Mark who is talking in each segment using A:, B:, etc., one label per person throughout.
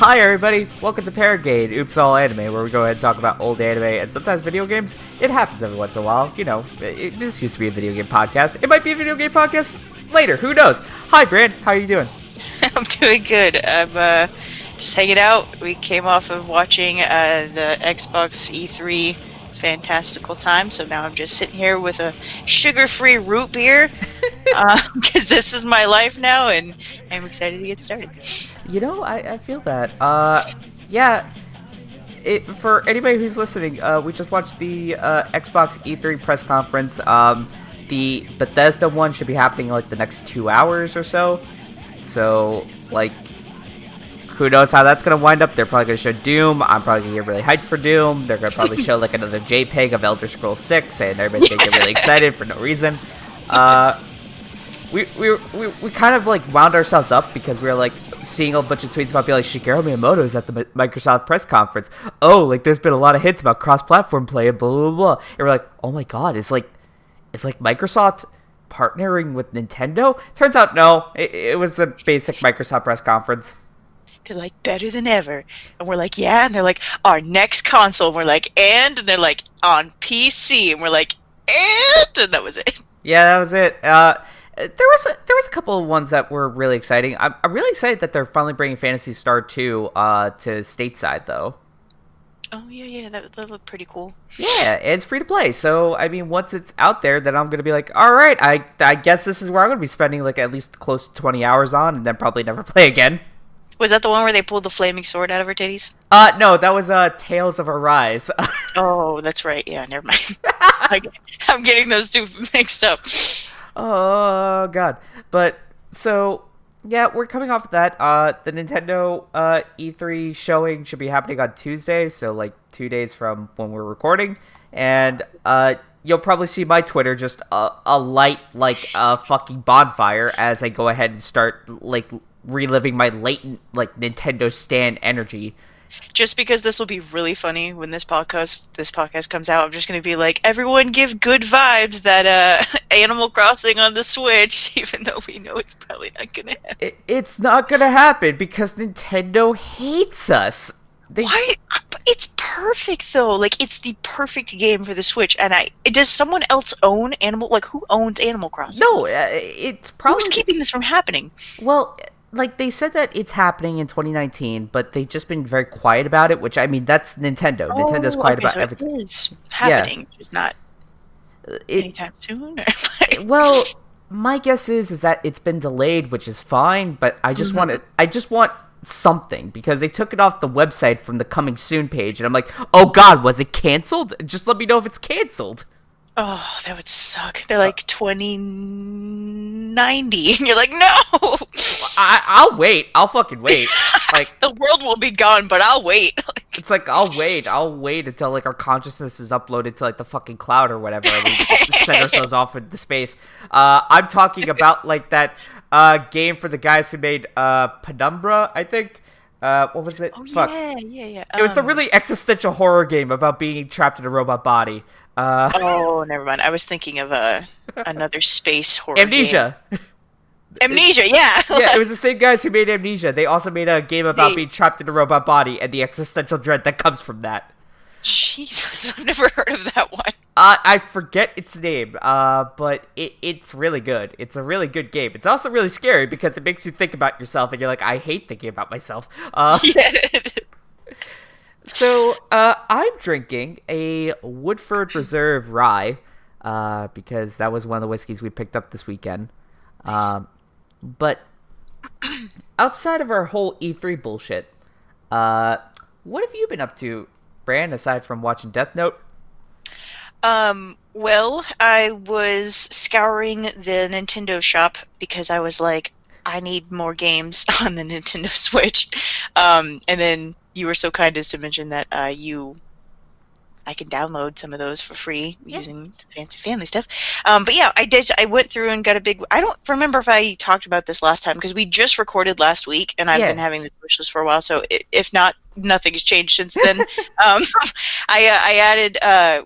A: Hi everybody, welcome to Paragade, Oops All Anime, where we go ahead and talk about old anime and sometimes video games. It happens every once in a while, you know, this used to be a video game podcast. It might be a video game podcast later, who knows? Hi Brand, how are you doing?
B: I'm doing good. I'm just hanging out. We came off of watching the Xbox E3 fantastical time, so now I'm just sitting here with a sugar-free root beer, because this is my life now, and I'm excited to get started.
A: You know, I feel that. Yeah, for anybody who's listening, we just watched the Xbox E3 press conference. The Bethesda one should be happening in, like, the next 2 hours or so. So, like, who knows how that's going to wind up. They're probably going to show Doom. I'm probably going to get really hyped for Doom. They're going to probably show, like, another JPEG of Elder Scrolls 6, and everybody's going to get really excited for no reason. We kind of, like, wound ourselves up because we were, like, seeing a bunch of tweets about being like, Shigeru Miyamoto is at the Microsoft press conference. Oh, like, there's been a lot of hits about cross-platform play and blah, blah, blah. And we're like, oh my god, is Microsoft partnering with Nintendo? Turns out, no. It was a basic Microsoft press conference.
B: They're like, better than ever. And we're like, yeah. And they're like, our next console. And we're like, and they're like, on PC. And we're like, and that was it.
A: Yeah, that was it. There was a couple of ones that were really exciting. I'm really excited that they're finally bringing Phantasy Star 2 to stateside, though.
B: Oh, yeah, that looked pretty cool.
A: Yeah, it's free to play. So, I mean, once it's out there, then I'm going to be like, all right, I guess this is where I'm going to be spending, like, at least close to 20 hours on, and then probably never play again.
B: Was that the one where they pulled the flaming sword out of her titties?
A: No, that was Tales of Arise.
B: Oh, that's right. Yeah, never mind. I'm getting those two mixed up.
A: Oh, God. But, so, yeah, we're coming off of that. The Nintendo E3 showing should be happening on Tuesday, so, like, 2 days from when we're recording. And you'll probably see my Twitter just a light, like, a fucking bonfire as I go ahead and start, like, reliving my latent, like, Nintendo stan energy.
B: Just because this will be really funny when this podcast comes out, I'm just going to be like, everyone give good vibes that Animal Crossing on the Switch, even though we know it's probably not going to happen.
A: It's not going to happen because Nintendo hates us.
B: Why? It's perfect, though. Like, it's the perfect game for the Switch. And does someone else own Animal? Like, who owns Animal Crossing?
A: No, it's probably...
B: Who's keeping this from happening?
A: Well, like, they said that it's happening in 2019, but they've just been very quiet about it, which, I mean, that's Nintendo. Nintendo's quiet about everything.
B: It is happening, just not anytime soon.
A: Well, my guess is that it's been delayed, which is fine, but I just want something, because they took it off the website from the coming soon page, and I'm like, oh god, was it canceled? Just let me know if it's canceled.
B: Oh, that would suck. They're like 2090, and you're like, no!
A: I'll wait. I'll fucking wait. Like,
B: the world will be gone, but I'll wait.
A: It's like, I'll wait until, like, our consciousness is uploaded to, like, the fucking cloud or whatever, and we send ourselves off into space. I'm talking about, like, that game for the guys who made Penumbra, I think. What was it?
B: Oh,
A: Fuck.
B: Yeah.
A: It was a really existential horror game about being trapped in a robot body.
B: Oh, never mind. I was thinking of another space horror
A: Amnesia.
B: game. Amnesia, yeah.
A: Yeah, it was the same guys who made Amnesia. They also made a game about being trapped in a robot body and the existential dread that comes from that.
B: Jesus, I've never heard of that one.
A: I forget its name, but it's really good. It's a really good game. It's also really scary because it makes you think about yourself, and you're like, I hate thinking about myself.
B: Yeah.
A: So, I'm drinking a Woodford Reserve Rye, because that was one of the whiskeys we picked up this weekend. But outside of our whole E3 bullshit, what have you been up to, Bran, aside from watching Death Note?
B: Well, I was scouring the Nintendo shop because I was like, I need more games on the Nintendo Switch. And then you were so kind as to mention that I can download some of those for free using fancy family stuff. But yeah, I went through and got a big... I don't remember if I talked about this last time, because we just recorded last week, and I've been having this wish list for a while, so if not, nothing's changed since then. I added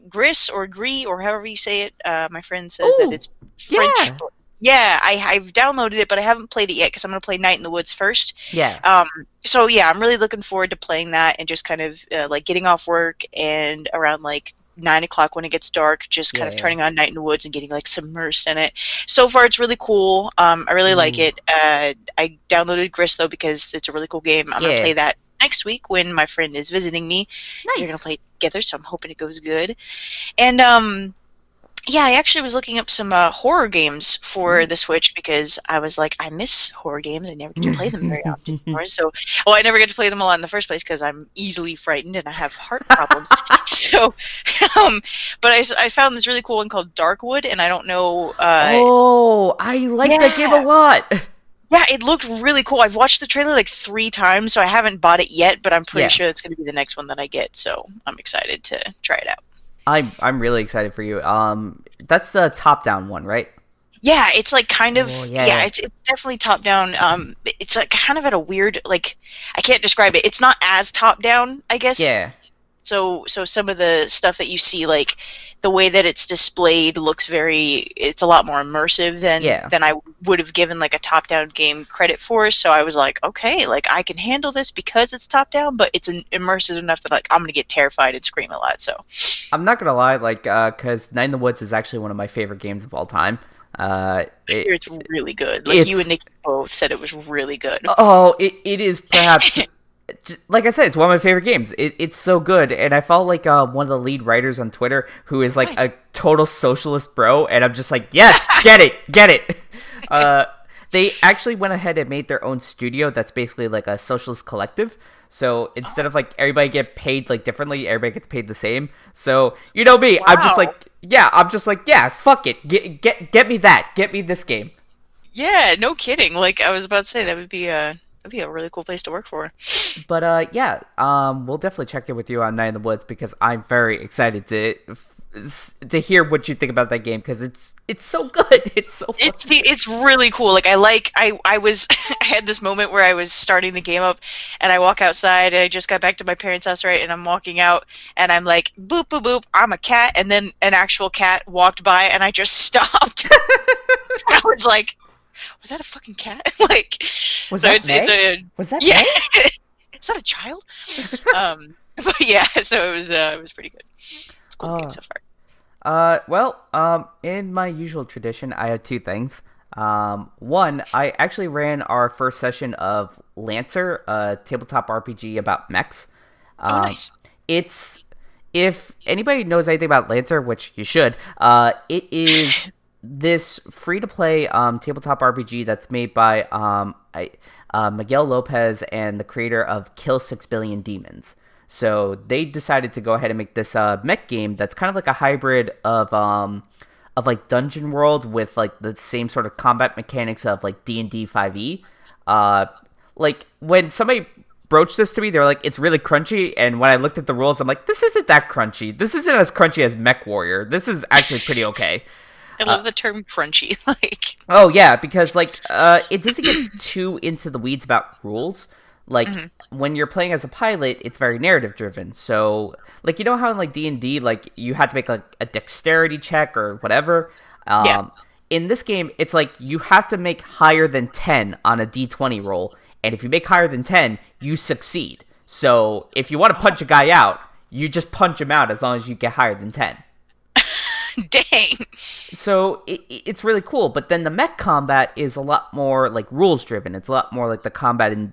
B: Gris, or Gris, or however you say it. My friend says that it's French Yeah, I've downloaded it, but I haven't played it yet because I'm going to play Night in the Woods first.
A: Yeah,
B: Um, so yeah, I'm really looking forward to playing that and just kind of like getting off work and around like 9 o'clock when it gets dark, just kind of
A: yeah.
B: turning on Night in the Woods and getting like submersed in it. So far, it's really cool. I really like
A: Ooh,
B: it. I downloaded Grist though because it's a really cool game. I'm going to
A: yeah.
B: play that next week when my friend is visiting me. We're going to
A: Nice.
B: play it together, so I'm hoping it goes good. And yeah, I actually was looking up some horror games for
A: Ooh.
B: the Switch because I was like, I miss horror games. I never get to play them very often anymore. So, well, I never get to play them a lot in the first place because I'm easily frightened and I have heart problems. So, um, but I found this really cool one called Darkwood, and I don't know.
A: Oh, I like that game a
B: Yeah,
A: lot.
B: yeah, it looked really cool. I've watched the trailer like 3 times, so I haven't bought it yet, but I'm pretty
A: Yeah,
B: sure it's going to be the next one that I get. So I'm excited to try it out.
A: I'm really excited for you. That's the top-down one, right?
B: Yeah, it's like kind
A: Oh
B: of yeah,
A: yeah,
B: it's definitely top down. It's like kind of at a weird like I can't describe it. It's not as top down, I guess.
A: yeah,
B: So some of the stuff that you see, like the way that it's displayed, looks very. It's a lot more immersive
A: yeah.
B: than I would have given like a top down game credit for. So I was like, okay, like I can handle this because it's top down, but it's immersive enough that like I'm gonna get terrified and scream a lot. So
A: I'm not gonna lie, like, cause Night in the Woods is actually one of my favorite games of all time.
B: here it's really good. Like you and
A: It's
B: Nick both said it was really good.
A: it is perhaps, like I said, it's one of my favorite games. It's so good, and I follow like one of the lead writers on Twitter who is like
B: Nice.
A: a total socialist bro, and I'm just like, yes, get it, get it. Uh, they actually went ahead and made their own studio that's basically like a socialist collective. So instead of like everybody get paid like differently, everybody gets paid the same. So you know me,
B: Wow.
A: I'm just like, yeah, fuck it, get me that, get me this game.
B: Yeah, no kidding. Like I was about to say, that'd be a really cool place to work for.
A: But yeah, we'll definitely check in with you on Night in the Woods because I'm very excited to hear what you think about that game because it's so good. It's so fucking good.
B: It's really cool. I was I had this moment where I was starting the game up, and I walk outside. And I just got back to my parents' house, right? And I'm walking out, and I'm like, boop boop boop. I'm a cat, and then an actual cat walked by, and I just stopped. I was like, was that a fucking cat? Like,
A: Was
B: so
A: that
B: it's
A: May?
B: a
A: Was that
B: yeah.
A: May?
B: Is that a child? But yeah, so it was pretty good. It's a cool game
A: Uh,
B: so far.
A: well, in my usual tradition, I have two things. One, I actually ran our first session of Lancer, a tabletop RPG about mechs.
B: Oh,
A: Um,
B: nice.
A: it's if anybody knows anything about Lancer, which you should, it is this free to play tabletop RPG that's made by Miguel Lopez and the creator of Kill 6 Billion Demons. So they decided to go ahead and make this mech game that's kind of like a hybrid of like Dungeon World with like the same sort of combat mechanics of like D&D 5e. Uh, like when somebody broached this to me, they were like, "It's really crunchy," and when I looked at the rules, I'm like, "This isn't that crunchy. This isn't as crunchy as Mech Warrior. This is actually pretty okay."
B: I
A: Uh,
B: love the term crunchy. Like,
A: Oh yeah, because like it doesn't get too into the weeds about rules. Like
B: mhm.
A: when you're playing as a pilot, it's very narrative driven. So like you know how in like D&D like you had to make like a dexterity check or whatever.
B: Yeah.
A: Um in this game, it's like you have to make higher than 10 on a D20 roll, and if you make higher than 10, you succeed. So if you want to
B: Oh,
A: punch a guy out, you just punch him out as long as you get higher than 10.
B: dang.
A: So it's really cool, but then the mech combat is a lot more like rules driven. It's a lot more like the combat in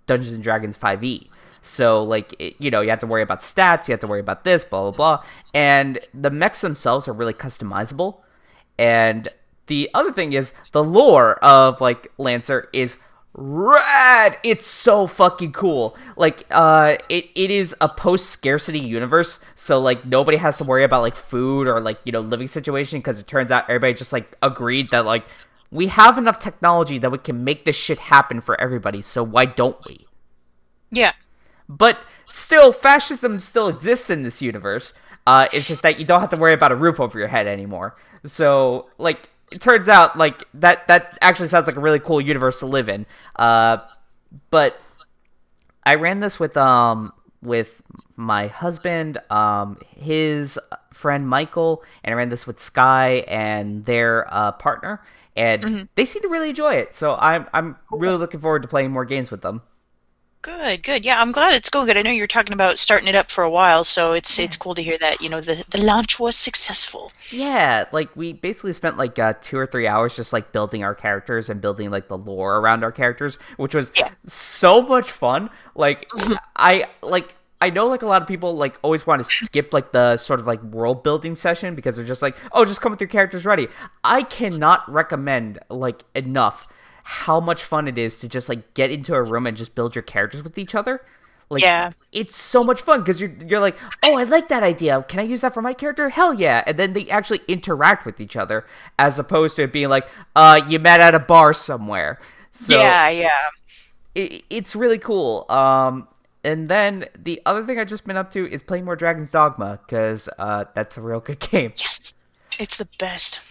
A: Dungeons and Dragons 5e. So like you know you have to worry about stats, you have to worry about this, blah blah blah, and the mechs themselves are really customizable. And the other thing is the lore of like Lancer is rad. It's so fucking cool. Like it is a post scarcity universe, so like nobody has to worry about like food or like, you know, living situation because it turns out everybody just like agreed that like we have enough technology that we can make this shit happen for everybody, so why don't we?
B: Yeah.
A: But still, fascism still exists in this universe. It's just that you don't have to worry about a roof over your head anymore. So, like, it turns out like that actually sounds like a really cool universe to live in. But I ran this with with my husband, his friend Michael, and I ran this with Sky and their partner, and
B: Hmm.
A: they seem to really enjoy it. So I'm really looking forward to playing more games with them.
B: Good, good. Yeah, I'm glad it's going good. I know you were talking about starting it up for a while, so
A: Yeah.
B: it's cool to hear that, the launch was successful.
A: Yeah, like we basically spent like 2 or 3 hours just like building our characters and building like the lore around our characters, which was
B: Yeah.
A: so much fun. I know like a lot of people like always want to skip like the sort of like world building session because they're just like, oh, just come with your characters ready. I cannot recommend like enough how much fun it is to just like get into a room and just build your characters with each other. Like
B: Yeah.
A: it's so much fun because you're like, oh, I like that idea. Can I use that for my character? Hell yeah! And then they actually interact with each other as opposed to it being like, you met at a bar somewhere. So
B: Yeah, yeah.
A: it's really cool. And then the other thing I've just been up to is playing more Dragon's Dogma because that's a real good game.
B: Yes. It's the best.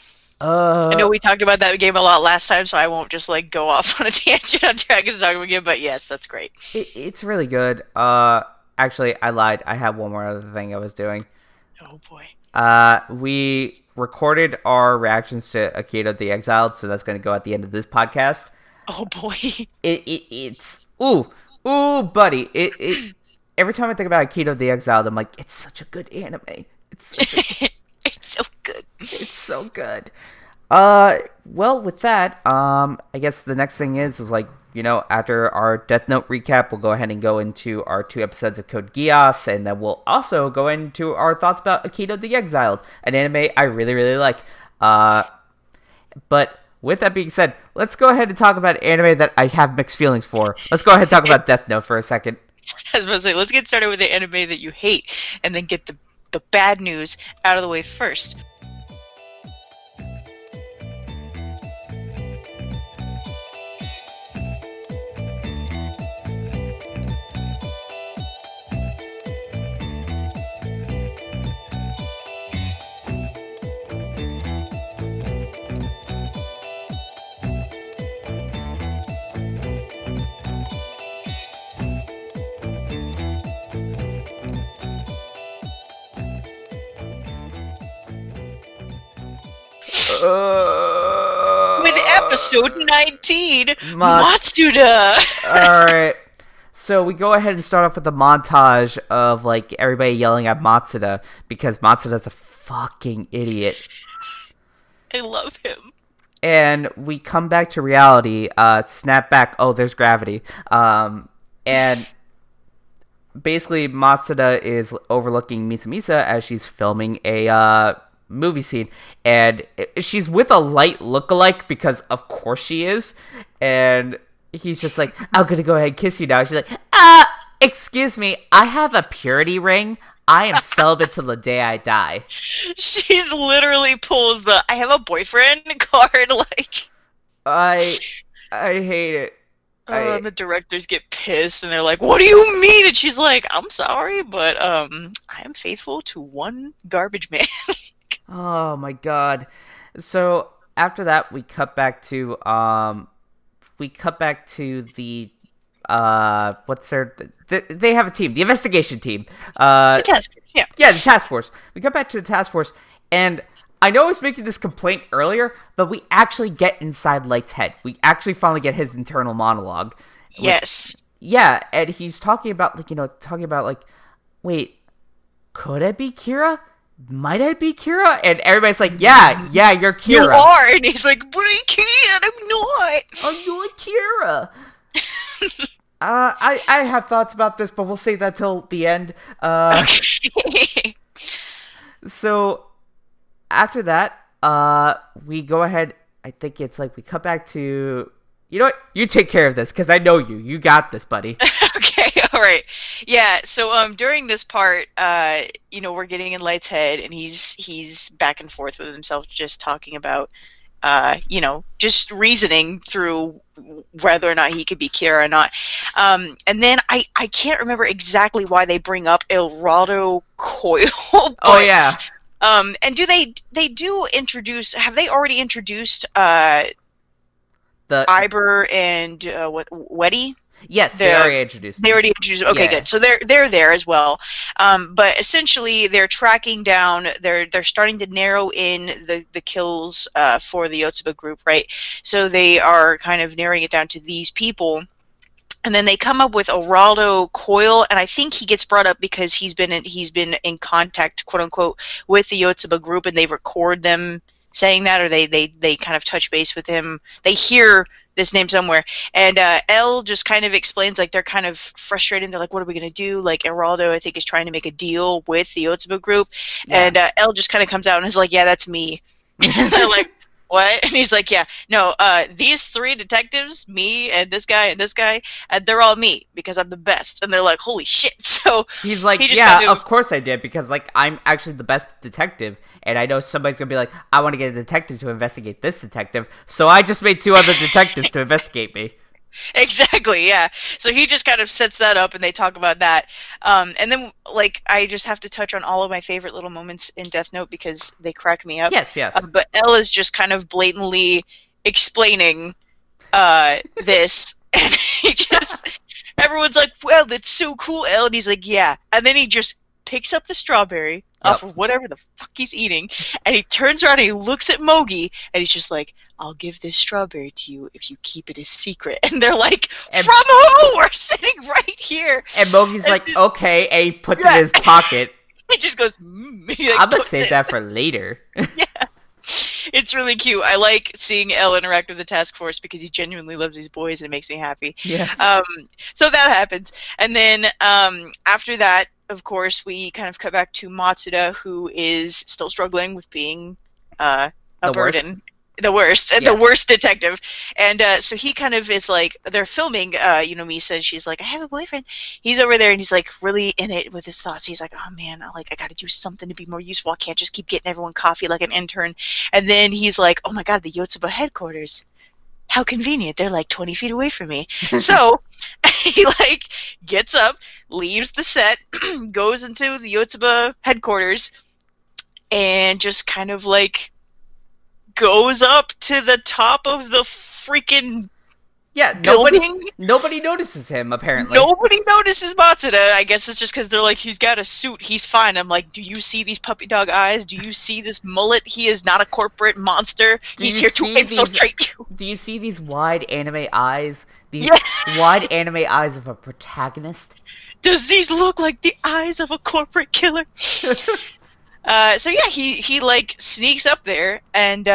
B: I
A: Uh,
B: know we talked about that game a lot last time, so I won't just like go off on a tangent on Dragon's Dogma again, but yes, that's great.
A: it's really good. Actually, I lied. I have one more other thing I was doing.
B: Oh boy.
A: We recorded our reactions to Akito the Exiled, so that's going to go at the end of this podcast.
B: Oh boy.
A: It's buddy. It every time I think about Akito the Exiled, I'm like, it's such a good anime.
B: It's so good.
A: It's so good. Well, with that, I guess the next thing is like, after our Death Note recap, we'll go ahead and go into our 2 episodes of Code Geass, and then we'll also go into our thoughts about Akito the Exiled, an anime I really, really like. But with that being said, let's go ahead and talk about anime that I have mixed feelings for. Let's go ahead and talk about Death Note for a second.
B: I was about to say, let's get started with the anime that you hate, and then get the bad news out of the way first. With episode 19, Matsuda!
A: Alright. So we go ahead and start off with a montage of like everybody yelling at Matsuda because Matsuda's a fucking idiot.
B: I love him.
A: And we come back to reality, snap back, oh, there's gravity. And basically Matsuda is overlooking Misa Misa as she's filming a movie scene, and she's with a light lookalike because of course she is, and he's just like, I'm gonna go ahead and kiss you now. She's like, excuse me, I have a purity ring. I am celibate till the day I die.
B: She's literally pulls the I have a boyfriend card, like.
A: I hate it.
B: And the directors get pissed and they're like, what do you mean? And she's like, I'm sorry, but I am faithful to one garbage man.
A: Oh my god. So after that we cut back to the what's their they have a team, the investigation team.
B: The task force, yeah.
A: Yeah, the task force. We cut back to the task force, and I know I was making this complaint earlier, but we actually get inside Light's head. We actually finally get his internal monologue.
B: Yes.
A: Yeah, and he's talking about wait, could I be Kira? Might I be Kira? And everybody's like, yeah, you're Kira.
B: You are, and he's like, but I can't, I'm not.
A: Oh, you're Kira. I have thoughts about this, but we'll save that till the end.
B: Okay.
A: So after that, we go ahead. I think it's like we cut back to. You know what? You take care of this because I know you. You got this, buddy.
B: Okay, all right. Yeah, so during this part, we're getting in Light's head, and he's back and forth with himself, just talking about, just reasoning through whether or not he could be Kira or not. And then I can't remember exactly why they bring up El Rado Coil. But,
A: Oh yeah.
B: And do they do introduce? Have they already introduced
A: The
B: Iber and Weddy?
A: Yes, they already introduced
B: They
A: them.
B: already introduced. Okay,
A: Yeah.
B: good. So they're there as well. But essentially, they're tracking down. They're starting to narrow in the kills for the Yotsuba group, right? So they are kind of narrowing it down to these people. And then they come up with Oraldo Coyle, and I think he gets brought up because he's been in contact, quote unquote, with the Yotsuba group, and they record them saying that, or they kind of touch base with him. They hear this name somewhere, and L just kind of explains, like, they're kind of frustrated. They're like, "What are we gonna do?" Like, Oraldo, I think, is trying to make a deal with the Yotsuba group,
A: Yeah.
B: and L just kind of comes out and is like, "Yeah, that's me." They're like, what? And he's like, yeah, no, these three detectives, me and this guy, they're all me because I'm the best. And they're like, holy shit. So
A: He's like,
B: he just
A: yeah,
B: kind of,
A: of course I did, because, like, I'm actually the best detective, and I know somebody's gonna be like, I want to get a detective to investigate this detective, so I just made two other detectives to investigate me.
B: exactly, yeah. So he just kind of sets that up and they talk about that. And then, like, I just have to touch on all of my favorite little moments in Death Note because they crack me up.
A: Yes, yes.
B: But Elle is just kind of blatantly explaining this. And he just, everyone's like, well, that's so cool, Elle. And he's like, yeah. And then he just picks up the strawberry off of whatever the fuck he's eating, and he turns around and he looks at Mogi, and he's just like, I'll give this strawberry to you if you keep it a secret. And they're like,
A: And,
B: from who? We're sitting right here.
A: and Mogi's
B: And
A: like, okay, and he puts it in his pocket.
B: he just goes, and he, like,
A: I'm gonna
B: puts
A: save
B: it.
A: that for later.
B: Yeah. It's really cute. I like seeing Elle interact with the task force because he genuinely loves these boys and it makes me happy.
A: Yes.
B: So that happens. And then after that, of course, we kind of cut back to Matsuda, who is still struggling with being a
A: The
B: burden.
A: worst.
B: The worst,
A: Yeah.
B: the worst detective. And so he kind of is like, they're filming, Misa, she's like, I have a boyfriend. He's over there and he's like really in it with his thoughts. He's like, oh man, I gotta do something to be more useful. I can't just keep getting everyone coffee like an intern. And then he's like, oh my god, the Yotsuba headquarters. How convenient. They're like 20 feet away from me. So he like gets up, leaves the set, goes into the Yotsuba headquarters, and just kind of like goes up to the top of the freaking
A: Yeah,
B: building.
A: nobody notices him, apparently.
B: Nobody notices Matsuda. I guess it's just because they're like, he's got a suit, he's fine. I'm like, do you see these puppy dog eyes? Do you see this mullet? He is not a corporate monster. He's here to infiltrate you.
A: Do you see these wide anime eyes? These
B: Yeah.
A: wide anime eyes of a protagonist?
B: Does these look like the eyes of a corporate killer? So yeah, he like sneaks up there, and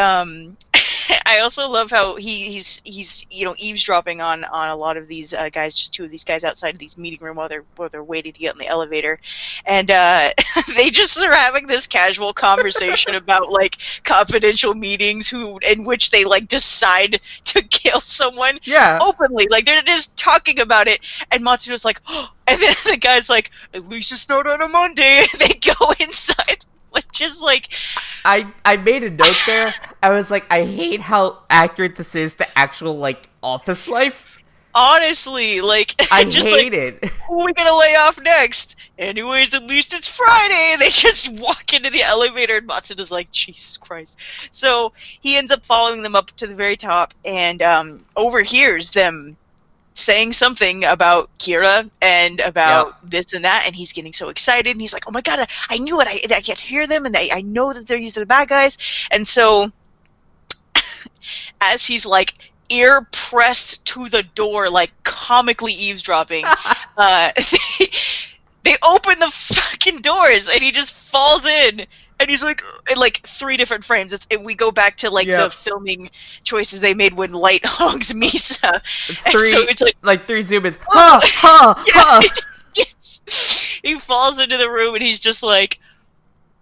B: I also love how he's eavesdropping on a lot of these guys, just two of these guys outside of these meeting room while they're waiting to get in the elevator, and they just are having this casual conversation about like confidential meetings in which they like decide to kill someone openly, like they're just talking about it, and Matsuda's like, oh, and then the guy's like, at least it's not on a Monday. They go inside. Just like
A: I made a note there. I was like, I hate how accurate this is to actual like office life.
B: Honestly, like
A: I
B: just
A: hate
B: like,
A: it.
B: who are we gonna lay off next? Anyways, at least it's Friday. And they just walk into the elevator, and Matsuda's like, Jesus Christ. So he ends up following them up to the very top, and overhears them saying something about Kira and about this and that, and he's getting so excited, and he's like, oh my god, I knew it, I can't hear them, and I know that they're using the bad guys. And so as he's like ear pressed to the door, like comically eavesdropping, they open the fucking doors, and he just falls in. And he's like, in like 3 different frames. We go back to like the filming choices they made when Light hongs Misa.
A: Three,
B: so it's like
A: 3 zoom is, ha, ha, ha.
B: Yes. He falls into the room and he's just like,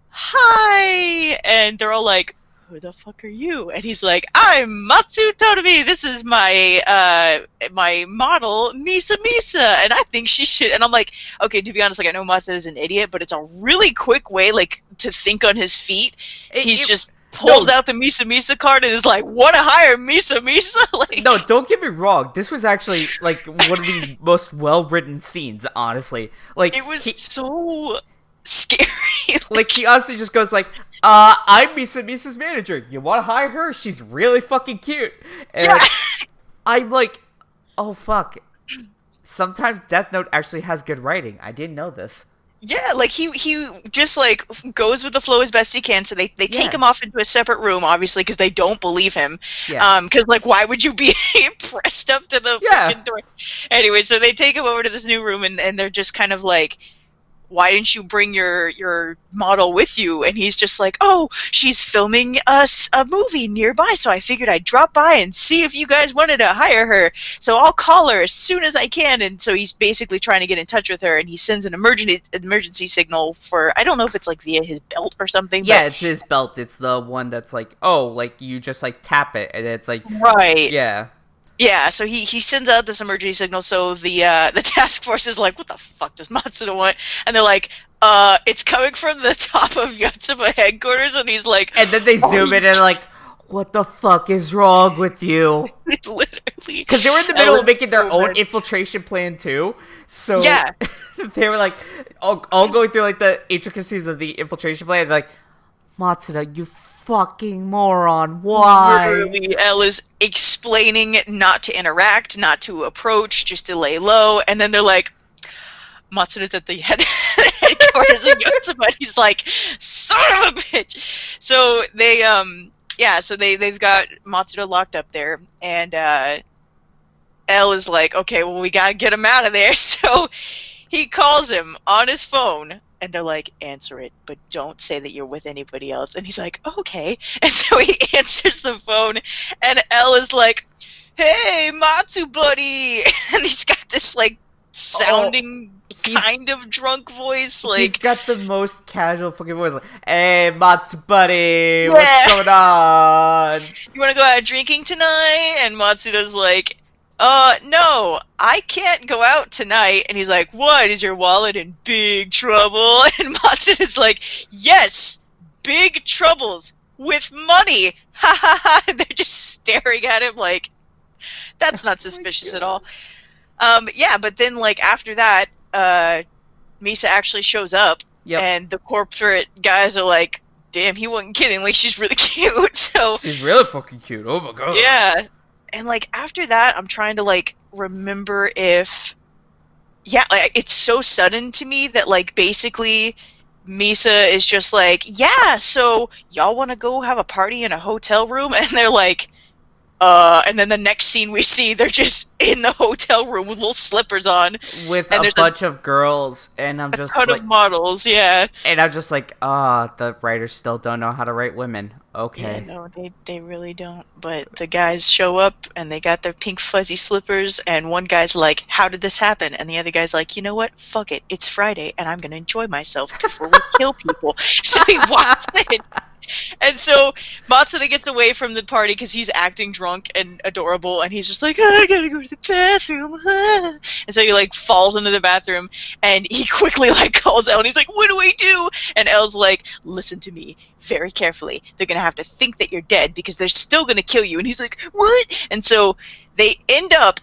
B: hi. And they're all like, who the fuck are you? And he's like, I'm Matsu Totomi. This is my my model, Misa Misa, and I think she should. And I'm like, okay, to be honest, like I know Matsu is an idiot, but it's a really quick way, like, to think on his feet. He's just pulls out the Misa Misa card and is like, wanna hire Misa Misa? Like,
A: no, don't get me wrong. This was actually like one of the most well-written scenes, honestly. Like,
B: it was so scary.
A: Like, he honestly just goes like, I'm Misa's manager. You want to hire her? She's really fucking cute. And I'm like, oh fuck. sometimes Death Note actually has good writing. I didn't know this.
B: Yeah, like he just like goes with the flow as best he can. So they take
A: Yeah.
B: him off into a separate room, obviously, because they don't believe him.
A: Yeah.
B: Because like why would you be pressed up to the
A: Yeah.
B: freaking door? Anyway, so they take him over to this new room, and they're just kind of like, why didn't you bring your model with you? And he's just like, oh, she's filming us a movie nearby, so I figured I'd drop by and see if you guys wanted to hire her. So I'll call her as soon as I can. And so he's basically trying to get in touch with her, and he sends an emergency signal for, I don't know if it's like via his belt or something.
A: Yeah,
B: but
A: it's his belt. It's the one that's like, oh, like you just like tap it, and it's like,
B: right.
A: yeah.
B: Yeah, so he sends out this emergency signal, so the task force is like, what the fuck does Matsuda want? And they're like, it's coming from the top of Yotsuba headquarters, and he's like...
A: And then they zoom in and like, what the fuck is wrong with you?
B: Literally.
A: Because they were in the middle of making their own infiltration plan too. So
B: yeah.
A: they were like, all going through like the intricacies of the infiltration plan. Like, Matsuda, you fucking moron, why?
B: Literally, L is explaining not to interact, not to approach, just to lay low, and then they're like, Matsuda's at the headquarters of Yotsuba, and he's like, son of a bitch! So they, they've got Matsuda locked up there, and, L is like, okay, well, we gotta get him out of there, so he calls him on his phone, and they're like, answer it, but don't say that you're with anybody else. And he's like, okay. And so he answers the phone, and L is like, hey, Matsu buddy. And he's got this, like, sounding kind of drunk voice. Like,
A: he's got the most casual fucking voice. Like, hey, Matsu buddy, what's going on?
B: You want to go out drinking tonight? And Matsuda's like, no, I can't go out tonight. And he's like, what, is your wallet in big trouble? And Matsuda's like, yes, big troubles with money. Ha ha ha. And they're just staring at him like, that's not suspicious at all. Yeah, but then like after that, Misa actually shows up.
A: Yep.
B: And the corporate guys are like, damn, he wasn't kidding, like she's really cute. So
A: she's really fucking cute. Oh my god.
B: Yeah. And, like, after that, I'm trying to, like, remember if... Yeah, like, it's so sudden to me that, like, basically Misa is just like, yeah, so y'all want to go have a party in a hotel room? And they're like, and then the next scene we see, they're just in the hotel room with little slippers on.
A: With a bunch of girls, and I'm just like...
B: a ton of models, yeah.
A: And I'm just like, the writers still don't know how to write women. Okay.
B: Yeah, no, they really don't. But the guys show up, and they got their pink fuzzy slippers, and one guy's like, how did this happen? And the other guy's like, you know what? Fuck it. It's Friday, and I'm gonna enjoy myself before we kill people. So he walks in. And so Matsuda gets away from the party because he's acting drunk and adorable, and he's just like, oh, I gotta go to the bathroom. And so he like falls into the bathroom, and he quickly like calls Elle, and he's like, what do I do? And Elle's like, listen to me very carefully. They're gonna have to think that you're dead because they're still gonna kill you. And he's like, what? And so they end up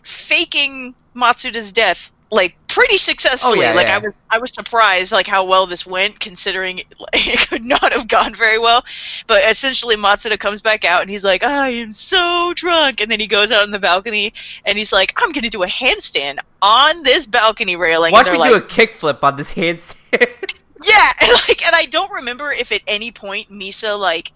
B: faking Matsuda's death like pretty successfully. I was surprised like how well this went, considering it could not have gone very well. But essentially Matsuda comes back out and he's like, I am so drunk, and then he goes out on the balcony and he's like, I'm gonna do a handstand on this balcony railing.
A: Watch me do a kickflip on this handstand.
B: Yeah, and I don't remember if at any point Misa like,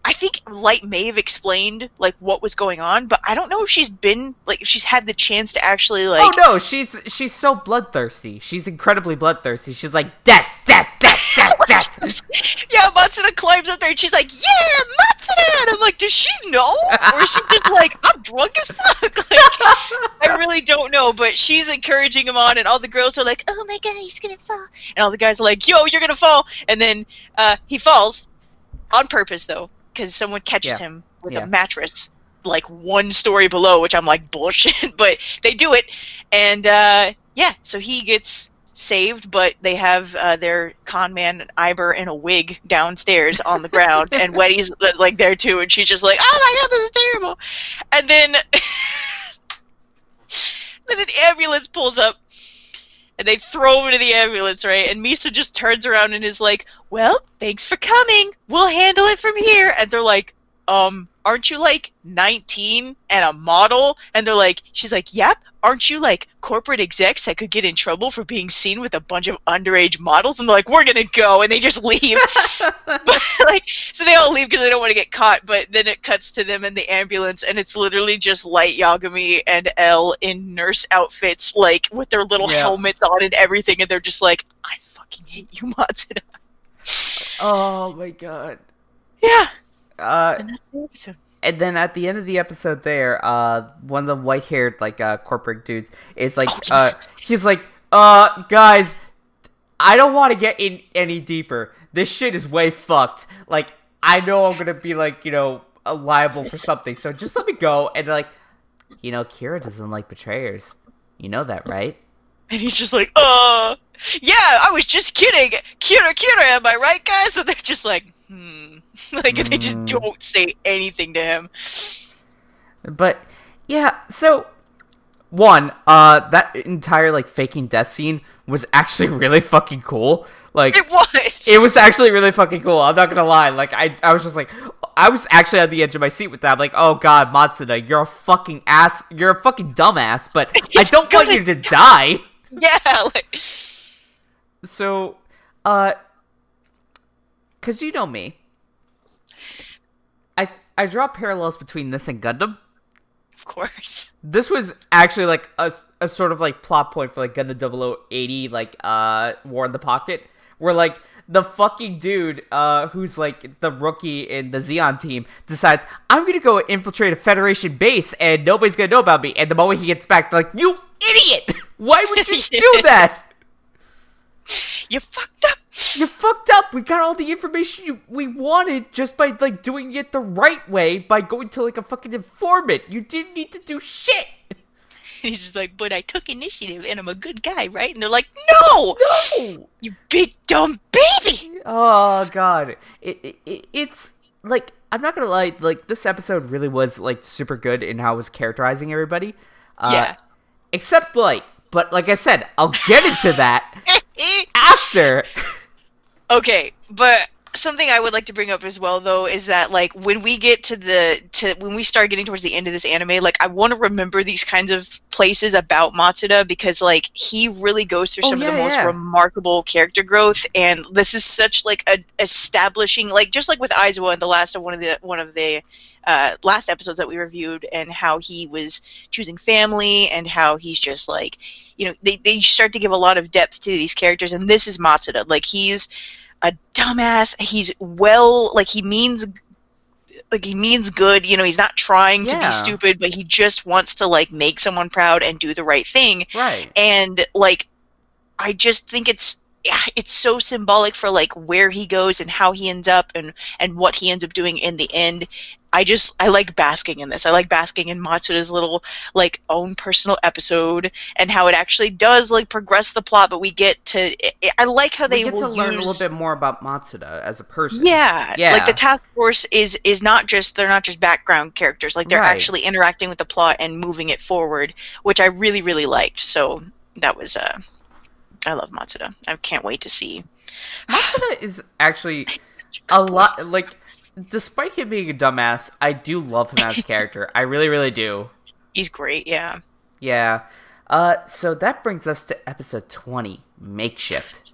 B: I think Light may have explained like what was going on, but I don't know if she's been like, if she's had the chance to actually like.
A: Oh no, she's so bloodthirsty. She's incredibly bloodthirsty. She's like, death, death, death, death, death.
B: Yeah, Matsuda climbs up there and she's like, yeah, Matsuda. And I'm like, does she know, or is she just like, I'm drunk as fuck? Like, I really don't know, but she's encouraging him on, and all the girls are like, oh my god, he's gonna fall, and all the guys are like, yo, you're gonna fall, and then he falls on purpose though, because someone catches him with a mattress like one story below, which I'm like, bullshit, but they do it, and so he gets saved, but they have their con man Iber in a wig downstairs on the ground, and Weddy's like there too, and she's just like, oh my god, this is terrible. And then then an ambulance pulls up, and they throw him into the ambulance, right? And Misa just turns around and is like, well, thanks for coming. We'll handle it from here. And they're like, aren't you like 19 and a model? And they're like, she's like, yep. Aren't you like corporate execs that could get in trouble for being seen with a bunch of underage models? And they're like, we're gonna go, and they just leave. But like, so they all leave because they don't want to get caught. But then it cuts to them in the ambulance, and it's literally just Light Yagami and Elle in nurse outfits, like with their little helmets on and everything, and they're just like, I fucking hate you, Matsuda.
A: Oh my god.
B: Yeah. And that's the episode.
A: And then at the end of the episode there, one of the white-haired, like, corporate dudes is like, he's like, guys, I don't want to get in any deeper. This shit is way fucked. Like, I know I'm gonna be, like, you know, liable for something, so just let me go. And they're like, you know, Kira doesn't like betrayers. You know that, right?
B: And he's just like, yeah, I was just kidding. Kira, am I right, guys? And they're just like, Like, they just don't say anything to him.
A: But, yeah, so, one, that entire, like, faking death scene was actually really fucking cool. Like,
B: it was!
A: It was actually really fucking cool, I'm not gonna lie. Like, I was just like, I was actually on the edge of my seat with that. I'm like, oh god, Matsuda, you're a fucking ass, you're a fucking dumbass, but I don't want you to die!
B: Yeah, like...
A: So, cause you know me. I draw parallels between this and Gundam.
B: Of course.
A: This was actually like a sort of like plot point for like Gundam 0080, like War in the Pocket, where like the fucking dude who's like the rookie in the Xeon team decides, I'm gonna go infiltrate a Federation base and nobody's gonna know about me, and the moment he gets back, they're like, you idiot! Why would you do that?
B: You fucked up!
A: You fucked up! We got all the information we wanted just by, like, doing it the right way by going to, like, a fucking informant. You didn't need to do shit!
B: He's just like, but I took initiative and I'm a good guy, right? And they're like, no!
A: No!
B: You big dumb baby!
A: Oh, God. It's, like, I'm not gonna lie, like, this episode really was, like, super good in how it was characterizing everybody.
B: Yeah.
A: Except Light. But, like I said, I'll get into that after.
B: Okay, but something I would like to bring up as well, though, is that, like, when we get when we start getting towards the end of this anime, like, I want to remember these kinds of places about Matsuda, because, like, he really goes through some of the most remarkable character growth, and this is such, like, a establishing, like, just like with Aizawa in the last of one of the last episodes that we reviewed, and how he was choosing family, and how he's just, like, you know, they start to give a lot of depth to these characters, and this is Matsuda. Like, he's a dumbass. He's he means good. You know, he's not trying to be stupid, but he just wants to, like, make someone proud and do the right thing.
A: Right. And,
B: like, I just think it's so symbolic for, like, where he goes and how he ends up and what he ends up doing in the end. I like basking in this. I like basking in Matsuda's little, like, own personal episode, and how it actually does, like, progress the plot, but we get to... I like how they will
A: learn a little bit more about Matsuda as a person.
B: Yeah. Like, the task force is not just... They're not just background characters. Like, they're actually interacting with the plot and moving it forward, which I really, really liked. So, that was... I love Matsuda. I can't wait to see.
A: Matsuda is actually a lot... Like... Despite him being a dumbass, I do love him as a character. I really, really do.
B: He's great, yeah.
A: Yeah. So that brings us to episode 20, Makeshift.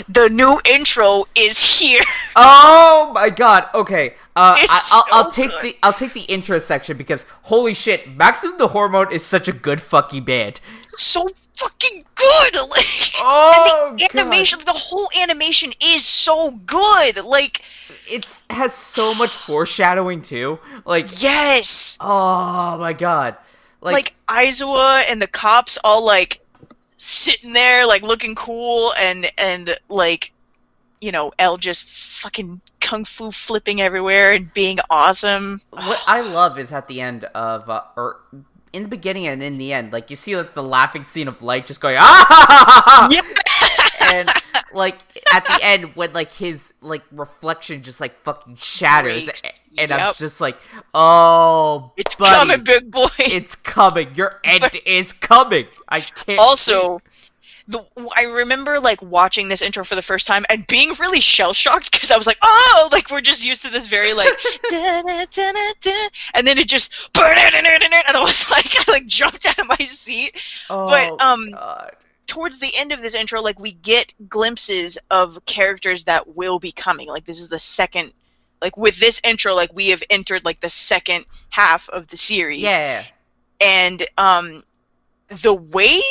B: The new intro is here.
A: Oh my god. Okay. I'll take
B: good.
A: I'll take the intro section because holy shit, Maximum the Hormone is such a good fucking band.
B: So fucking good. Like, and the animation, the whole animation is so good. Like,
A: it has so much foreshadowing too. Like,
B: yes.
A: Oh my god.
B: Like Aizawa and the cops all, like, sitting there, like, looking cool, and like, you know, Elle just fucking kung fu flipping everywhere and being awesome.
A: What I love is at the end of or in the beginning and in the end, like, you see, like, the laughing scene of Light just going ah,
B: yeah.
A: And like at the end when, like, his, like, reflection just, like, fucking shatters, and I'm just like, oh,
B: it's
A: buddy,
B: coming, big boy.
A: It's coming. Your end is coming. I can't.
B: Also, I remember like watching this intro for the first time and being really shell shocked because I was like, oh, like we're just used to this very like, da, da, da, da, da, and then it just, and I was like, I like jumped out of my seat.
A: Oh,
B: But
A: God.
B: towards the end of this intro, like we get glimpses of characters that will be coming. Like this is the second, like with this intro, like we have entered like the second half of the series.
A: Yeah.
B: And the way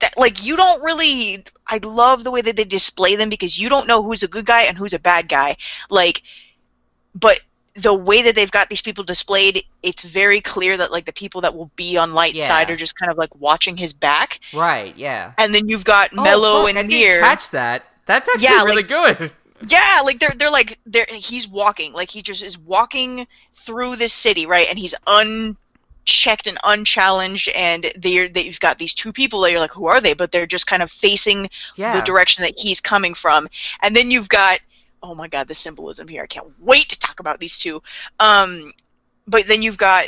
B: that, like, you don't really, I love the way that they display them because you don't know who's a good guy and who's a bad guy. Like, but the way that they've got these people displayed, it's very clear that like the people that will be on Light's side are just kind of like watching his back.
A: Right, yeah.
B: And then you've got Mello and
A: I
B: Nier.
A: didn't catch that. That's actually really good.
B: Yeah, like he's walking, like he just is walking through this city, right? And he's unchecked and unchallenged, and you've got these two people that you're like, who are they? But they're just kind of facing the direction that he's coming from. And then you've got, oh my god, the symbolism here! I can't wait to talk about these two. But then you've got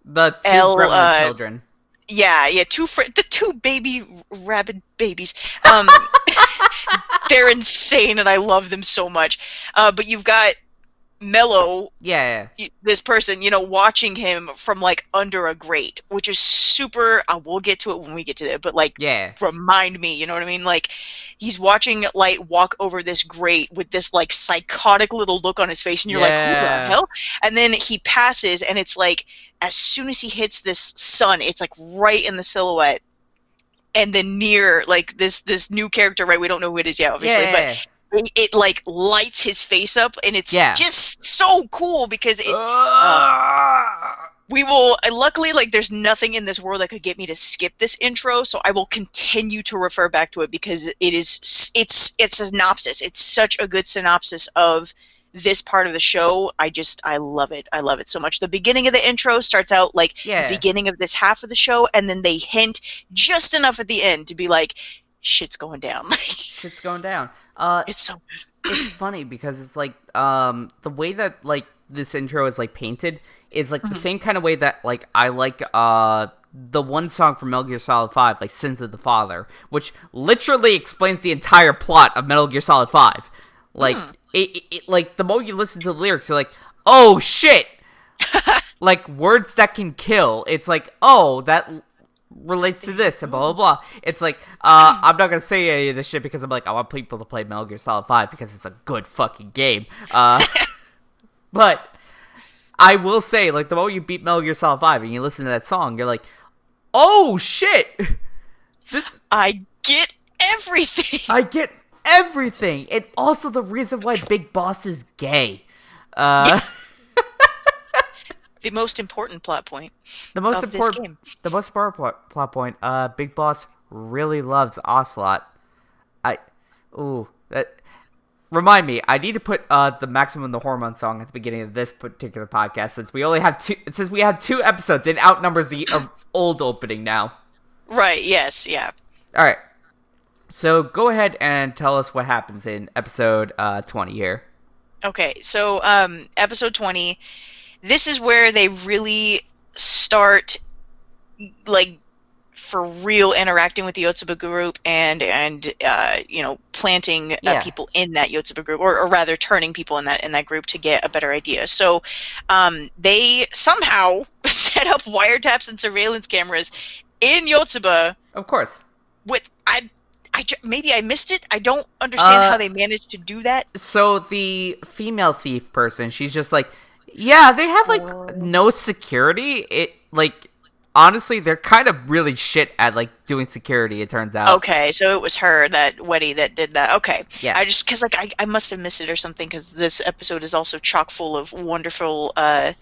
A: the two gremlin children.
B: Yeah, the two baby rabid babies. They're insane, and I love them so much. But you've got Mello, this person, watching him from like under a grate, which is super. We'll get to it when we get to it, but like, remind me, you know what I mean? Like, he's watching Light walk over this grate with this like psychotic little look on his face, and you're like, who the hell? And then he passes, and it's like, as soon as he hits this sun, it's like right in the silhouette. And then Nier, like this new character, right? We don't know who it is yet, obviously, but it like lights his face up, and it's just so cool because we will. Luckily, like there's nothing in this world that could get me to skip this intro, so I will continue to refer back to it because it's a synopsis. It's such a good synopsis of this part of the show. I love it. I love it so much. The beginning of the intro starts out like the beginning of this half of the show, and then they hint just enough at the end to be like, shit's going down.
A: Shit's going down.
B: It's so good.
A: It's funny because it's like the way that like this intro is like painted is like the same kind of way that like I like the one song from Metal Gear Solid 5, like Sins of the Father, which literally explains the entire plot of Metal Gear Solid 5. Like it like the moment you listen to the lyrics, you're like, oh shit. Like words that can kill. It's like, oh, that relates to this and blah blah blah. It's like I'm not gonna say any of this shit because I'm like, I want people to play Metal Gear Solid 5 because it's a good fucking game. But I will say, like, the moment you beat Metal Gear Solid 5 and you listen to that song, you're like, oh shit.
B: I get everything.
A: I get everything. And also the reason why Big Boss is gay.
B: The most important plot point.
A: The most important plot point. Big Boss really loves Ocelot. Remind me. I need to put the Maximum the Hormone song at the beginning of this particular podcast since we only have two. Since we had 2 episodes, it outnumbers the old opening now.
B: Right. Yes. Yeah.
A: All right. So go ahead and tell us what happens in episode 20 here.
B: Okay. So episode 20. This is where they really start, like, for real interacting with the Yotsuba group and planting people in that Yotsuba group, or rather turning people in that group to get a better idea. So they somehow set up wiretaps and surveillance cameras in Yotsuba.
A: Of course.
B: Maybe I missed it. I don't understand how they managed to do that.
A: So the female thief person, she's just like, yeah, they have, like, no security. Honestly, they're kind of really shit at, like, doing security, it turns out. Okay,
B: so it was her, that Weddy, that did that. Okay.
A: Yeah.
B: Because, like, I must have missed it or something, because this episode is also chock full of wonderful Elle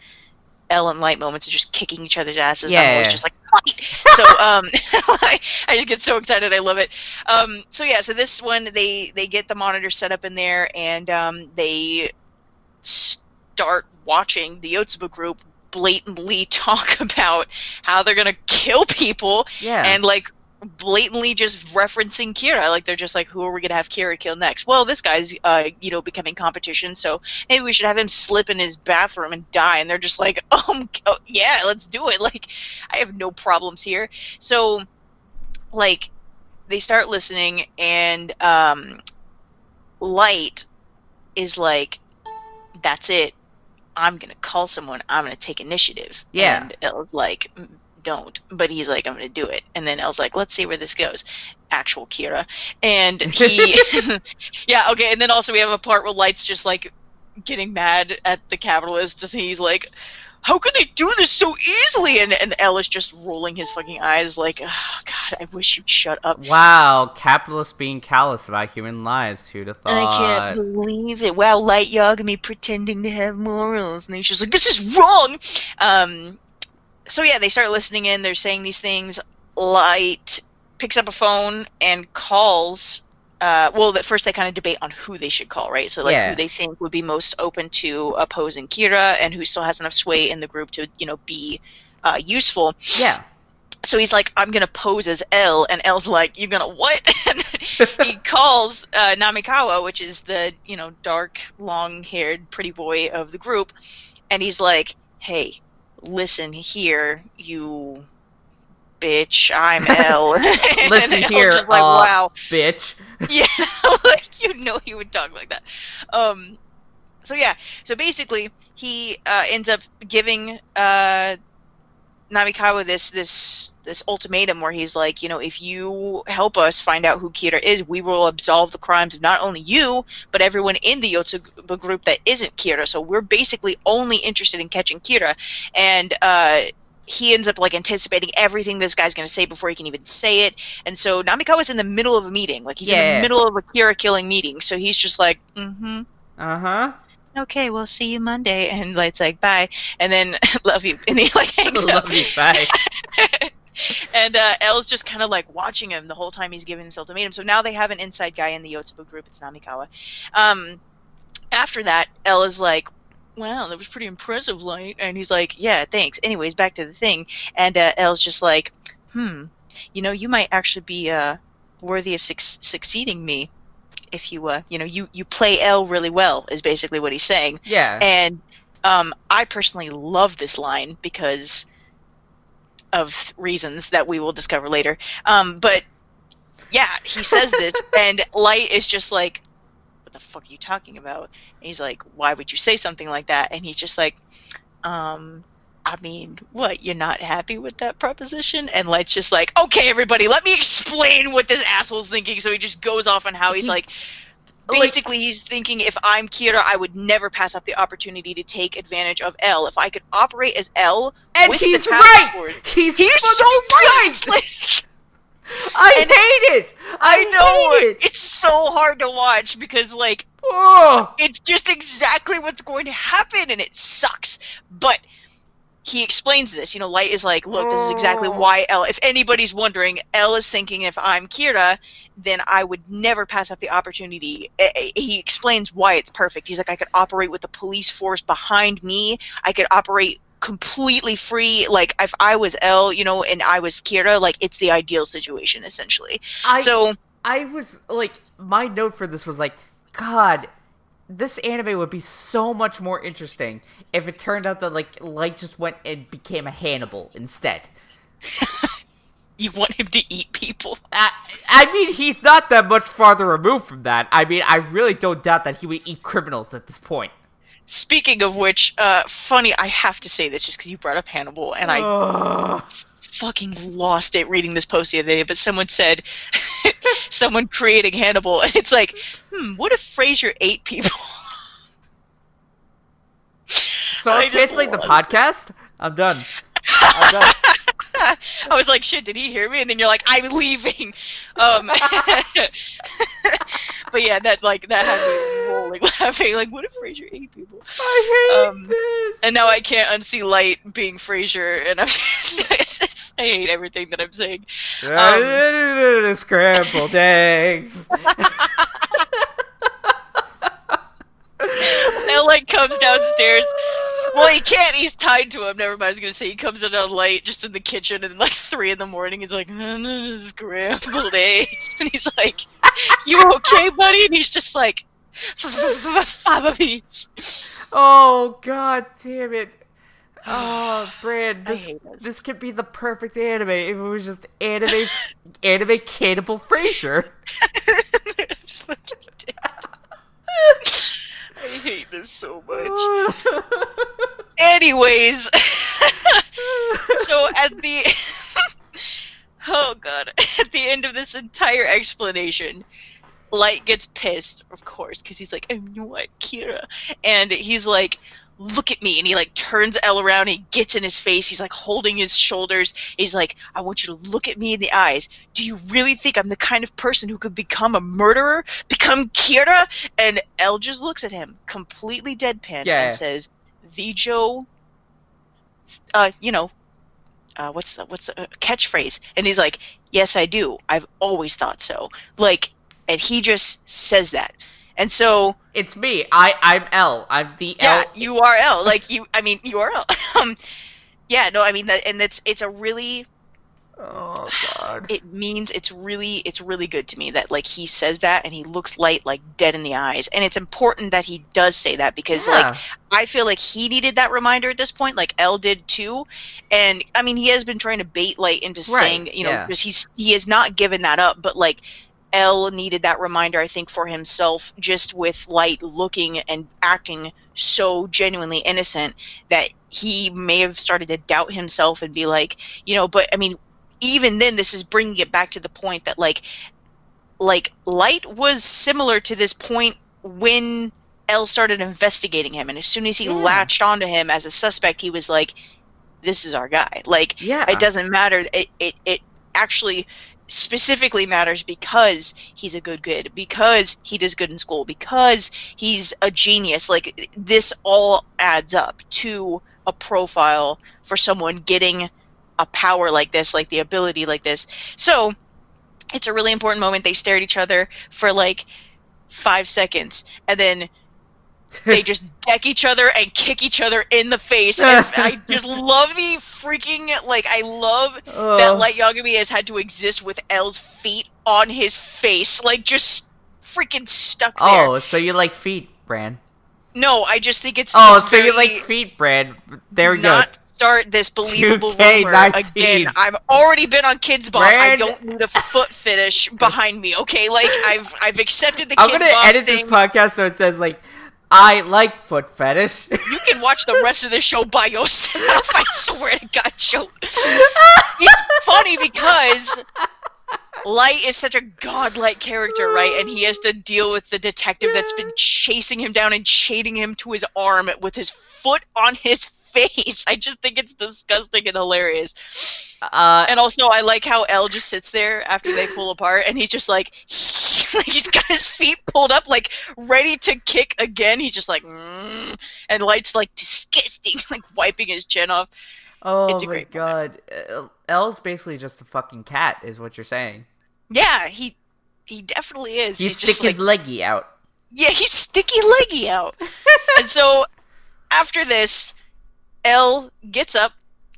B: and Light moments of just kicking each other's asses.
A: Yeah.
B: I'm always just like, fight! So, I just get so excited. I love it. So this one, they get the monitor set up in there, and they start watching the Yotsuba group blatantly talk about how they're gonna kill people, and like blatantly just referencing Kira. Like, they're just like, who are we gonna have Kira kill next? Well, this guy's becoming competition, so maybe we should have him slip in his bathroom and die. And they're just like, yeah, let's do it. Like, I have no problems here. So, like, they start listening, and Light is like, that's it. I'm going to call someone. I'm going to take initiative.
A: Yeah.
B: And Elle's like, don't. But he's like, I'm going to do it. And then Elle's like, let's see where this goes. Actual Kira. And he... yeah, okay. And then also we have a part where Light's just like getting mad at the capitalists. He's like, how could they do this so easily? And Elle is just rolling his fucking eyes like, oh, God, I wish you'd shut up.
A: Wow, capitalists being callous about human lives. Who'd have thought?
B: And I can't believe it. Wow, Light Yagami pretending to have morals. And he's just like, this is wrong! So yeah, they start listening in. They're saying these things. Light picks up a phone and calls... well, at first they kind of debate on who they should call, right? So, like, who they think would be most open to opposing Kira and who still has enough sway in the group to, be useful.
A: Yeah.
B: So he's like, I'm going to pose as Elle, and Elle's like, you're going to what? And he calls Namikawa, which is the, dark, long-haired pretty boy of the group, and he's like, hey, listen here, you... bitch, I'm Elle.
A: Listen here,
B: just like, wow,
A: bitch.
B: Yeah, like, he would talk like that. So basically, he ends up giving Namikawa this ultimatum where he's like, if you help us find out who Kira is, we will absolve the crimes of not only you, but everyone in the Yotsuba group that isn't Kira. So we're basically only interested in catching Kira. And he ends up, like, anticipating everything this guy's going to say before he can even say it. And so Namikawa's in the middle of a meeting. Like, he's in the middle of a Kira-killing meeting. So he's just like, mm-hmm.
A: Uh-huh.
B: Okay, we'll see you Monday. And Light's like, bye. And then, love you. And he, like, hangs up.
A: Love you, bye.
B: And Elle's just kind of, like, watching him the whole time he's giving this ultimatum. So now they have an inside guy in the Yotsuba group. It's Namikawa. After that, Elle is like, wow, that was pretty impressive, Light. And he's like, yeah, thanks. Anyways, back to the thing. And Elle's just like, you might actually be worthy of succeeding me if you, you play Elle really well, is basically what he's saying.
A: Yeah.
B: And I personally love this line because of reasons that we will discover later. But, yeah, he says this, and Light is just like, what the fuck are you talking about? And he's like, why would you say something like that? And he's just like, I mean, what, you're not happy with that proposition? And Light's just like, okay, everybody, let me explain what this asshole's thinking. So he just goes off on how he's like, basically he's thinking, if I'm Kira, I would never pass up the opportunity to take advantage of Elle. If I could operate as Elle,
A: and
B: with
A: he's
B: the task force,
A: He's
B: so right! Like,
A: I hate it!
B: I know!
A: hate it!
B: It's so hard to watch because, like, it's just exactly what's going to happen, and it sucks. But he explains this. Light is like, look, this is exactly why Elle... If anybody's wondering, Elle is thinking if I'm Kira, then I would never pass up the opportunity. He explains why it's perfect. He's like, I could operate with the police force behind me. I could operate completely free. Like, if I was Elle, and I was Kira, like, it's the ideal situation, essentially.
A: I was, like, my note for this was like, God, this anime would be so much more interesting if it turned out that, like, Light just went and became a Hannibal instead.
B: You want him to eat people?
A: I mean, he's not that much farther removed from that. I mean, I really don't doubt that he would eat criminals at this point.
B: Speaking of which, funny, I have to say this just because you brought up Hannibal, and I fucking lost it reading this post the other day, but someone said, someone creating Hannibal, and it's like, what if Frasier ate people?
A: So I'm canceling the podcast? I'm done. I'm done.
B: I was like, shit, did he hear me? And then you're like, I'm leaving. But yeah, that had me rolling laughing. Like, what if Frasier ate people?
A: I hate this.
B: And now I can't unsee Light being Frasier, and I'm just, I hate everything that I'm saying.
A: Scrambled eggs.
B: Now, like, comes downstairs. Well, he can't. He's tied to him. Never mind. I was going to say he comes in on Light just in the kitchen, and like 3 in the morning, he's like, scrambled eggs. And he's like, you okay, buddy? And he's just like, fava beans.
A: Oh, God damn it. Oh, Brand,
B: I
A: this
B: hate this.
A: this could be the perfect anime if it was just anime Cannibal Frasier.
B: I hate this so much. Anyways, so at the oh god, at the end of this entire explanation, Light gets pissed, of course, because he's like, I'm not Kira. And he's like, look at me. And he like turns L around, he gets in his face, he's like holding his shoulders. He's like, I want you to look at me in the eyes. Do you really think I'm the kind of person who could become a murderer? Become Kira? And L just looks at him, completely deadpan, and says, Vijo, what's the catchphrase? And he's like, yes, I do. I've always thought so. Like, and he just says that. And so
A: it's me. I'm L. I'm the L.
B: Yeah, you are L. Like you are L. Yeah, no, I mean that, and it's a really.
A: Oh God.
B: It means it's really good to me that like he says that and he looks Light like dead in the eyes, and it's important that he does say that because like I feel like he needed that reminder at this point, like L did too, and I mean he has been trying to bait Light into saying because he has not given that up, but like. L needed that reminder, I think, for himself, just with Light looking and acting so genuinely innocent that he may have started to doubt himself and be like, but I mean, even then, this is bringing it back to the point that like Light was similar to this point when L started investigating him, and as soon as he latched onto him as a suspect, he was like, this is our guy. Like, it doesn't matter. It actually specifically matters because he's a good kid, because he does good in school, because he's a genius. Like, this all adds up to a profile for someone getting a power like this, like the ability like this. So it's a really important moment. They stare at each other for like 5 seconds, and then they just deck each other and kick each other in the face. And I just love the freaking, like, I love that Light Yagami has had to exist with L's feet on his face. Like, just freaking stuck there.
A: Oh, so you like feet, Bran?
B: No, I just think it's
A: so you like feet, Bran. There we go.
B: Start this believable rumor again. I've already been on Kids Bop. I don't need a foot fetish behind me, okay? Like, I've accepted the Kids Bop thing.
A: I'm gonna edit this podcast so it says, like, I like foot fetish.
B: You can watch the rest of the show by yourself. I swear to God, Joe. It's funny because Light is such a godlike character, right? And he has to deal with the detective that's been chasing him down and chaining him to his arm with his foot on his face. I just think it's disgusting and hilarious. And also, I like how L just sits there after they pull apart, and he's just like he's got his feet pulled up, like ready to kick again. He's just like, and Light's like disgusting, like wiping his chin off.
A: Oh it's a great God, L's basically just a fucking cat, is what you're saying.
B: Yeah, he definitely is.
A: You stick his leggy out.
B: Yeah, he's sticky leggy out. And so after this, L gets up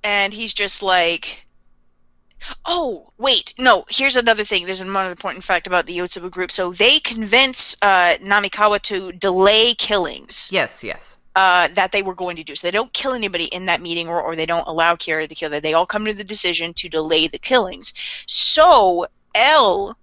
B: and he's just like, oh, wait, no, here's another thing. There's another important fact about the Yotsuba group. So they convince Namikawa to delay killings.
A: Yes.
B: That they were going to do. So they don't kill anybody in that meeting, or they don't allow Kira to kill them. They all come to the decision to delay the killings. So L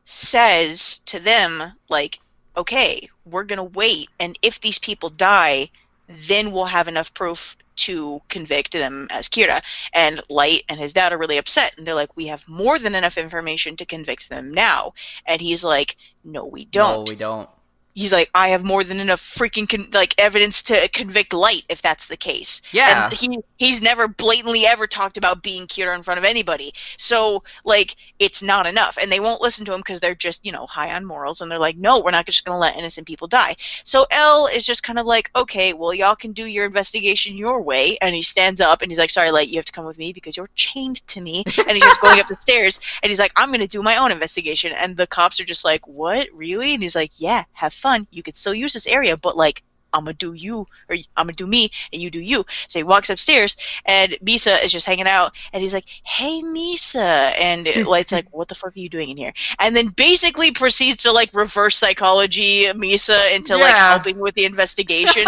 B: says to them, like, okay, we're going to wait, and if these people die, then we'll have enough proof to convict them as Kira. And Light and his dad are really upset, and they're like, we have more than enough information to convict them now. And he's like, no, we don't.
A: No, we don't.
B: He's like, I have more than enough freaking evidence to convict Light if that's the case.
A: Yeah.
B: And he's never blatantly ever talked about being Kira in front of anybody. So, like, it's not enough. And they won't listen to him because they're just, high on morals. And they're like, no, we're not just going to let innocent people die. So L is just kind of like, okay, well, y'all can do your investigation your way. And he stands up and he's like, sorry, Light, you have to come with me because you're chained to me. And he's just going up the stairs. And he's like, I'm going to do my own investigation. And the cops are just like, what, really? And he's like, yeah, have fun. You could still use this area, but like, I'm gonna do you, or I'm gonna do me, and you do you. So he walks upstairs, and Misa is just hanging out, and he's like, hey, Misa. And Light's like, what the fuck are you doing in here? And then basically proceeds to like reverse psychology Misa into like helping with the investigation.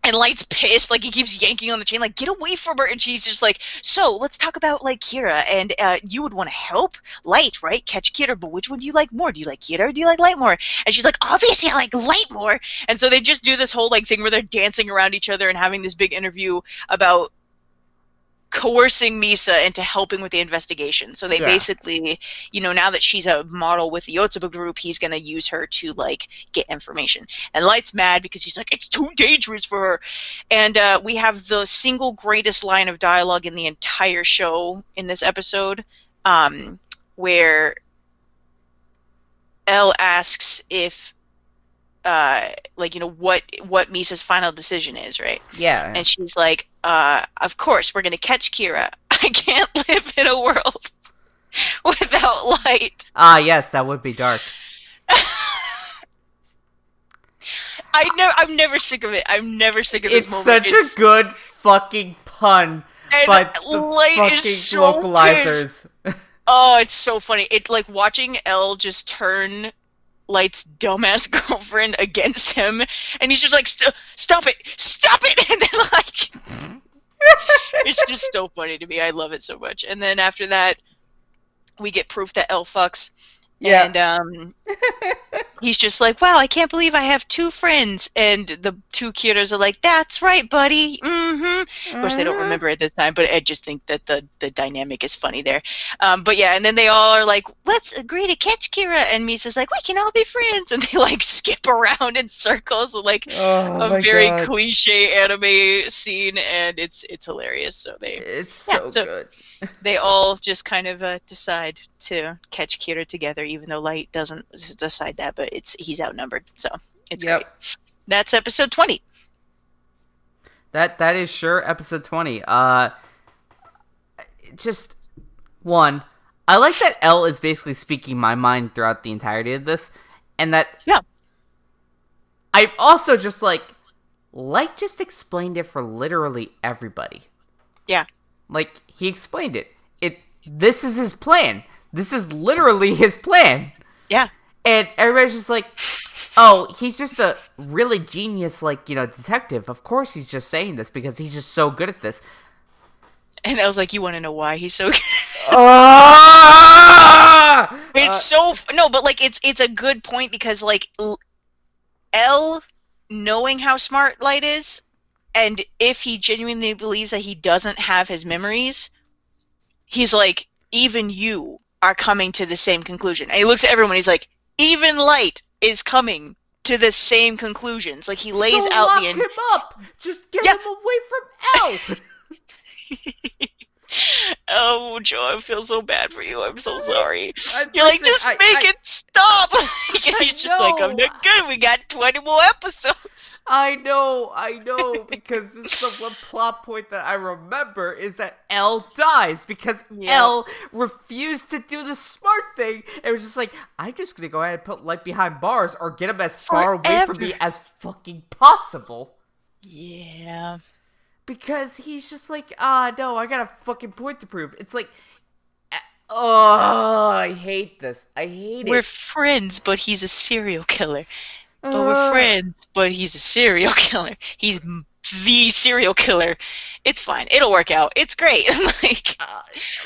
B: And Light's pissed, like, he keeps yanking on the chain, like, get away from her. And she's just like, so, let's talk about, like, Kira. And you would want to help Light, right? Catch Kira, but which one do you like more? Do you like Kira or do you like Light more? And she's like, obviously I like Light more. And so they just do this whole, like, thing where they're dancing around each other and having this big interview about coercing Misa into helping with the investigation. So they basically, now that she's a model with the Yotsuba group, he's going to use her to, like, get information. And Light's mad because he's like, it's too dangerous for her. And we have the single greatest line of dialogue in the entire show in this episode, where Elle asks if what Misa's final decision is, right?
A: Yeah.
B: And she's like, of course, we're going to catch Kira. I can't live in a world without Light.
A: Ah, yes, that would be dark.
B: I'm never sick of it. I'm never sick of this moment.
A: It's such a good fucking pun, but the
B: Light
A: fucking
B: is so
A: localizers.
B: Oh, it's so funny. It's like watching Elle just turn Light's dumbass girlfriend against him, and he's just like, stop it, and then, like, it's just so funny to me. I love it so much. And then after that, we get proof that Elle fucks.
A: Yeah.
B: And he's just like, wow, I can't believe I have 2 friends. And the 2 Kiras are like, that's right, buddy. Mm-hmm. Of course, they don't remember at this time, but I just think that the dynamic is funny there. But yeah, and then they all are like, let's agree to catch Kira. And Misa's like, we can all be friends. And they, like, skip around in circles, like a very cliche anime scene, and it's hilarious. So it's so good. They all just kind of decide to catch Kira together, even though Light doesn't decide that, but he's outnumbered, so it's great. That's episode 20.
A: That is sure episode 20. Just one, I like that Elle is basically speaking my mind throughout the entirety of this, and that I'm also just like Light just explained it for literally everybody.
B: Yeah.
A: Like, he explained it. This is his plan. This is literally his plan.
B: Yeah.
A: And everybody's just like, oh, he's just a really genius, like, detective. Of course he's just saying this because he's just so good at this.
B: And I was like, you want to know why he's so good? No, but, like, it's a good point because, like, Elle knowing how smart Light is, and if he genuinely believes that he doesn't have his memories, he's like, even you are coming to the same conclusion. And he looks at everyone, he's like, even Light is coming to the same conclusions. Like, he lays out
A: lock him up! Just get him away from Elle!
B: Oh, Joe, I feel so bad for you. I'm so sorry. You're like, just make it stop! And he's just like, I'm not good. We got 20 more episodes.
A: I know, because this is the one plot point that I remember is that Elle dies because Elle refused to do the smart thing. It was just like, I'm just gonna go ahead and put Light behind bars or get him as far away from me as fucking possible.
B: Yeah.
A: Because he's just like, no, I got a fucking point to prove. It's like, I hate this. I hate it.
B: We're friends, but he's a serial killer. But we're friends, but he's a serial killer. He's the serial killer. It's fine. It'll work out. It's great.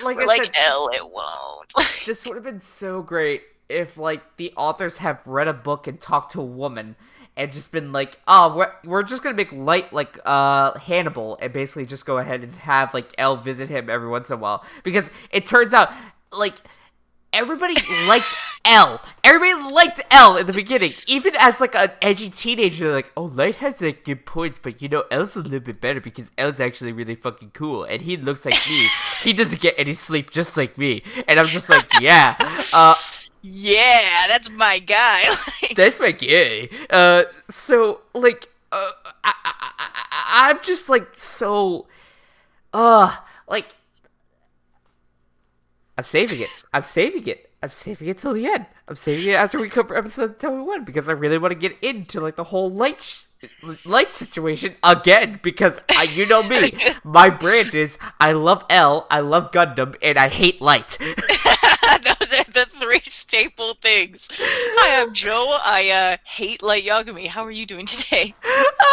B: Like I said, Elle, it won't.
A: This would have been so great if, like, the authors have read a book and talked to a woman and just been like, we're just gonna make Light like Hannibal and basically just go ahead and have, like, Elle visit him every once in a while. Because it turns out, like, everybody liked Elle. Everybody liked Elle in the beginning. Even as, like, an edgy teenager, they're like, oh, Light has, like, good points, but, Elle's a little bit better because Elle's actually really fucking cool. And he looks like me. He doesn't get any sleep just like me. And I'm just like, yeah.
B: Yeah, that's my guy.
A: That's my guy. So, like, I'm just, like, so, like, I'm saving it. I'm saving it till the end. I'm saving it after we cover episode 21 because I really want to get into, like, the whole Light situation again because you know me. My brand is I love Elle, I love Gundam, and I hate Light.
B: Those are the 3 very staple things. Hi, I'm Joe. I hate Light Yagami. How are you doing today?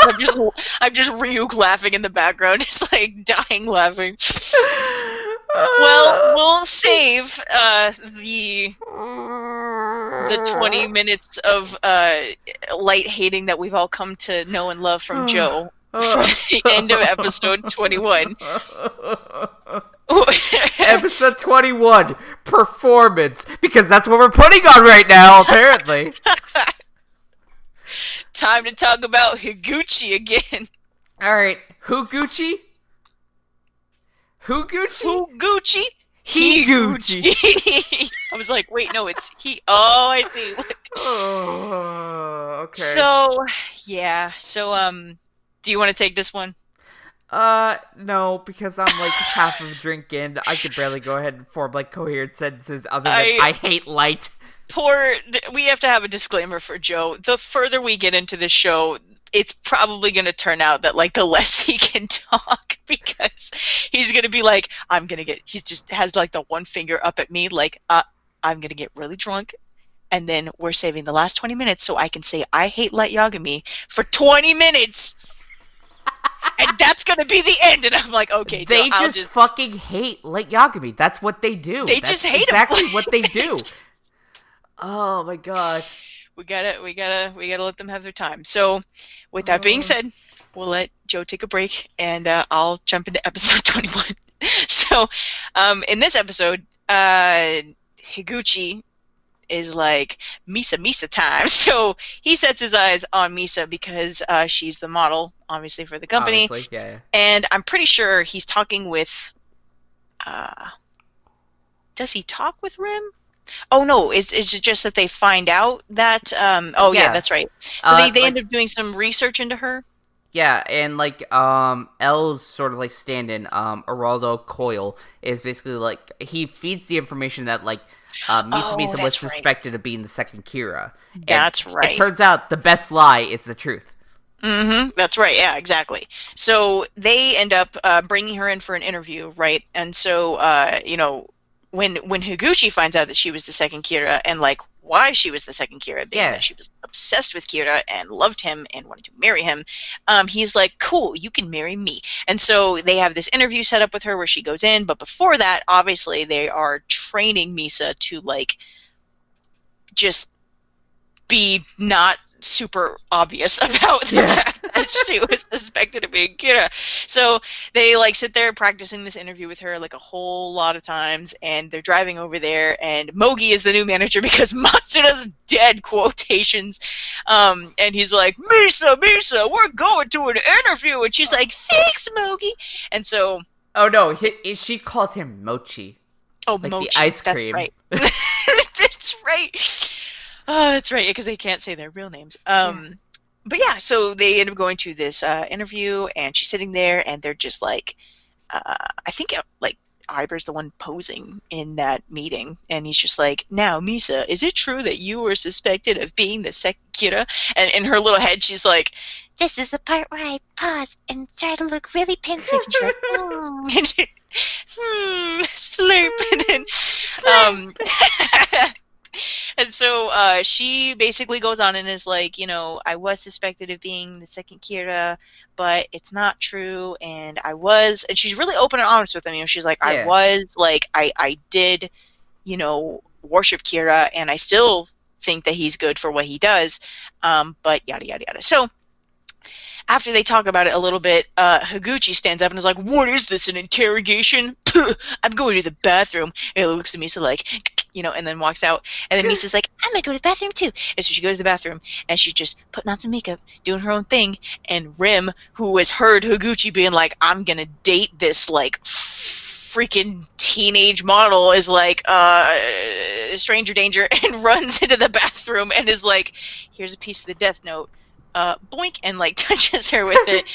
B: I'm just Ryuk laughing in the background, just like dying laughing. Well, we'll save the 20 minutes of light hating that we've all come to know and love from Joe for the end of episode 21.
A: Episode 21, performance, because that's what we're putting on right now, apparently.
B: Time to talk about Higuchi again.
A: Alright, Higuchi? Higuchi?
B: Higuchi?
A: Higuchi.
B: I was like, wait, no, it's he. Oh, I see.
A: Oh, okay.
B: So, yeah. So, do you want to take this one?
A: No, because I'm like half of a drink in. I could barely go ahead and form like coherent sentences other than I hate light.
B: We have to have a disclaimer for Joe. The further we get into this show, it's probably going to turn out that like the less he can talk, because he's going to be like, he just has like the one finger up at me like, I'm going to get really drunk, and then we're saving the last 20 minutes so I can say I hate Light Yagami for 20 minutes. And that's gonna be the end, and I'm like, okay, Joe,
A: they just fucking hate Light Yagami. That's what they do.
B: That's just hate
A: exactly
B: him.
A: What they do. Oh my god.
B: We gotta let them have their time. So, with that being said, we'll let Joe take a break, and I'll jump into episode 21. So, in this episode, Higuchi is like, Misa time. So he sets his eyes on Misa because she's the model, obviously, for the company.
A: Obviously, yeah.
B: And I'm pretty sure he's talking with... does he talk with Rim? Oh, no. It's just that they find out that... yeah, that's right. So they end up doing some research into her.
A: Yeah, and like L's sort of like stand-in, Araldo Coyle, is basically like, he feeds the information that like Misa was suspected of being the second Kira.
B: That's right.
A: It turns out the best lie is the truth.
B: Mm-hmm. That's right. Yeah, exactly. So they end up bringing her in for an interview, right? And so, when Higuchi finds out that she was the second Kira, and like why she was the second Kira, being that she was obsessed with Kira and loved him and wanted to marry him, he's like, cool, you can marry me. And so they have this interview set up with her where she goes in, but before that, obviously, they are training Misa to like just be not super obvious about the fact that she was suspected of being Kira. So they like sit there practicing this interview with her like a whole lot of times, and they're driving over there, and Mogi is the new manager because Matsuda's dead, quotations. And he's like, Misa, we're going to an interview, and she's like, thanks, Mogi. And so
A: no, she calls him Mochi.
B: Oh,
A: like
B: Mochi.
A: The ice cream.
B: That's right. That's right. Oh, that's right, because they can't say their real names. But yeah, so they end up going to this interview, and she's sitting there, and they're just like, I think like Iber's the one posing in that meeting, and he's just like, now, Misa, is it true that you were suspected of being the second Kira? And in her little head, she's like, this is the part where I pause and try to look really pensive. And she's like, and she, slurp, and then, and so she basically goes on and is like, I was suspected of being the second Kira, but it's not true, and she's really open and honest with him. She's like, I was, like, I did, worship Kira, and I still think that he's good for what he does, but yada, yada, yada. So after they talk about it a little bit, Higuchi stands up and is like, what is this, an interrogation? I'm going to the bathroom. And he looks at Misa like, and then walks out. And then Misa's like, I'm going to go to the bathroom too. And so she goes to the bathroom, and she's just putting on some makeup, doing her own thing. And Rim, who has heard Higuchi being like, I'm going to date this, like, freaking teenage model, is like, stranger danger, and runs into the bathroom and is like, here's a piece of the death note. Boink, and like touches her with it.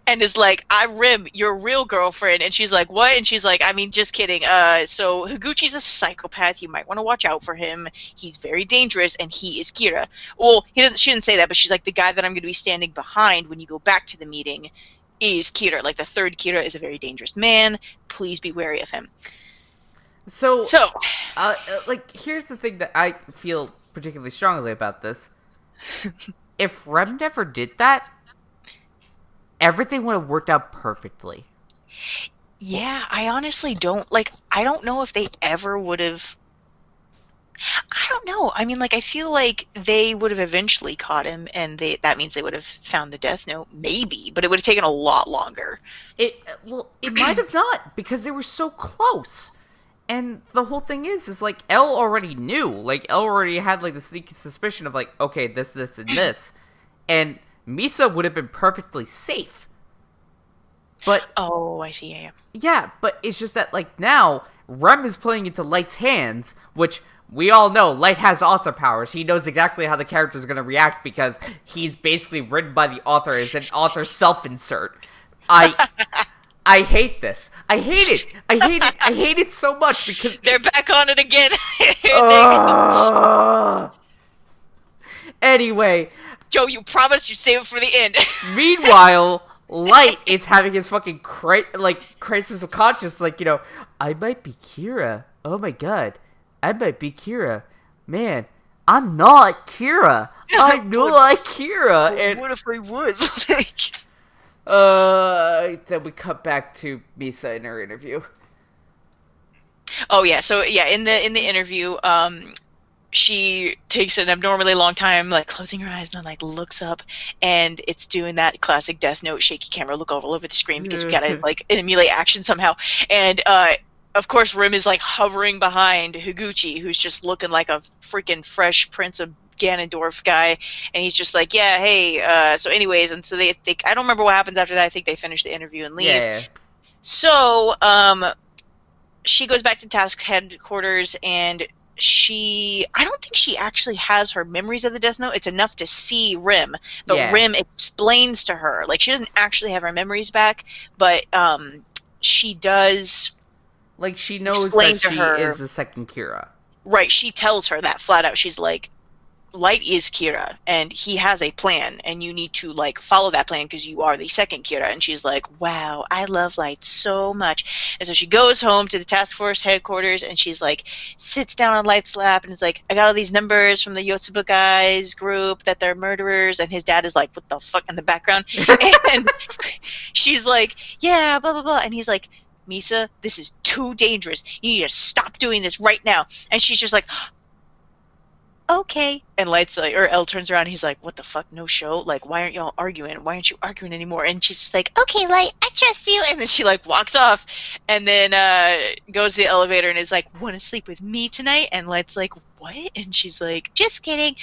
B: And is like, I'm Rim, your real girlfriend. And she's like, what? And she's like, I mean, just kidding. So Higuchi's a psychopath. You might want to watch out for him. He's very dangerous, and he is Kira. Well, she didn't say that, but she's like, the guy that I'm going to be standing behind when you go back to the meeting is Kira. Like, the third Kira is a very dangerous man. Please be wary of him.
A: So,
B: So,
A: like, here's the thing that I feel particularly strongly about this. If Rem never did that, everything would have worked out perfectly.
B: yeah, I honestly don't like. I don't know if they ever would have. I don't know. I mean, like, I feel like they would have eventually caught him, and that means they would have found the Death Note, maybe, but it would have taken a lot longer.
A: It might have not because they were so close. And the whole thing is like Elle already knew. Like Elle already had like the sneaky suspicion of like, okay, this, and this, and Misa would have been perfectly safe. But
B: Oh, I see. Yeah.
A: yeah, but it's just that like now Rem is playing into Light's hands, which we all know Light has author powers. He knows exactly how the character is going to react because he's basically written by the author as an author self-insert. I I hate this. I hate it. I hate it. I hate it so much because
B: They're back on it again.
A: Anyway,
B: Joe, you promised you'd save it for the end.
A: meanwhile, Light is having his fucking crisis of conscience. Like, I might be Kira. Oh my god, I might be Kira. Man, I'm not Kira. I'm not Kira. And
B: what if I was? Like,
A: then we cut back to Misa in her interview.
B: oh yeah, so yeah, in the interview, she takes an abnormally long time, like closing her eyes, and then like looks up, and it's doing that classic Death Note shaky camera look all over the screen because we gotta like emulate action somehow. And of course, Rim is like hovering behind Higuchi, who's just looking like a freaking fresh Prince of Ganondorf guy, and he's just like, yeah, hey, so anyways, and so they I don't remember what happens after that. I think they finish the interview and leave.
A: Yeah.
B: So she goes back to task headquarters, and I don't think she actually has her memories of the Death Note. It's enough to see Rim, but
A: Yeah.
B: Rim explains to her, like, she doesn't actually have her memories back, but she does.
A: Like, she knows
B: Explain
A: that
B: to
A: she
B: her.
A: is the second Kira.
B: Right, she tells her that flat out. She's like, Light is Kira, and he has a plan, and you need to like follow that plan because you are the second Kira. And she's like, wow, I love Light so much. And so she goes home to the task force headquarters, and she's like, sits down on Light's lap, and is like, I got all these numbers from the Yotsuba guys group that they're murderers. And his dad is like, what the fuck, in the background. And she's like, yeah, blah blah blah. And he's like, Misa, this is too dangerous. You need to stop doing this right now. And she's just like, okay. And Light's like, or Elle turns around, and he's like, what the fuck, no show? Like, why aren't y'all arguing? Why aren't you arguing anymore? And she's like, okay, Light, I trust you. And then she like walks off, and then goes to the elevator and is like, want to sleep with me tonight? And Light's like, what? And she's like, just kidding.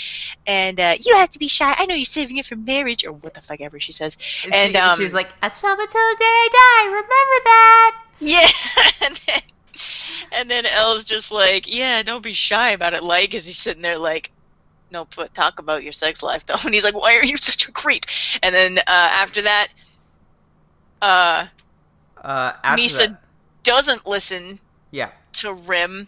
B: And you don't have to be shy. I know you're saving it for marriage, or what the fuck ever she says. And
A: she's like, I saw until the day I die. Remember that?
B: yeah. And then Elle's just like, yeah, don't be shy about it, like, because he's sitting there like, no, but talk about your sex life, though. And he's like, why are you such a creep? And then after that, Misa doesn't listen to Rim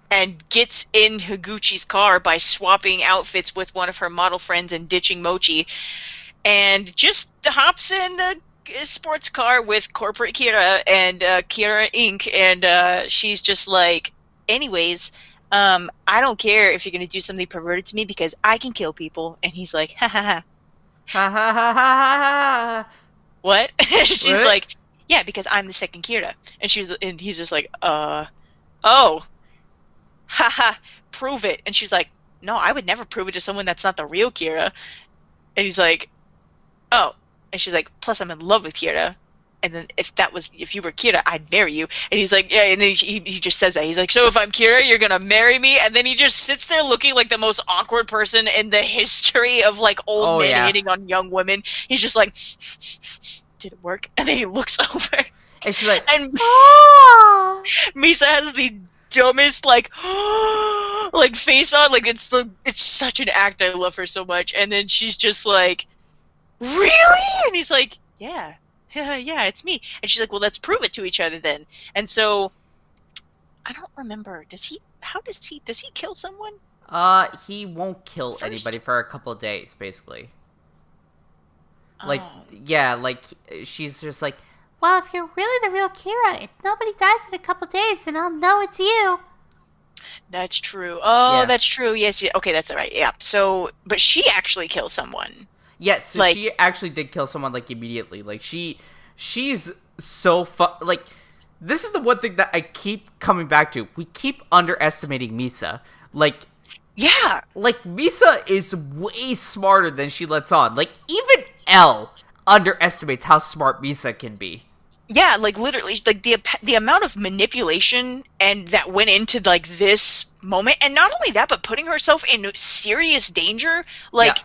B: and gets in Higuchi's car by swapping outfits with one of her model friends and ditching Mochi, and just hops in a sports car with corporate Kira and Kira Inc. And she's just like, anyways, I don't care if you're gonna do something perverted to me because I can kill people. And he's like, ha ha ha,
A: ha ha ha ha ha.
B: What? She's
A: What?
B: like, yeah, because I'm the second Kira. And he's just like, oh, haha, prove it. And she's like, no, I would never prove it to someone that's not the real Kira. And he's like, oh. And she's like, plus I'm in love with Kira. And then if you were Kira, I'd marry you. And he's like, yeah. And then he just says that. He's like, so if I'm Kira, you're going to marry me? And then he just sits there looking like the most awkward person in the history of like old men hitting on young women. He's just like, did it work? And then he looks over.
A: And she's like,
B: and Misa has the dumbest like face on. Like it's such an act. I love her so much. And then she's just like, really? And he's like, yeah, it's me. And she's like, well, let's prove it to each other then. And so I don't remember, does he kill someone?
A: He won't kill anybody for a couple of days, basically. Like, yeah, like, she's just like,
C: Well, if you're really the real Kira, if nobody dies in a couple days, then I'll know it's you.
B: That's true. Oh,
A: Yeah.
B: that's true. Yes, yeah. Okay, that's right. Yeah. So, but she actually kills someone.
A: Yes, so
B: Like,
A: she actually did kill someone, like, immediately. Like, she's so like, this is the one thing that I keep coming back to. We keep underestimating Misa.
B: yeah.
A: Like, Misa is way smarter than she lets on. Like, even L underestimates how smart Misa can be.
B: Yeah, like literally, like the amount of manipulation and that went into like this moment, and not only that, but putting herself in serious danger. Like
A: Yeah.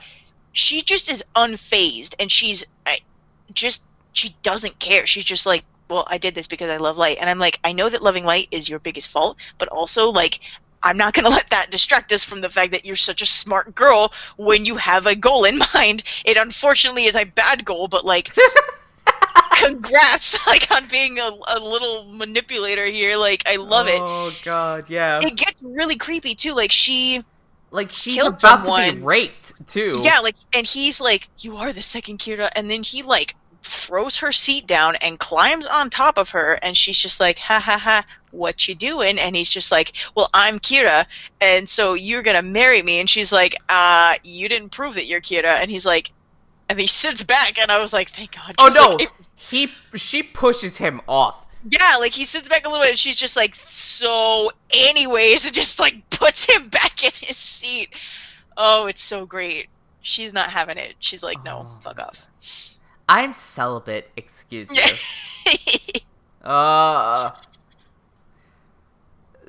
B: she just is unfazed, and she doesn't care. She's just like, well, I did this because I love light, and I'm like, I know that loving light is your biggest fault, but also like, I'm not gonna let that distract us from the fact that you're such a smart girl when you have a goal in mind. It unfortunately is a bad goal, but like. Congrats, like, on being a little manipulator here. Like, I love it.
A: Oh, God, yeah.
B: It gets really creepy too. Like, she
A: Like, she's
B: killed
A: about to
B: someone.
A: be raped, too.
B: Yeah, like, and he's like, "You are the second Kira," and then he like throws her seat down and climbs on top of her, and she's just like, "Ha ha ha, what you doing?" And he's just like, "Well, I'm Kira, and so you're gonna marry me." And she's like, you didn't prove that you're Kira." And he's like, and he sits back, and I was like, "Thank God."
A: Oh,
B: She's
A: no!
B: like,
A: She pushes him off.
B: yeah, like he sits back a little bit and she's just like, so anyways, it just like puts him back in his seat. Oh, it's so great. She's not having it. She's like, no, fuck off.
A: I'm celibate, excuse you.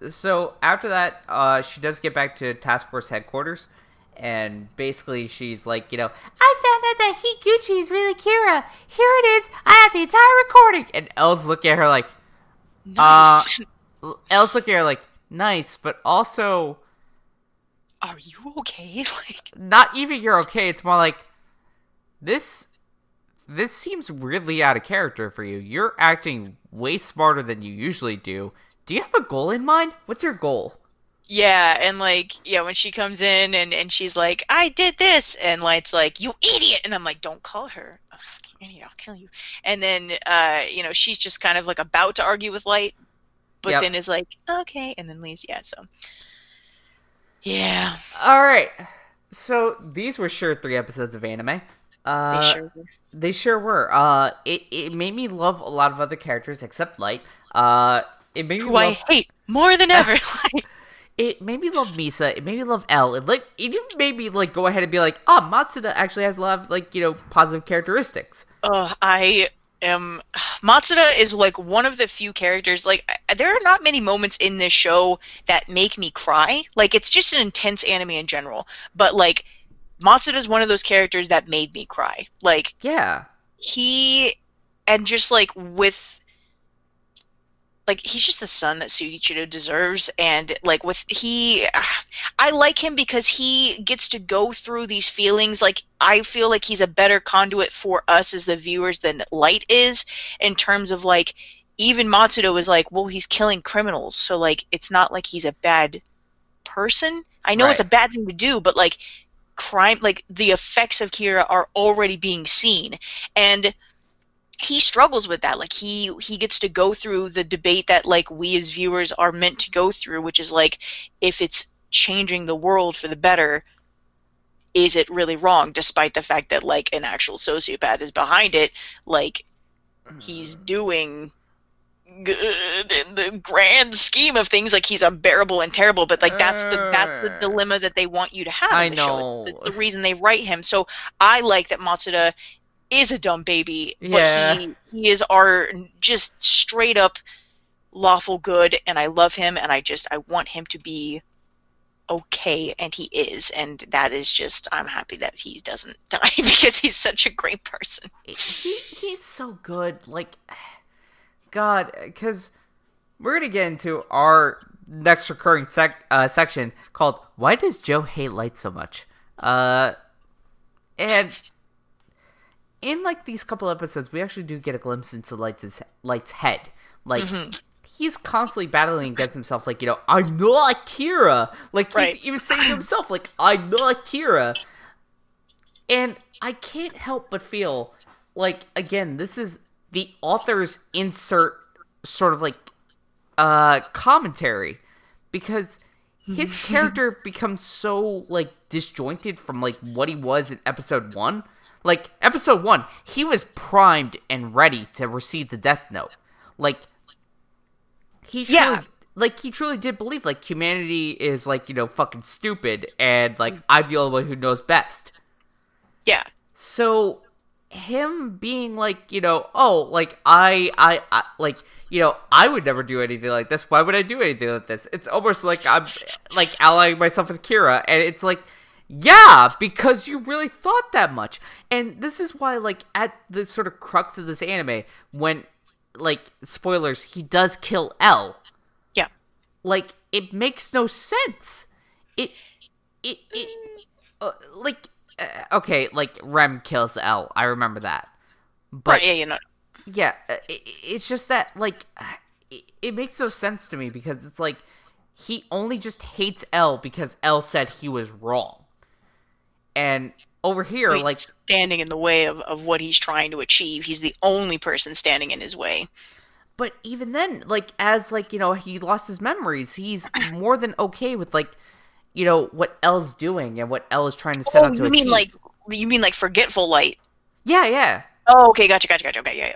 A: So after that, she does get back to Task Force headquarters, and basically she's like,
C: I found out that Higuchi is really Kira. Here it is. I have the entire recording.
A: and Elle's looking at her like,
B: Nice.
A: Elle's looking at her like, nice, but also
B: Are you okay? Like,
A: not even you're okay. It's more like, this seems weirdly out of character for you. You're acting way smarter than you usually do. Do you have a goal in mind? What's your goal?
B: yeah, and like, yeah, when she comes in and she's like, I did this, and Light's like, you idiot, and I'm like, don't call her a fucking idiot, I'll kill you. And then, she's just kind of like about to argue with Light, but
A: Yep.
B: then is like, okay, and then leaves. Yeah, so. Yeah.
A: Alright. So, these were sure 3 episodes of anime.
B: They sure were.
A: They sure were. It made me love a lot of other characters except Light. It made me
B: Who I
A: love...
B: hate more than ever.
A: It made me love Misa. It made me love L. It even made me go ahead and be like, oh, Matsuda actually has a lot of positive characteristics.
B: I am. Matsuda is like one of the few characters. Like, there are not many moments in this show that make me cry. Like, it's just an intense anime in general. But like, Matsuda is one of those characters that made me cry. Like,
A: Yeah.
B: and just like with. Like, he's just the son that Suichiro deserves, and like I like him because he gets to go through these feelings. Like, I feel like he's a better conduit for us as the viewers than Light is, in terms of like, even Matsuda was like, well, he's killing criminals, so like, it's not like he's a bad person. I know it's a
A: Right.
B: bad thing to do, but like, crime, like the effects of Kira are already being seen, and he struggles with that. Like, he gets to go through the debate that like we as viewers are meant to go through, which is like, if it's changing the world for the better, is it really wrong, despite the fact that like an actual sociopath is behind it. Like, he's doing good in the grand scheme of things. Like, he's unbearable and terrible, but like that's the dilemma that they want you to have
A: I
B: in the show.
A: know.
B: It's the reason they write him. So I like that Matsuda is a dumb baby,
A: Yeah.
B: but he is our just straight up lawful good, and I love him, and I want him to be okay, and he is, and that is just, I'm happy that he doesn't die because he's such a great person.
A: He's so good. Like, God, because we're gonna get into our next recurring section called "Why Does Joe Hate Light So Much?" And in like these couple episodes, we actually do get a glimpse into Light's head. Like, he's constantly battling against himself. Like, I'm not Kira. Like, he's even saying to himself, like, I'm not Kira. And I can't help but feel like, again, this is the authors insert sort of like commentary, because his character becomes so like disjointed from like what he was in episode 1. Like episode 1, he was primed and ready to receive the Death Note. Like he truly did believe like humanity is like, you know, fucking stupid, and like I'm the only one who knows best.
B: Yeah.
A: So him being like, you know, oh, like I like, you know, I would never do anything like this. Why would I do anything like this? It's almost like I'm like allying myself with Kira, and it's like, yeah, because you really thought that much. And this is why, like, at the sort of crux of this anime, when, like, spoilers, he does kill L.
B: Yeah.
A: Like, it makes no sense. Okay, like, Rem kills L. I remember that. But,
B: right, yeah, you know.
A: Yeah, it's just that, like, it makes no sense to me, because it's like, he only just hates L because L said he was wrong. And over here,
B: He's
A: like...
B: standing in the way of what he's trying to achieve. He's the only person standing in his way.
A: But even then, like, as, like, you know, he lost his memories, he's more than okay with, like, you know, what L's doing and what L is trying to set out to achieve.
B: You mean like Forgetful Light?
A: Yeah.
B: Oh, okay, gotcha. Okay, yeah.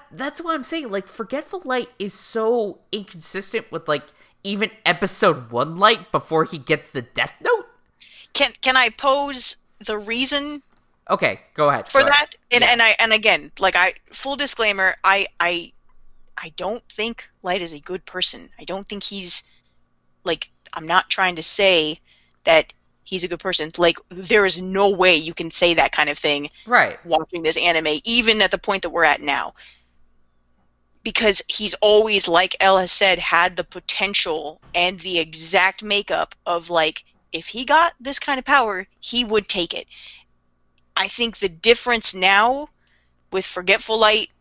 A: That's what I'm saying. Like, Forgetful Light is so inconsistent with, like, even episode 1 Light before he gets the Death Note.
B: Can I pose the reason?
A: Okay, go ahead.
B: For that, and again, like, full disclaimer, I don't think Light is a good person. I don't think he's, like, I'm not trying to say that he's a good person. Like, there is no way you can say that kind of thing.
A: Right.
B: Watching this anime, even at the point that we're at now. Because he's always, like Elle has said, had the potential and the exact makeup of, like, if he got this kind of power, he would take it. I think the difference now with Forgetful Light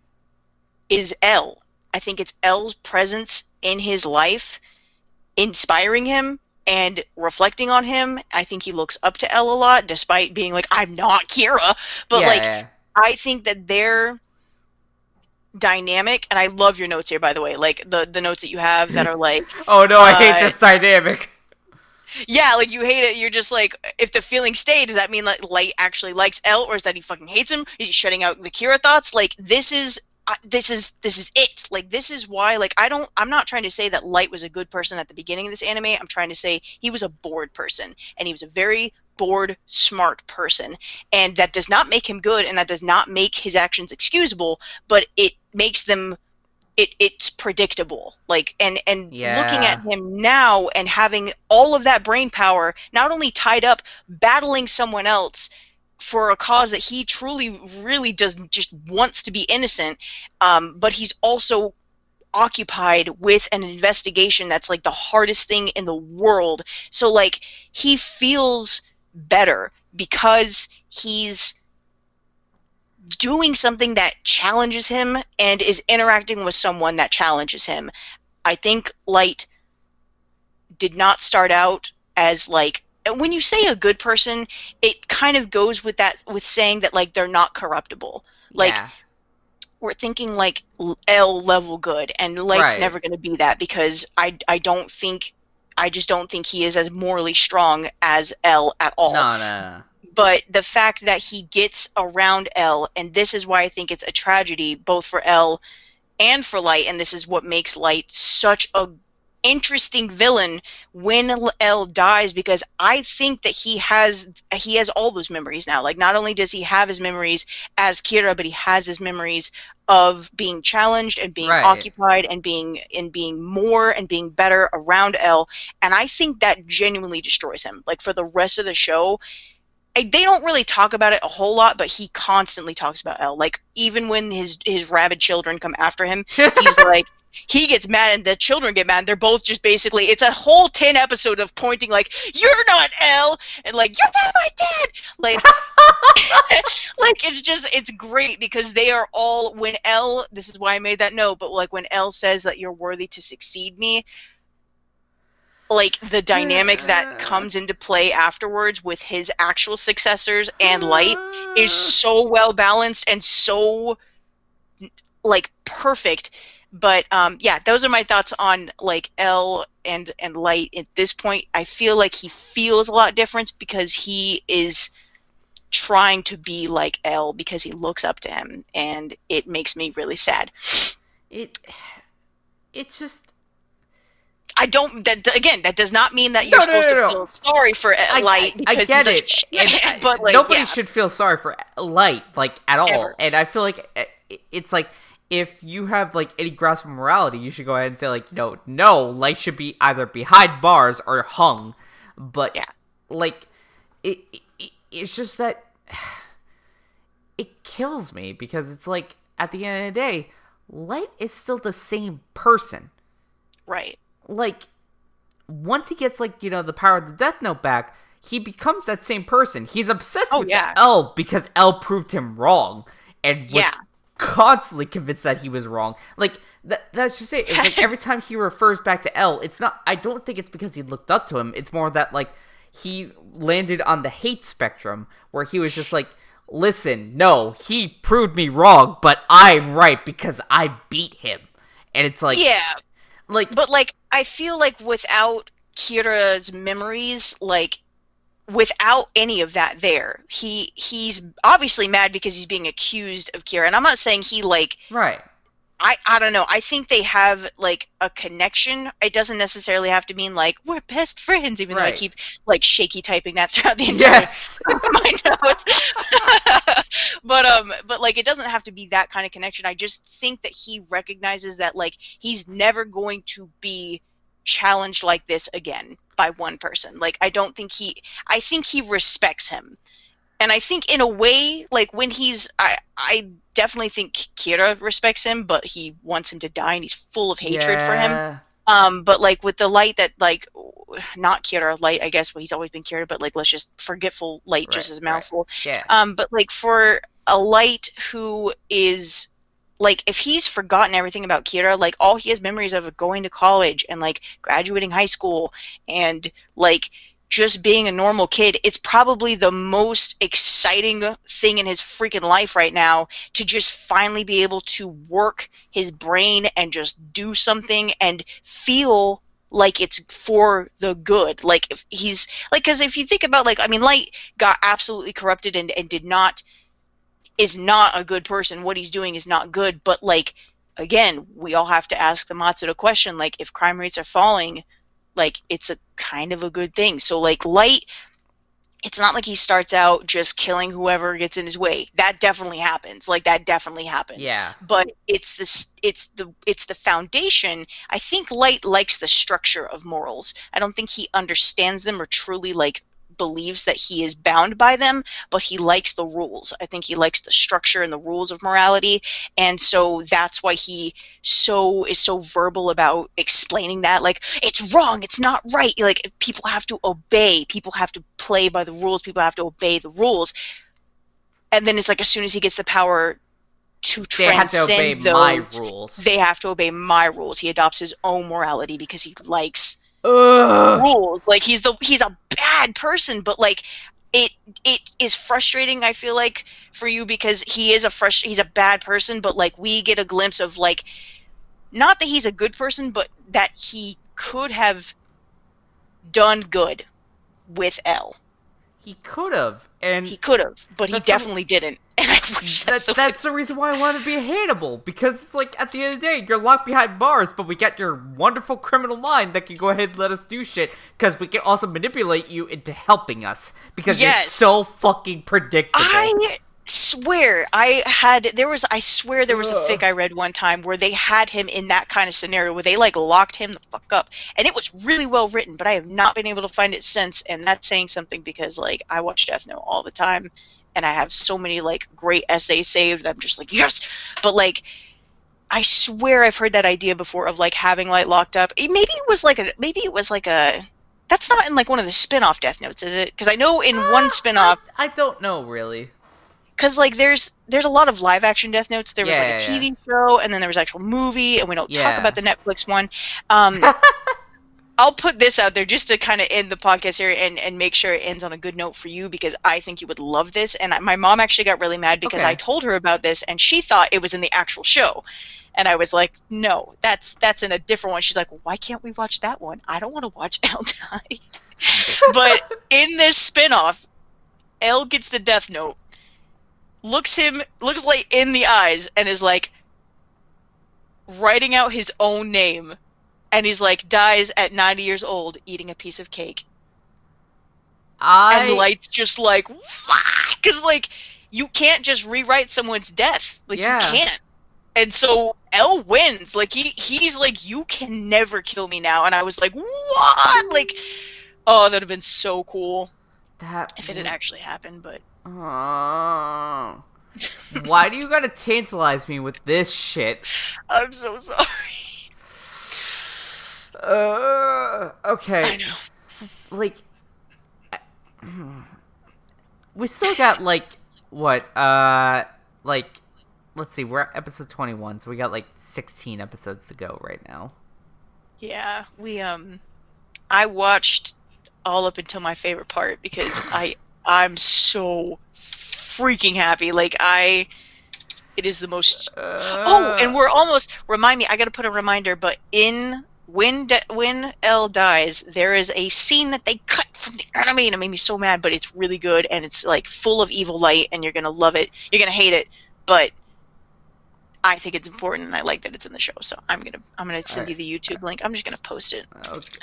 B: is Elle. I think it's Elle's presence in his life inspiring him and reflecting on him. I think he looks up to Elle a lot, despite being like, I'm not Kira. But, I think that their dynamic, and I love your notes here, by the way, like, the notes that you have that are like...
A: oh, no, I hate this dynamic.
B: Yeah, like, you hate it. You're just like, if the feeling stayed, does that mean like Light actually likes Elle, or is that he fucking hates him? Is he shutting out the Kira thoughts? Like, this is it. Like, this is why, like, I'm not trying to say that Light was a good person at the beginning of this anime. I'm trying to say he was a bored person, and he was a very bored, smart person, and that does not make him good, and that does not make his actions excusable, but it makes them it's predictable. Like, and looking at him now and having all of that brain power not only tied up battling someone else for a cause that he truly really doesn't just wants to be innocent, but he's also occupied with an investigation that's like the hardest thing in the world. So, like, he feels better because he's doing something that challenges him and is interacting with someone that challenges him. I think Light did not start out as, like, when you say a good person, it kind of goes with that, with saying that, like, they're not corruptible. Like, we're thinking like L level good, and Light's never going to be that, because I just don't think he is as morally strong as L at all.
A: No.
B: But the fact that he gets around L, and this is why I think it's a tragedy, both for L and for Light, and this is what makes Light such a interesting villain when L dies, because I think that he has all those memories now. Like, not only does he have his memories as Kira, but he has his memories of being challenged and being occupied and being more and being better around L, and I think that genuinely destroys him. Like, for the rest of the show, they don't really talk about it a whole lot, but he constantly talks about Elle. Like, even when his rabid children come after him, he's like, he gets mad and the children get mad. They're both just basically, it's a whole 10 episode of pointing like, you're not Elle, and like, you're not my dad. Like, like, it's great, because they are all, when Elle, this is why I made that note, but like when Elle says that you're worthy to succeed me, like, the dynamic that comes into play afterwards with his actual successors and Light is so well balanced and so like perfect. But yeah, those are my thoughts on like L and Light at this point. I feel like he feels a lot different because he is trying to be like L because he looks up to him, and it makes me really sad.
A: It's just
B: I don't. That does not mean that you're supposed to feel sorry for Light.
A: I get it,
B: but like,
A: nobody should feel sorry for Light, like at all.
B: Ever.
A: And I feel like it's like if you have like any grasp of morality, you should go ahead and say like, no, Light should be either behind bars or hung. But like, it's just that it kills me because it's like at the end of the day, Light is still the same person.
B: Right.
A: Like, once he gets, like, the power of the Death Note back, he becomes that same person. He's obsessed with L because L proved him wrong and was constantly convinced that he was wrong. Like, that's just it. It's like every time he refers back to L, it's not, I don't think it's because he looked up to him. It's more that, like, he landed on the hate spectrum where he was just like, listen, no, he proved me wrong, but I'm right because I beat him. And it's like...
B: Yeah.
A: Like,
B: but like I feel like without Kira's memories, like without any of that there, he's obviously mad because he's being accused of Kira. And I'm not saying he like
A: right.
B: I don't know. I think they have like a connection. It doesn't necessarily have to mean like we're best friends, even though I keep like shaky typing that throughout the entire my notes. But like it doesn't have to be that kind of connection. I just think that he recognizes that like he's never going to be challenged like this again by one person. Like I think he respects him. And I think in a way, like when I definitely think Kira respects him, but he wants him to die and he's full of hatred for him. But like with the Light that like, not Kira, Light, I guess, well, he's always been Kira, but like let's just forgetful Light just as a mouthful.
A: Yeah.
B: But like for a Light who is like, if he's forgotten everything about Kira, like all he has memories of going to college and like graduating high school and like just being a normal kid, it's probably the most exciting thing in his freaking life right now to just finally be able to work his brain and just do something and feel like it's for the good. Like if he's like, because if you think about like, I mean, Light got absolutely corrupted and is not a good person. What he's doing is not good. But like, again, we all have to ask the Matsuda question, like if crime rates are falling, like it's a kind of a good thing. So like Light, it's not like he starts out just killing whoever gets in his way. That definitely happens. Like that definitely happens.
A: Yeah.
B: But it's the foundation. I think Light likes the structure of morals. I don't think he understands them or truly like believes that he is bound by them, but he likes the rules. I think he likes the structure and the rules of morality, and so that's why he is so verbal about explaining that, like, it's wrong, it's not right, like, people have to obey, people have to play by the rules, people have to obey the rules. And then it's like, as soon as he gets the power to transcend those, they have to obey my rules. He adopts his own morality because he likes rules. Like he's a bad person, but like it is frustrating, I feel like, for you, because he's a bad person, but like we get a glimpse of like, not that he's a good person, but that he could have done good with L.
A: He could have,
B: but he definitely didn't. And I wish that's
A: the reason why I want to be hateable, because it's like, at the end of the day, you're locked behind bars, but we got your wonderful criminal mind that can go ahead and let us do shit, because we can also manipulate you into helping us, because you're so fucking predictable.
B: I swear there was a fic I read one time where they had him in that kind of scenario where they like locked him the fuck up, and it was really well written, but I have not been able to find it since, and that's saying something, because like I watch Death Note all the time and I have so many like great essays saved that I'm just like, yes. But like I swear I've heard that idea before of like having Light locked up. Maybe it was like a that's not in like one of the spin-off Death Notes, is it? Because I know in one spin-off,
A: I don't know really.
B: Because like there's a lot of live action Death Notes. There was like a TV show, and then there was an actual movie, and we don't talk about the Netflix one. I'll put this out there just to kind of end the podcast here and make sure it ends on a good note for you, because I think you would love this. And my mom actually got really mad because
A: Okay.
B: I told her about this and she thought it was in the actual show. And I was like, no, that's in a different one. She's like, why can't we watch that one? I don't want to watch Elle die. But in this spinoff, Elle gets the death note, looks like in the eyes, and is like writing out his own name. And he's like, dies at 90 years old eating a piece of cake. And Light's just like, what? Because, like, you can't just rewrite someone's death. Like,
A: Yeah.
B: you can't. And so Elle wins. Like, he's like, you can never kill me now. And I was like, what? Like, oh, that would have been so cool if it had actually happened, but...
A: Oh. Why do you gotta tantalize me with this shit?
B: I'm so sorry.
A: Okay.
B: I know.
A: Like, we still got, like, what, like, let's see, we're at episode 21, so we got, like, 16 episodes to go right now.
B: Yeah, I watched all up until my favorite part because I'm so freaking happy. Like, it is the most... and we're almost... Remind me, I gotta put a reminder, but when Elle dies, there is a scene that they cut from the anime, and it made me so mad, but it's really good, and it's, like, full of evil light, and you're gonna love it. You're gonna hate it, but I think it's important, and I like that it's in the show, so I'm gonna send you the YouTube link. I'm just gonna post it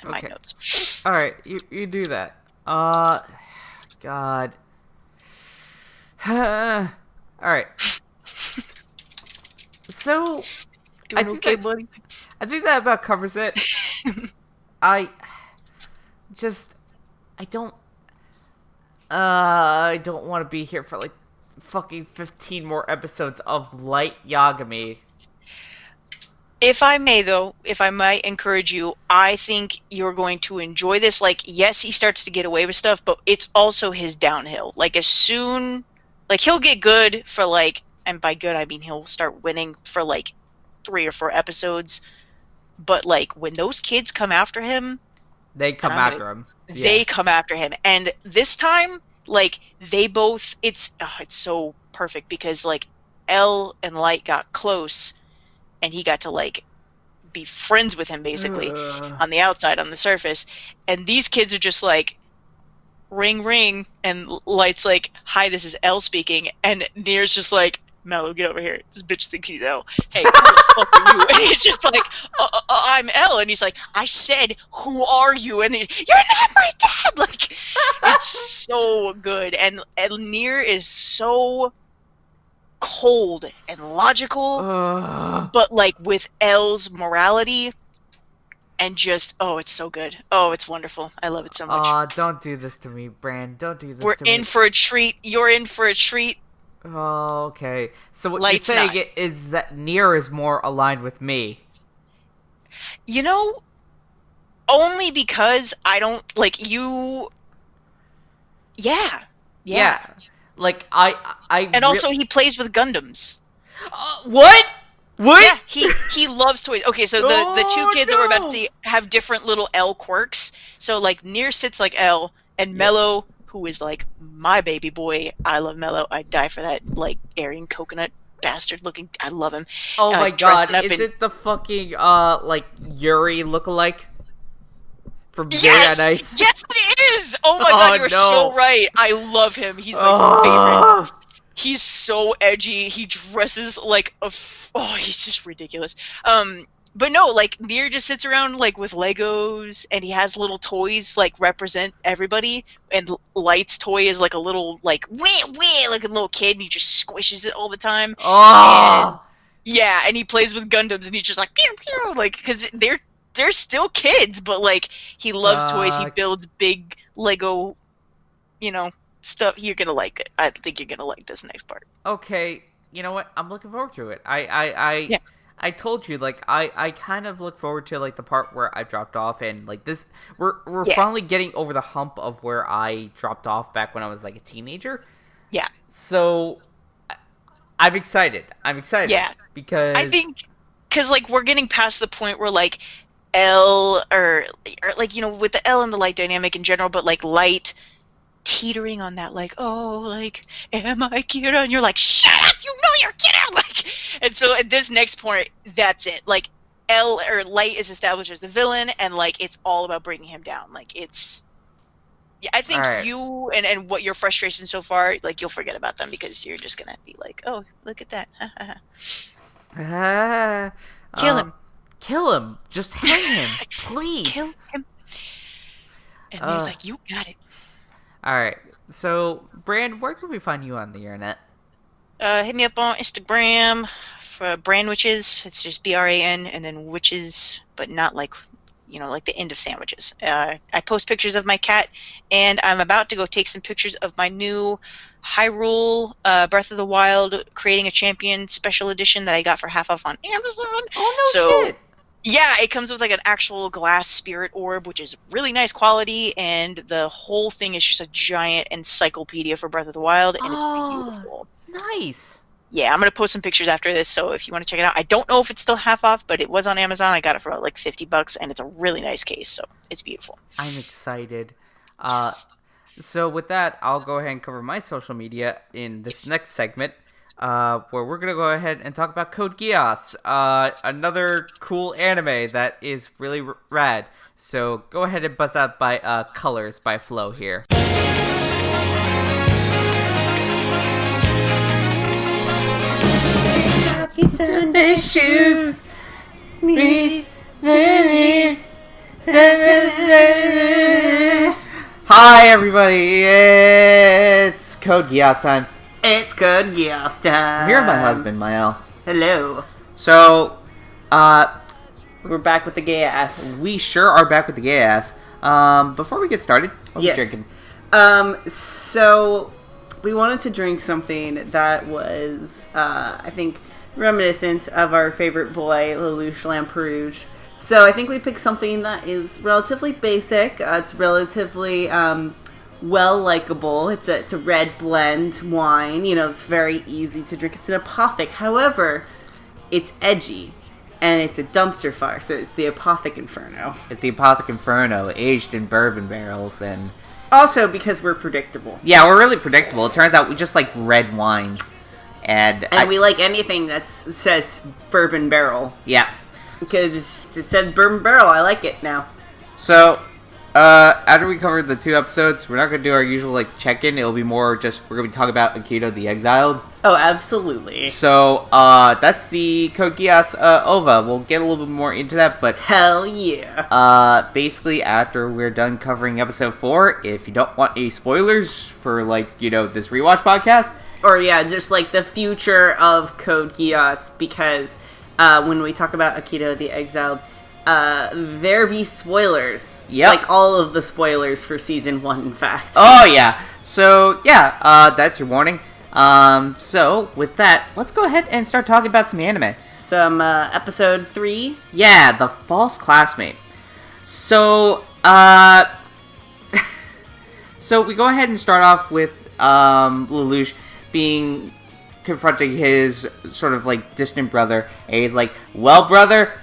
B: in my notes.
A: Alright, you do that. God. Alright. So...
B: Doing okay, buddy?
A: I think that about covers it. I don't want to be here for like fucking 15 more episodes of Light Yagami.
B: If I might encourage you, I think you're going to enjoy this. Like, yes, he starts to get away with stuff, but it's also his downhill. Like, he'll get good for like, and by good I mean he'll start winning for like 3 or 4 episodes, but like when those kids come after him,
A: they come after him.
B: And this time, like, they both, it's so perfect because like Elle and Light got close and he got to like be friends with him basically on the outside, on the surface, and these kids are just like, ring ring, and Light's like, hi, this is Elle speaking, and Nier's just like, Mello, get over here. This bitch thinks he's Elle. Hey, who the fuck are you? And he's just like, I'm Elle. And he's like, I said, who are you? And you're not my dad. Like, it's so good. And Nier is so cold and logical, but like with Elle's morality and just, oh, it's so good. Oh, it's wonderful. I love it so much.
A: Don't do this to me, Bran. Don't do this
B: We're
A: to me.
B: in for a treat. You're in for a treat.
A: Oh, okay. So what
B: Light's
A: you're saying is that Nier is more aligned with me.
B: You know, only because I don't, like, you... Yeah.
A: Like,
B: And also, he plays with Gundams.
A: What? What?
B: Yeah, he loves toys. Okay, so the two kids that we're about to see have different little L quirks. So, like, Nier sits like L, and Mello, who is, like, my baby boy. I love Mello. I'd die for that, like, Aryan coconut bastard looking. I love him.
A: Oh my god, is it the fucking, like, Yuri lookalike? From Very Nice?
B: Yes, it is! Oh my god, you're so right. I love him. He's my favorite. He's so edgy. He dresses like a... he's just ridiculous. But no, like, Nier just sits around, like, with Legos, and he has little toys, like, represent everybody, and Light's toy is, like, a little, like, wee, like a little kid, and he just squishes it all the time. And, yeah, and he plays with Gundams, and he's just like, pew, pew, like, because they're still kids, but, like, he loves toys, he builds big Lego, you know, stuff. You're gonna like it. I think you're gonna like this next part.
A: Okay, you know what? I'm looking forward to it. I told you, like, I kind of look forward to, like, the part where I dropped off, and, like, this, we're finally getting over the hump of where I dropped off back when I was, like, a teenager.
B: Yeah.
A: So, I'm excited.
B: Yeah.
A: Because...
B: I think, because, like, we're getting past the point where, like, Elle, or like, with the L and the light dynamic in general, but like light teetering on that, like, oh, like, am I Kira? And you're like, shut up, you know you're Kira! Like, and so at this next point, that's it. Like, L or light is established as the villain, and like it's all about bringing him down. Like, it's, yeah, I think you and what your frustration so far, like, you'll forget about them because you're just gonna be like, oh, look at that. Kill him.
A: Kill him. Just hang him, please.
B: Kill him. And he was like, you got it.
A: Alright, so, Brand, where can we find you on the internet?
B: Hit me up on Instagram for Brand Witches. It's just BRAN and then witches, but not like, like the end of sandwiches. I post pictures of my cat, and I'm about to go take some pictures of my new Hyrule Breath of the Wild Creating a Champion special edition that I got for half off on Amazon.
A: Oh, no shit!
B: Yeah, it comes with like an actual glass spirit orb, which is really nice quality, and the whole thing is just a giant encyclopedia for Breath of the Wild, and it's beautiful.
A: Nice.
B: Yeah, I'm going to post some pictures after this, so if you want to check it out. I don't know if it's still half off, but it was on Amazon. I got it for about like $50, and it's a really nice case, so it's beautiful.
A: I'm excited. So with that, I'll go ahead and cover my social media in this next segment, where we're going to go ahead and talk about Code Geass, another cool anime that is really rad. So go ahead and buzz out by Colors by Flow here.
C: Sunday shoes.
A: Hi everybody, it's Code Geass time.
D: It's Code Geass time.
A: I'm here with my husband, Mael.
D: Hello.
A: So,
D: we're back with the gay ass.
A: we sure are back with the gay ass. Before we get started, what are we drinking?
D: So we wanted to drink something that was, I think, reminiscent of our favorite boy, Lelouch Lamperouge. So I think we picked something that is relatively basic. It's relatively well likable. It's a red blend wine. It's very easy to drink. It's an apothic. However, it's edgy, and it's a dumpster fire. So it's the Apothic Inferno.
A: It's the Apothic Inferno, aged in bourbon barrels, and
D: Also because we're predictable.
A: yeah, we're really predictable. It turns out we just like red wine, and
D: we like anything that says bourbon barrel.
A: yeah.
D: Because it says bourbon barrel, I like it now.
A: So, after we cover the 2 episodes, we're not going to do our usual, check-in. It'll be more just, we're going to be talking about Akito the Exiled.
D: Oh, absolutely.
A: So, that's the Code Geass, OVA. We'll get a little bit more into that, but
D: Hell yeah.
A: basically, after we're done covering episode 4, if you don't want any spoilers for, this rewatch podcast.
D: Or yeah, just the future of Code Geass, because when we talk about Akito the Exiled, there be spoilers.
A: Yep.
D: All of the spoilers for season 1, in fact.
A: Oh, yeah. So, yeah, that's your warning. So, with that, let's go ahead and start talking about some anime.
D: Some, episode 3.
A: Yeah, The False Classmate. So, so we go ahead and start off with, Lelouch being confronting his sort of distant brother, and he's like, well, brother,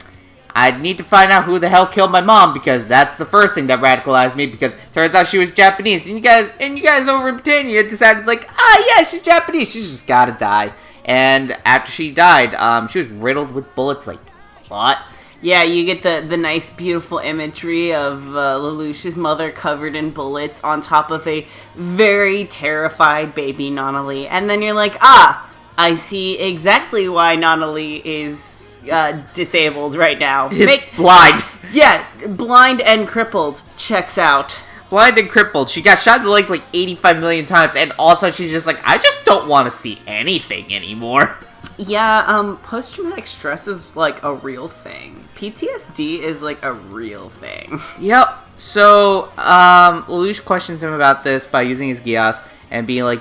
A: I need to find out who the hell killed my mom, because that's the first thing that radicalized me, because turns out she was Japanese, and you guys over in Britannia decided yeah, she's Japanese, she's just gotta die. And after she died, she was riddled with bullets, a lot.
D: Yeah, you get the nice, beautiful imagery of Lelouch's mother covered in bullets on top of a very terrified baby Nonali. And then you're like, I see exactly why Nonali is disabled right now.
A: Blind.
D: Yeah, blind and crippled. Checks out.
A: Blind and crippled. She got shot in the legs 85 million times, and also she's just I just don't want to see anything anymore.
D: Yeah, post-traumatic stress is a real thing. PTSD is a real thing.
A: Yep. So, Lelouch questions him about this by using his Geass and being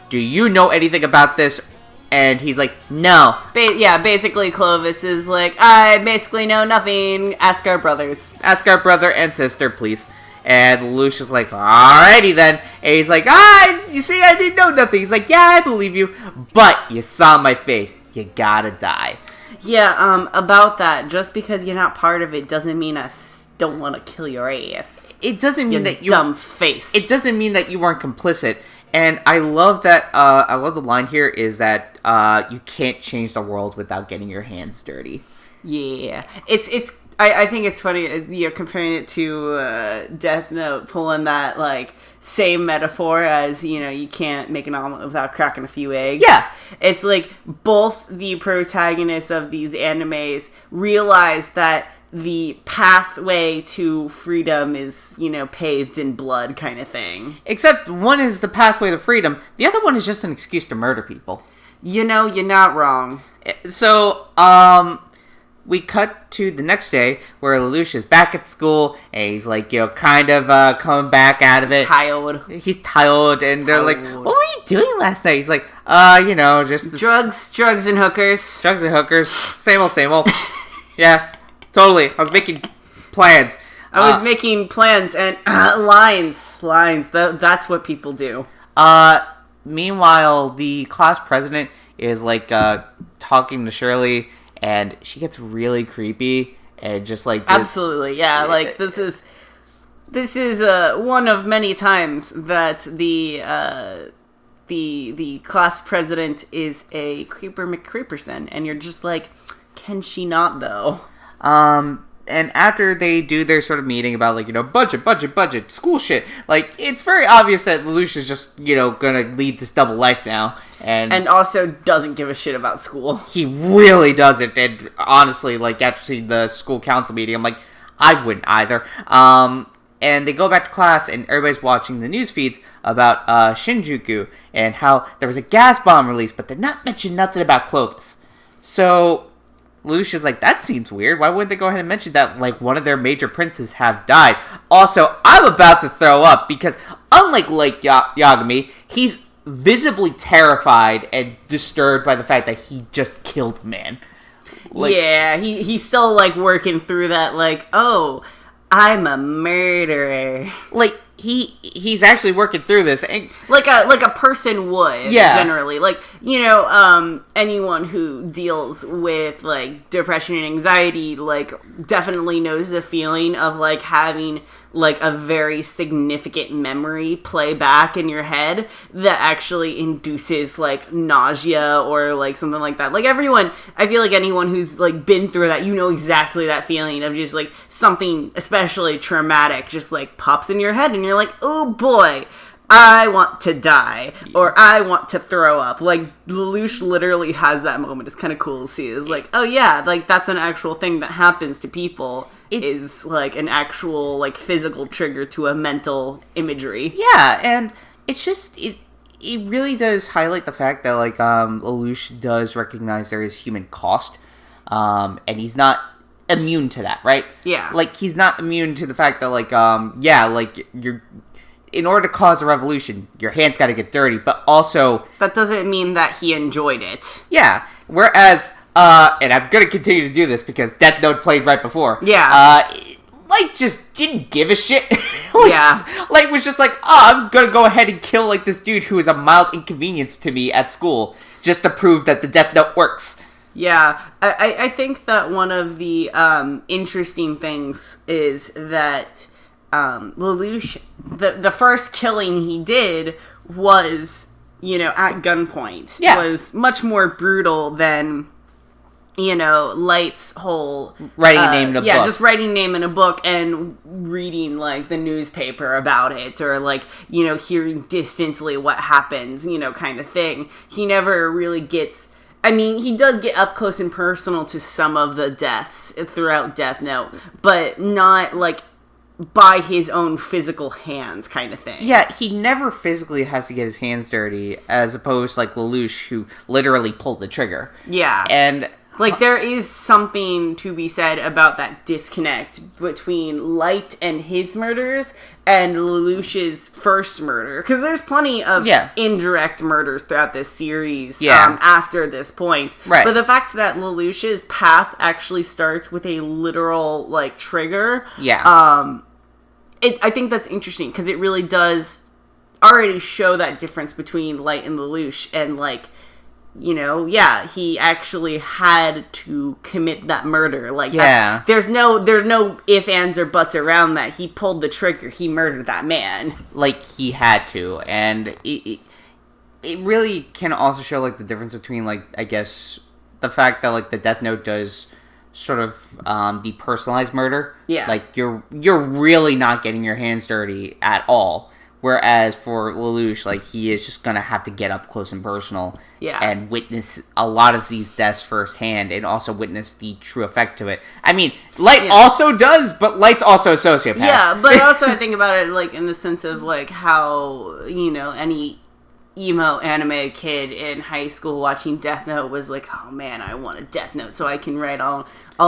A: do you know anything about this? And he's like, no.
D: Basically Clovis is I basically know nothing. Ask our brothers.
A: Ask our brother and sister, please. And Lelouch is like, alrighty then. And he's like, you see, I didn't know nothing. He's like, yeah, I believe you. But you saw my face. You gotta die.
D: Yeah, about that, just because you're not part of it doesn't mean a don't want to kill your ass.
A: It doesn't mean that you
D: dumb face.
A: It doesn't mean that you weren't complicit. And I love that. I love the line here is that you can't change the world without getting your hands dirty.
D: Yeah, I think it's funny, comparing it to Death Note, pulling that like same metaphor as you can't make an omelet without cracking a few eggs.
A: Yeah,
D: it's like both the protagonists of these animes realize that the pathway to freedom is, paved in blood kind of thing.
A: Except one is the pathway to freedom. The other one is just an excuse to murder people.
D: You're not wrong.
A: So, we cut to the next day where Lelouch is back at school and he's like, kind of coming back out of it. He's tired and they're like, what were you doing last night? He's like, just this...
D: Drugs and hookers.
A: Drugs and hookers. Same old. Yeah. Totally. I was making plans.
D: I was making plans and lines. That's what people do.
A: Meanwhile, the class president is like talking to Shirley, and she gets really creepy and just like this.
D: Absolutely, yeah. Like this is one of many times that the class president is a creeper McCreeperson, and you're just like, can she not though?
A: And after they do their sort of meeting about, like, budget, school shit, like, it's very obvious that Lelouch is just, gonna lead this double life now. And
D: also doesn't give a shit about school.
A: He really doesn't. And honestly, like, after seeing the school council meeting, I'm like, I wouldn't either. And they go back to class, and everybody's watching the news feeds about Shinjuku and how there was a gas bomb released, but they're not mentioning nothing about Clovis. So Lelouch is like, that seems weird. Why wouldn't they go ahead and mention that, like, one of their major princes have died? Also, I'm about to throw up because, unlike Yagami, he's visibly terrified and disturbed by the fact that he just killed a man.
D: Like, yeah, he's still, like, working through that, like, oh, I'm a murderer.
A: Like, he's actually working through this, and
D: like a person would.
A: Yeah.
D: Generally, like, anyone who deals with like depression and anxiety, like, definitely knows the feeling of like having like a very significant memory play back in your head that actually induces like nausea or like something like that. Like, everyone, I feel like anyone who's like been through that, exactly that feeling of just like something especially traumatic just like pops in your head and you're like, oh boy, I want to die, or I want to throw up. Like, Lelouch literally has that moment. It's kind of cool to see. It's like, oh yeah, like, that's an actual thing that happens to people. It is like an actual like physical trigger to a mental imagery.
A: Yeah, and it's just it really does highlight the fact that like Lelouch does recognize there is human cost, and he's not immune to that, right?
D: Yeah,
A: like, he's not immune to the fact that like you're, in order to cause a revolution, your hands got to get dirty, but also
D: that doesn't mean that he enjoyed it.
A: Yeah, whereas and I'm gonna continue to do this because Death Note played right before.
D: Yeah.
A: Like, just didn't give a shit.
D: Yeah.
A: Like, was just like, I'm gonna go ahead and kill, like, this dude who is a mild inconvenience to me at school just to prove that the Death Note works.
D: Yeah. I think that one of the interesting things is that Lelouch, the first killing he did was, at gunpoint.
A: Yeah.
D: Was much more brutal than Light's whole
A: writing a name in a book.
D: Yeah, just writing a name in a book and reading like the newspaper about it, or like, hearing distantly what happens, kind of thing. He never really gets, I mean, he does get up close and personal to some of the deaths throughout Death Note, but not like by his own physical hands kind of thing.
A: Yeah, he never physically has to get his hands dirty, as opposed to like Lelouch, who literally pulled the trigger.
D: Yeah.
A: And
D: like, there is something to be said about that disconnect between Light and his murders and Lelouch's first murder. Because there's plenty of indirect murders throughout this series after this point.
A: Right.
D: But the fact that Lelouch's path actually starts with a literal, like, trigger.
A: Yeah.
D: I think that's interesting because it really does already show that difference between Light and Lelouch, and, like, he actually had to commit that murder. Like,
A: Yeah.
D: there's no ifs, ands, or buts around that. He pulled the trigger. He murdered that man.
A: Like, he had to. And it really can also show, like, the difference between, like, I guess, the fact that, like, the Death Note does sort of depersonalize murder.
D: Yeah.
A: Like, you're really not getting your hands dirty at all. Whereas for Lelouch, like, he is just gonna have to get up close and personal, and witness a lot of these deaths firsthand, and also witness the true effect to it. I mean, Light also does, but Light's also a sociopath.
D: Yeah, but also I think about it, like, in the sense of, like, how, any emo anime kid in high school watching Death Note was like, oh man, I want a Death Note so I can write all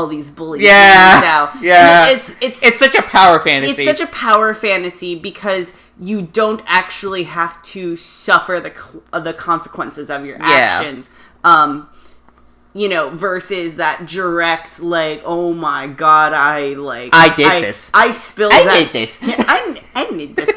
D: these bullies now.
A: Yeah.
D: It's
A: such a power fantasy.
D: It's such a power fantasy because you don't actually have to suffer the consequences of your actions. Versus that direct, like, oh my god, I did
A: this.
D: I spilled
A: I
D: that.
A: did this.
D: I did this.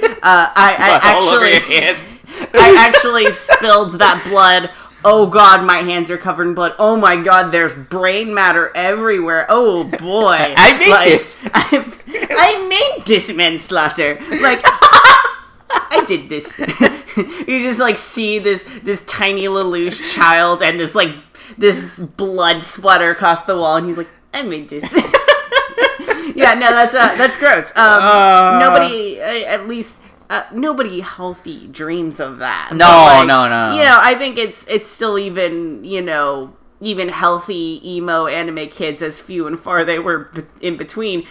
D: I actually spilled that blood. Oh god, my hands are covered in blood. Oh my god, there's brain matter everywhere. Oh boy.
A: I made this.
D: I made this manslaughter. Like, I did this. You just, like, see this tiny Lelouch child and this blood splatter across the wall, and he's like, I made this. Yeah, no, that's gross. Nobody, at least, nobody healthy dreams of that.
A: No.
D: I think it's still even, even healthy emo anime kids, as few and far they were in between,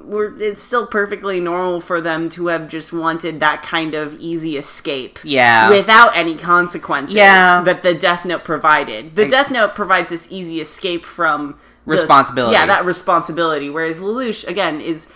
D: it's still perfectly normal for them to have just wanted that kind of easy escape.
A: Yeah.
D: Without any consequences.
A: Yeah.
D: That the Death Note provided. The Death Note provides this easy escape from
A: responsibility.
D: That responsibility. Whereas Lelouch, again, is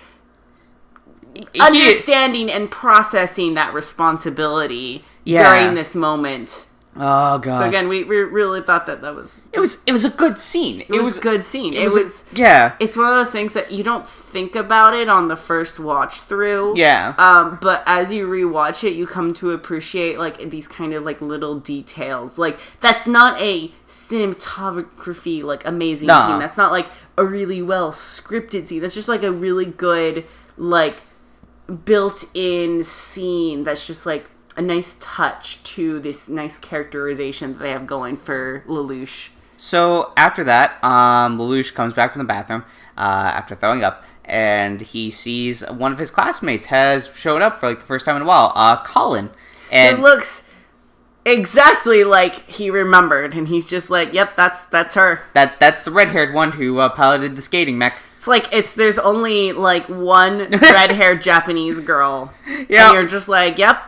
D: understanding and processing that responsibility during this moment.
A: Oh god.
D: So again, we really thought that was
A: it was a good scene.
D: It was a good scene. It's one of those things that you don't think about it on the first watch through.
A: Yeah.
D: But as you rewatch it, you come to appreciate, like, these kind of, like, little details. Like, that's not a cinematography, like, amazing scene. That's not, like, a really well scripted scene. That's just, like, a really good, like, built-in scene that's just, like, a nice touch to this nice characterization that they have going for Lelouch.
A: So after that, Lelouch comes back from the bathroom after throwing up, and he sees one of his classmates has showed up for, like, the first time in a while, Colin. And
D: it looks exactly like he remembered, and he's just like, yep, that's her.
A: That's the red-haired one who piloted the skating mech.
D: It's like, there's only, like, one red-haired Japanese girl.
A: Yeah.
D: And you're just like, yep,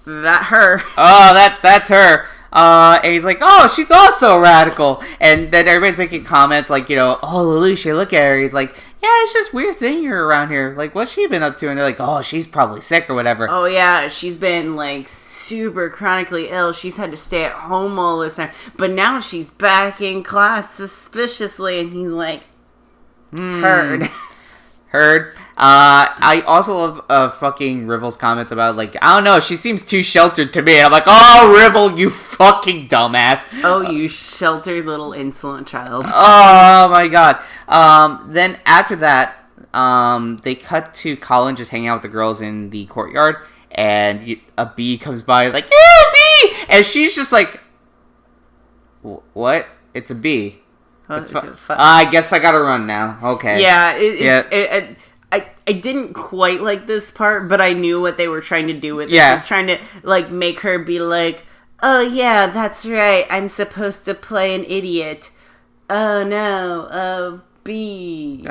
D: that her.
A: Oh, that's her. And he's like, oh, she's also radical. And then everybody's making comments like, oh, Lelouch, look at her. He's like, yeah, it's just weird seeing her around here. Like, what's she been up to? And they're like, oh, she's probably sick or whatever.
D: Oh, yeah, she's been, like, super chronically ill. She's had to stay at home all this time. But now she's back in class suspiciously. And he's like, heard. I also love fucking Rivel's comments about, like, I don't know, she seems too sheltered to me. And I'm like, oh, Rivel, you fucking dumbass. Oh, you sheltered little insolent child.
A: Oh my god. Then after that, they cut to Colin just hanging out with the girls in the courtyard, and a bee comes by like, yeah, bee! And she's just like, what? It's a bee. I guess I gotta run now. Okay.
D: Yeah, I didn't quite like this part, but I knew what they were trying to do with this. Yeah. It's trying to, like, make her be like, oh yeah, that's right, I'm supposed to play an idiot. Oh no, B.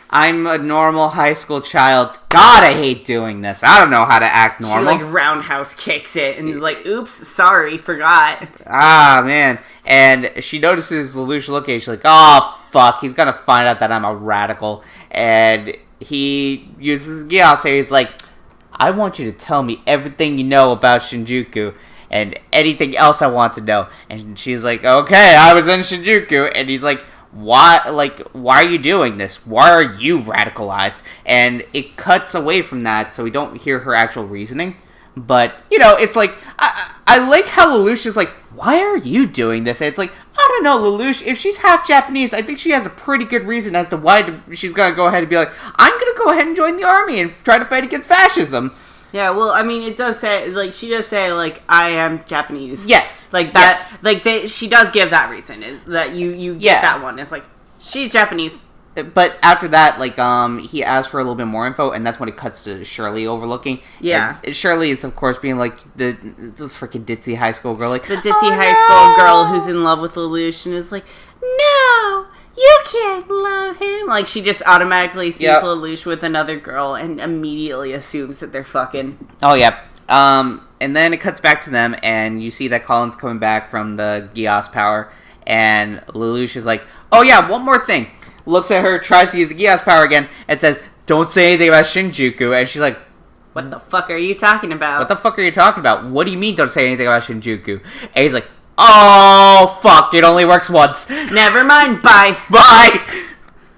D: I'm a normal high school child. God, I hate doing this. I don't know how to act normal. She, like, roundhouse kicks it and is like, oops, sorry, forgot.
A: Ah, man. And she notices Lelouch looking, she's like, oh, fuck, he's gonna find out that I'm a radical. And he uses Geass, and he's like, I want you to tell me everything you know about Shinjuku and anything else I want to know. And she's like, okay, I was in Shinjuku. And he's like, why are you doing this? Why are you radicalized? And it cuts away from that, so we don't hear her actual reasoning. But, it's like, I like how Lelouch is like, why are you doing this? And it's like, I don't know, Lelouch, if she's half Japanese, I think she has a pretty good reason as to why she's going to go ahead and be like, I'm going to go ahead and join the army and try to fight against fascism.
D: Yeah, well, I mean, it does say, like, she does say, like, I am Japanese.
A: Yes.
D: Like, that, like, she does give that reason, that you get that one. It's like, she's Japanese.
A: But after that, like, he asks for a little bit more info, and that's when it cuts to Shirley overlooking.
D: Yeah.
A: And Shirley is, of course, being, like, the freaking ditzy high school girl. Like,
D: the ditzy high school girl who's in love with Lelouch and is like, no, you can't love him. Like, she just automatically sees Lelouch with another girl and immediately assumes that they're fucking.
A: Oh, yeah. And then it cuts back to them, and you see that Colin's coming back from the Geass power, and Lelouch is like, oh, yeah, one more thing. Looks at her, tries to use the Geass power again, and says, don't say anything about Shinjuku. And she's like,
D: what the fuck are you talking about?
A: What the fuck are you talking about? What do you mean don't say anything about Shinjuku? And he's like, oh, fuck, it only works once.
D: Never mind, bye.
A: Bye.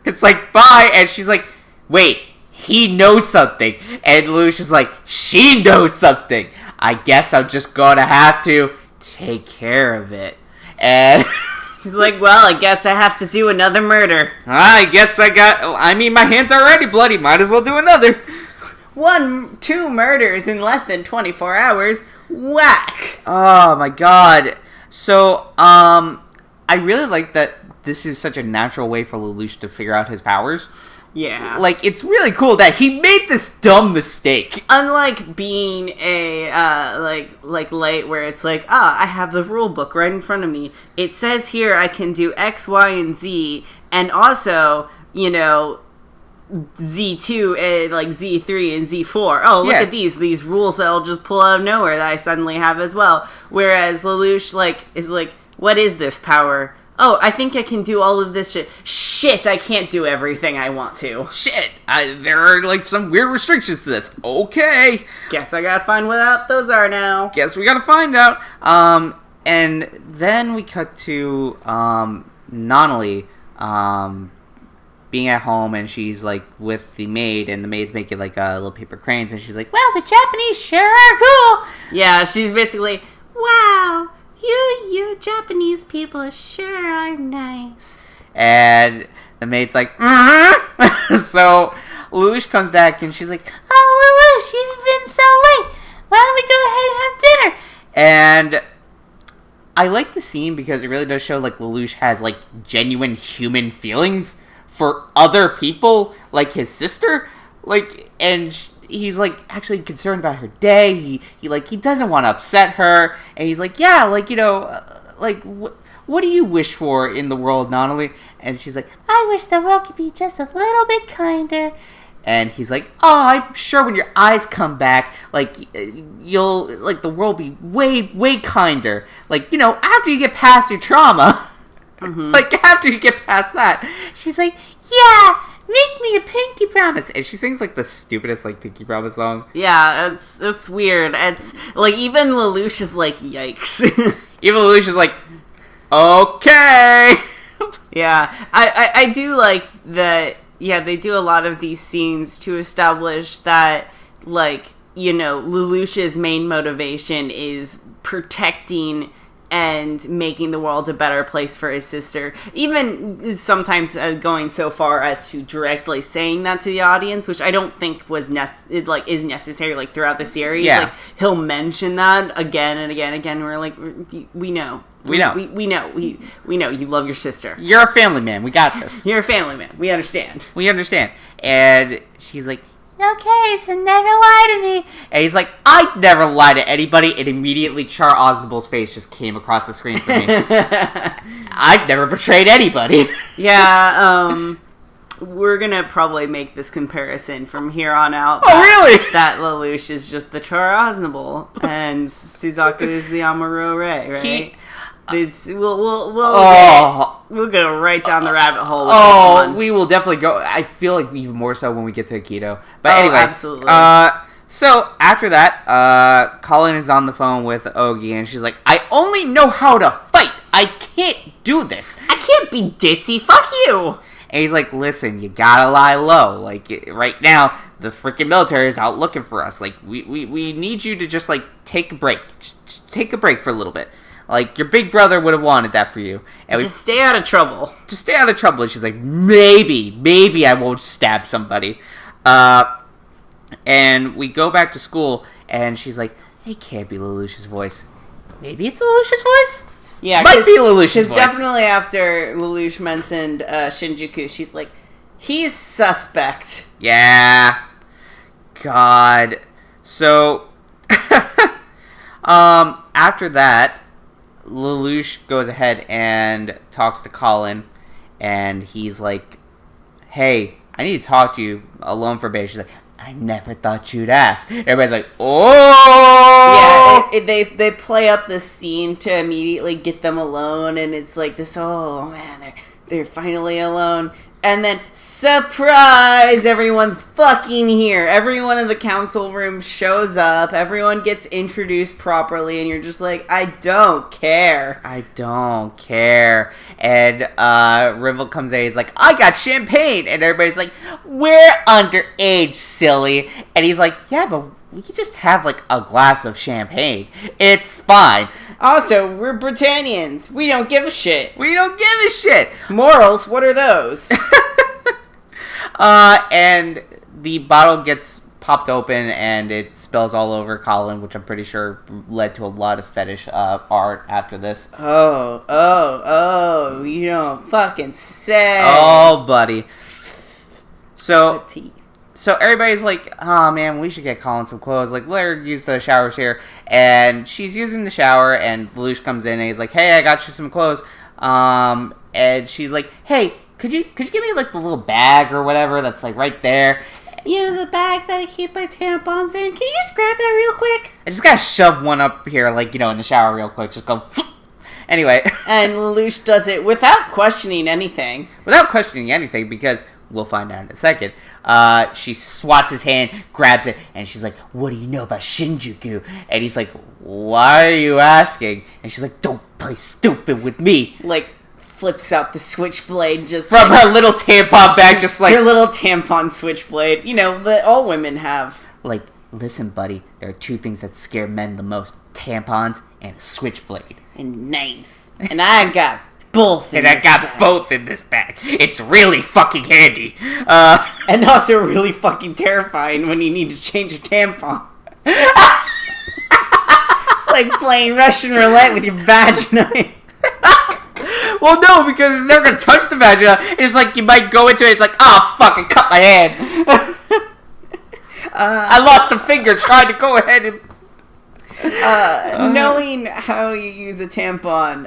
A: It's like, bye. And she's like, wait, he knows something. And Lelouch is like, she knows something. I guess I'm just gonna have to take care of it. And
D: he's like, well, I guess I have to do another murder.
A: I guess my hands are already bloody. Might as well do another.
D: 2 murders in less than 24 hours. Whack.
A: Oh, my God. So, I really like that this is such a natural way for Lelouch to figure out his powers.
D: Yeah.
A: Like, it's really cool that he made this dumb mistake.
D: Unlike being a, like Light, where it's like, I have the rule book right in front of me. It says here I can do X, Y, and Z, and also, you know, Z2, and, like, Z3 and Z4. Oh, look at these rules that I'll just pull out of nowhere that I suddenly have as well. Whereas Lelouch, like, is like, what is this power? Oh, I think I can do all of this shit. Shit, I can't do everything I want to.
A: Shit, there are, like, some weird restrictions to this. Okay.
D: Guess I gotta find what out those are now.
A: Guess we gotta find out. And then we cut to, Nonali, being at home, and she's, like, with the maid, and the maid's making, like, little paper cranes, and she's like,
C: Well, the Japanese sure are cool.
D: Yeah, she's basically, wow, you Japanese people sure are nice.
A: And the maid's like, So Lelouch comes back, and she's like,
C: Oh, Lelouch, you've been so late. Why don't we go ahead and have dinner?
A: and I like the scene because it really does show, like, Lelouch has, like, genuine human feelings for other people, like his sister, like, and he's, like, actually concerned about her day. He doesn't want to upset her, and he's like, yeah, like, you know, like, what do you wish for in the world, Nonali? And she's like,
C: I wish the world could be just a little bit kinder.
A: and he's like, oh, I'm sure when your eyes come back, like, you'll, like, the world be way, way kinder. Like, you know, after you get past your trauma. Mm-hmm. Like, after you get past that.
C: She's like, yeah, make me a pinky promise.
A: And she sings, like, the stupidest, like, pinky promise song.
D: Yeah, it's weird. It's, like, even Lelouch is like, yikes.
A: Even Lelouch is like, okay.
D: Yeah, I do like that. Yeah, they do a lot of these scenes to establish that, like, you know, Lelouch's main motivation is protecting and making the world a better place for his sister. Even sometimes going so far as to directly saying that to the audience, which I don't think was is necessary, like, throughout the series.
A: Yeah.
D: Like, he'll mention that again and again and again. We're like, we know. We know you love your sister.
A: You're a family man. We got this.
D: You're a family man. We understand.
A: We understand. And she's like,
C: Okay, so never lie to me.
A: and he's like, I never lie to anybody. And immediately Char Aznable's face just came across the screen for me. I've never betrayed anybody.
D: Yeah, we're gonna probably make this comparison from here on out.
A: Oh, really?
D: That Lelouch is just the Char Aznable, and Suzaku is the Amuro Ray, right? We'll go right down the rabbit hole with this one.
A: We will definitely go. I feel like even more so when we get to Aikido. But anyway.
D: Absolutely.
A: So, after that, Colin is on the phone with Ogi, and she's like, I only know how to fight. I can't do this.
D: I can't be ditzy. Fuck you.
A: And he's like, listen, you gotta lie low. Like, right now, the freaking military is out looking for us. Like, we need you to just, like, take a break. Just take a break for a little bit. Like, your big brother would have wanted that for you. And
D: just stay out of trouble.
A: Just stay out of trouble. And she's like, maybe I won't stab somebody. And we go back to school, and she's like, it can't be Lelouch's voice. Maybe it's Lelouch's voice?
D: Yeah,
A: might be Lelouch's voice.
D: Definitely after Lelouch mentioned Shinjuku, she's like, he's suspect.
A: Yeah. God. So, after that, Lelouch goes ahead and talks to Colin, and he's like, hey, I need to talk to you alone for a bit. She's like, I never thought you'd ask. Everybody's like, oh!
D: Yeah, they play up this scene to immediately get them alone, and it's like this, oh man, they're finally alone. And then, surprise! Everyone's fucking here. Everyone in the council room shows up. Everyone gets introduced properly, and you're just like, I don't care.
A: I don't care. And Rivel comes in, he's like, I got champagne! And everybody's like, we're underage, silly. And he's like, yeah, but we could just have, like, a glass of champagne. It's fine.
D: Also, we're Britannians. We don't give a shit.
A: We don't give a shit.
D: Morals, what are those?
A: And the bottle gets popped open and it spills all over Colin, which I'm pretty sure led to a lot of fetish art after this.
D: Oh, you don't fucking say.
A: Oh, buddy. So everybody's like, oh man, we should get Colin some clothes. Like, let her use the showers here. And she's using the shower, and Lelouch comes in, and he's like, hey, I got you some clothes. And she's like, hey, could you give me, like, the little bag or whatever that's, like, right there?
D: You know, the bag that I keep my tampons in? Can you just grab that real quick?
A: I just gotta shove one up here, like, in the shower real quick. Just go, anyway.
D: And Lelouch does it without questioning anything.
A: Without questioning anything, because we'll find out in a second. She swats his hand, grabs it, and she's like, what do you know about Shinjuku? And he's like, why are you asking? And she's like, don't play stupid with me.
D: Like, flips out the switchblade just
A: from her little tampon bag, just like
D: her little tampon switchblade, that all women have.
A: Like, listen, buddy, there are two things that scare men the most: tampons and a switchblade.
D: And knives. And I got both in
A: both in this bag. It's really fucking handy.
D: And also really fucking terrifying when you need to change a tampon. It's like playing Russian roulette with your vagina.
A: Well, no, because it's never gonna touch the vagina. It's like you might go into it. It's like, oh fuck, I cut my hand. I lost a finger trying to go ahead and.
D: Knowing how you use a tampon,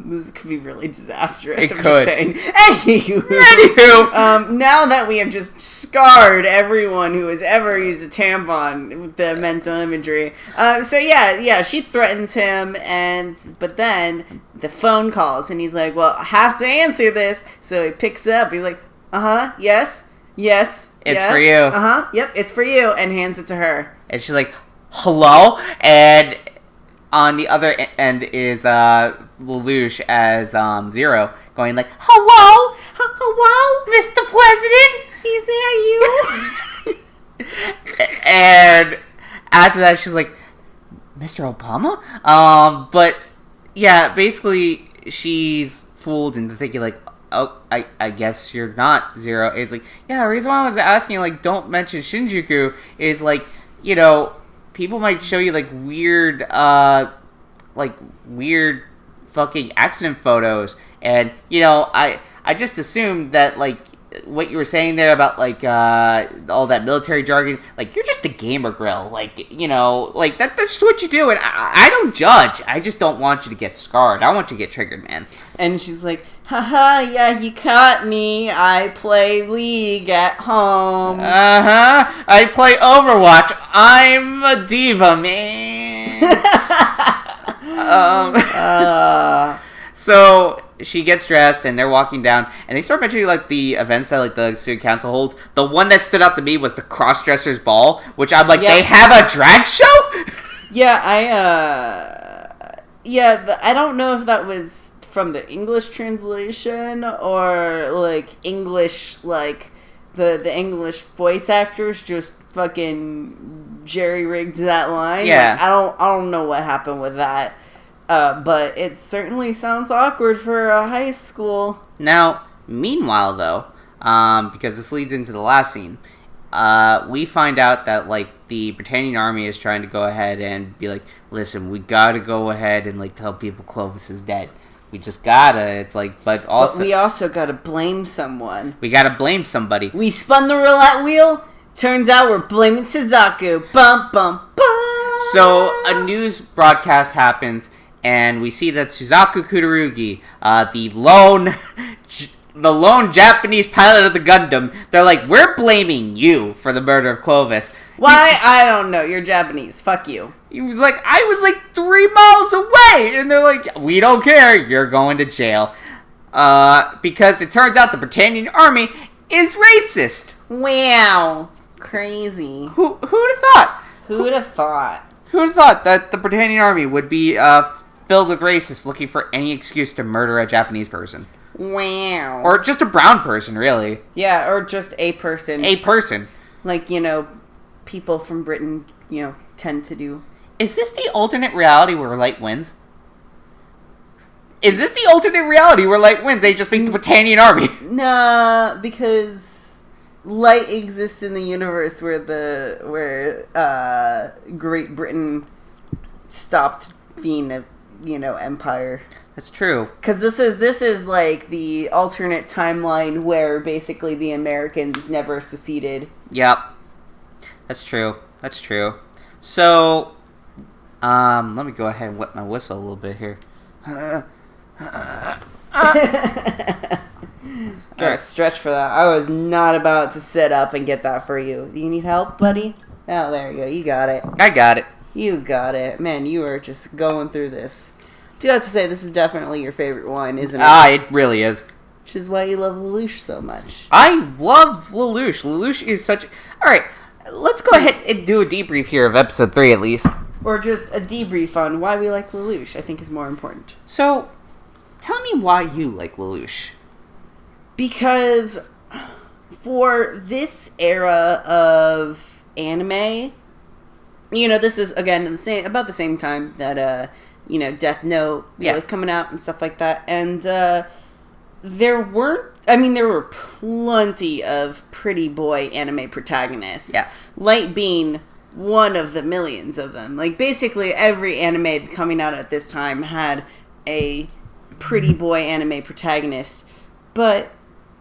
D: this could be really disastrous.
A: I'm
D: just
A: could.
D: saying. Anywho, now that we have just scarred everyone who has ever used a tampon with the mental imagery, she threatens him, but then the phone calls, and he's like, "Well, I have to answer this." So he picks up. He's like, yes,
A: it's
D: yeah,
A: for you.
D: Yep, it's for you," and hands it to her.
A: And she's like, hello? And on the other end is Lelouch as Zero, going like, hello, Mr. President? Is that you? And after that, she's like, Mr. Obama? But yeah, basically, she's fooled into thinking like, oh, I guess you're not Zero. It's like, yeah, the reason why I was asking, like, don't mention Shinjuku is like, people might show you weird fucking accident photos, and I just assumed that what you were saying there about all that military jargon, you're just a gamer grill, that's what you do, and I don't judge. I just don't want you to get scarred. I want you to get triggered, man.
D: And she's like, haha, yeah, you caught me. I play League at home.
A: I play Overwatch. I'm a diva, man. So she gets dressed, and they're walking down, and they start mentioning the events that the student council holds. The one that stood out to me was the cross-dressers ball, which I'm like, they have a drag show?
D: Yeah, I don't know if that was from the English translation or like English, like the English voice actors just fucking jerry-rigged that line.
A: Yeah.
D: Like, I don't know what happened with that. But it certainly sounds awkward for a high school.
A: Now, meanwhile, though, because this leads into the last scene, we find out that, like, the Britannian army is trying to go ahead and be like, listen, we gotta go ahead and, like, tell people Clovis is dead. We just gotta. It's like, but also...
D: But we also gotta blame someone.
A: We gotta blame somebody.
D: We spun the roulette wheel. Turns out we're blaming Suzaku. Bum, bum, bum.
A: So, a news broadcast happens, and we see that Suzaku Kudarugi, the lone Japanese pilot of the Gundam, they're like, we're blaming you for the murder of Clovis.
D: Why? I don't know. You're Japanese. Fuck you.
A: He was like, I was like 3 miles away! And they're like, we don't care, you're going to jail. Because it turns out the Britannian army is racist.
D: Wow. Crazy.
A: Who'd have thought?
D: Who'd have thought?
A: Who'd have thought that the Britannian army would be filled with racists looking for any excuse to murder a Japanese person?
D: Wow.
A: Or just a brown person, really.
D: Yeah, or just a person.
A: A person.
D: Like, people from Britain, tend to do.
A: Is this the alternate reality where light wins? Is this the alternate reality where light wins? They just beat the Britannian army.
D: Nah, because light exists in the universe where Great Britain stopped being a empire.
A: That's true.
D: Because this is like the alternate timeline where basically the Americans never seceded.
A: Yep. That's true. So, let me go ahead and wet my whistle a little bit here.
D: Gotta stretch for that. I was not about to sit up and get that for you. Do you need help, buddy? Oh, there you go. You got it.
A: I got it.
D: You got it. Man, you are just going through this. Do have to say, this is definitely your favorite one, isn't it?
A: It really is.
D: Which is why you love Lelouch so much.
A: I love Lelouch. Lelouch is such... Alright, let's go ahead and do a debrief here of episode 3 at least.
D: Or just a debrief on why we like Lelouch, I think is more important.
A: So, tell me why you like Lelouch.
D: Because for this era of anime, this is, again, about the same time that, Death Note was coming out and stuff like that. And there were plenty of pretty boy anime protagonists.
A: Yes.
D: Light being one of the millions of them. Like, basically every anime coming out at this time had a pretty boy anime protagonist. But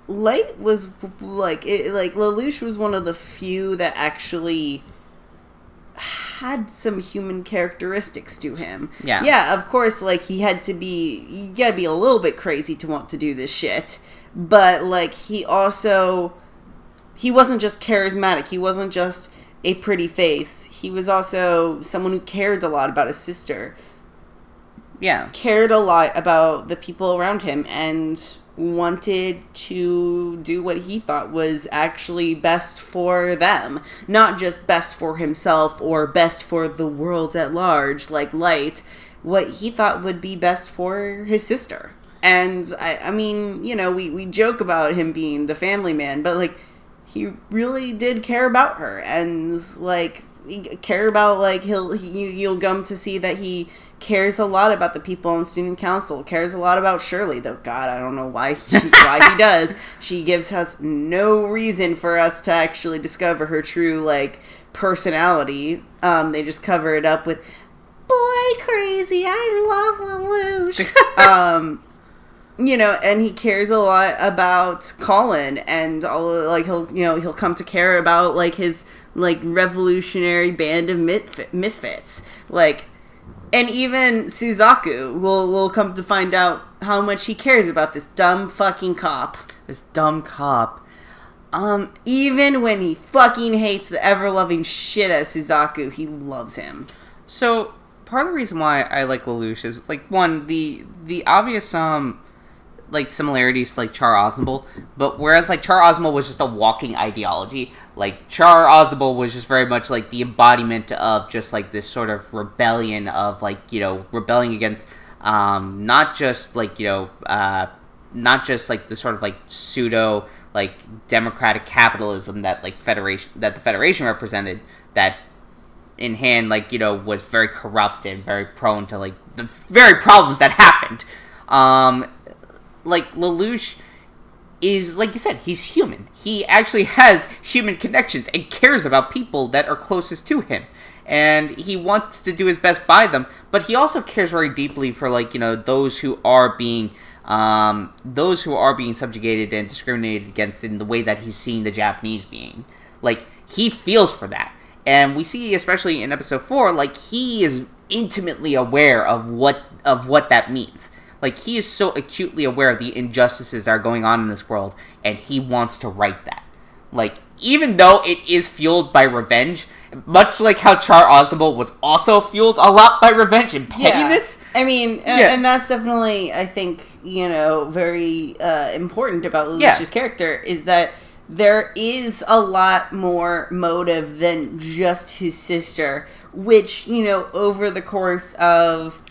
D: Light was, Lelouch was one of the few that actually had some human characteristics to him.
A: Yeah.
D: Yeah, of course, you gotta be a little bit crazy to want to do this shit. But, he wasn't just charismatic. He wasn't just a pretty face. He was also someone who cared a lot about his sister.
A: Yeah.
D: Cared a lot about the people around him and wanted to do what he thought was actually best for them. Not just best for himself or best for the world at large, like Light. What he thought would be best for his sister. And, I mean, we joke about him being the family man, but, he really did care about her. And, care about, you'll come to see that he cares a lot about the people on the student council, cares a lot about Shirley, though God, I don't know why he does. She gives us no reason for us to actually discover her true, personality. They just cover it up with, boy crazy, I love Lelouch. And he cares a lot about Colin, and he'll come to care about, his, revolutionary band of misfits. And even Suzaku will come to find out how much he cares about this dumb fucking cop.
A: This dumb cop.
D: Even when he fucking hates the ever-loving shit out of Suzaku, he loves him.
A: So, part of the reason why I like Lelouch is, one, the obvious, similarities to, Char Aznable, but whereas, Char Aznable was just a walking ideology, Char Aznable was just very much, the embodiment of just, this sort of rebellion of, rebelling against, not just like not just like the sort of like pseudo like democratic capitalism that like the Federation represented, that in hand was very corrupt and very prone to like the very problems that happened. Like Lelouch is, like you said, he's human. He actually has human connections and cares about people that are closest to him. And he wants to do his best by them, but he also cares very deeply for those who are being subjugated and discriminated against in the way that he's seeing the Japanese being. Like, he feels for that. And we see, especially in episode 4, like, he is intimately aware of what that means. Like, he is so acutely aware of the injustices that are going on in this world, and he wants to right that. Like, even though it is fueled by revenge, much like how Char Aznavour was also fueled a lot by revenge and pettiness.
D: Yeah. I mean, and that's definitely, I think, very important about Lelouch's character, is that there is a lot more motive than just his sister, which, over the course of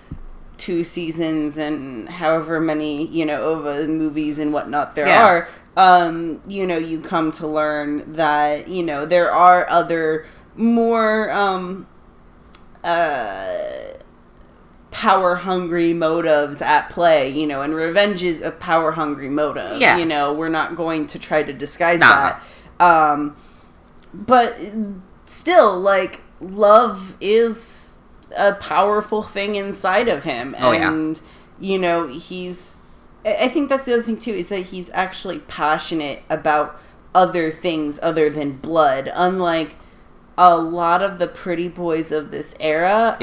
D: 2 seasons and however many, over movies and whatnot there are, you come to learn that, there are other more power-hungry motives at play, and revenge is a power-hungry motive.
A: Yeah.
D: We're not going to try to disguise that. But still, like, love is a powerful thing inside of him. And, he's... I think that's the other thing, too, is that he's actually passionate about other things other than blood. Unlike a lot of the pretty boys of this era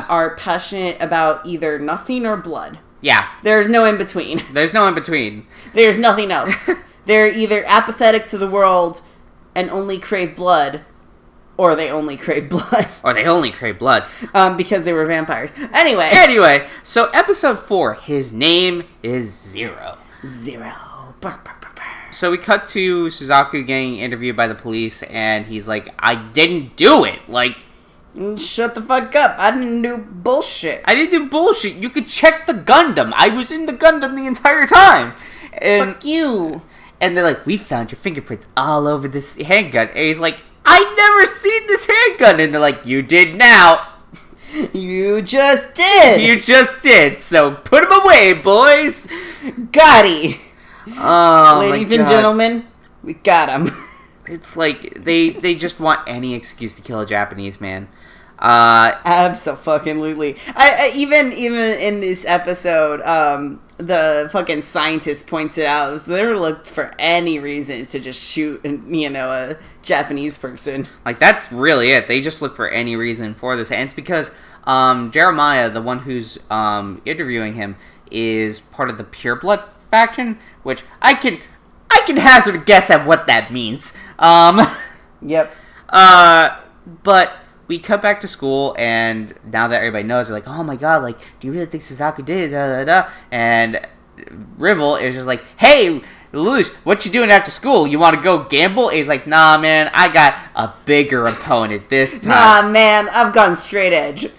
D: are passionate about either nothing or blood.
A: Yeah.
D: There's no in between.
A: There's no in between.
D: There's nothing else. They're either apathetic to the world and only crave blood, or they only crave blood. Because they were vampires. Anyway,
A: so episode 4, his name is Zero. So we cut to Suzaku getting interviewed by the police, and he's like, I didn't do it. Like,
D: shut the fuck up. I didn't do bullshit.
A: You could check the Gundam. I was in the Gundam the entire time. And,
D: fuck you.
A: And they're like, we found your fingerprints all over this handgun. And he's like, I never seen this handgun. And they're like, you did now.
D: You just did.
A: So put him away, boys.
D: Gotti.
A: Oh,
D: ladies and gentlemen, we got him.
A: It's like they just want any excuse to kill a Japanese man.
D: Absolutely. I even in this episode, the fucking scientist points it out. So they were looked for any reason to just shoot, a Japanese person.
A: Like, that's really it. They just look for any reason for this, and it's because Jeremiah, the one who's interviewing him, is part of the Pure Blood faction, which I can hazard a guess at what that means.
D: Yep.
A: But we cut back to school, and now that everybody knows, they're like, oh my god, like, do you really think Suzaku did it? Da, da, da. And Rivel is just like, hey, Lelouch, what you doing after school? You want to go gamble? And he's like, nah, man, I got a bigger opponent this time.
D: Nah, man, I've gone straight edge.
A: And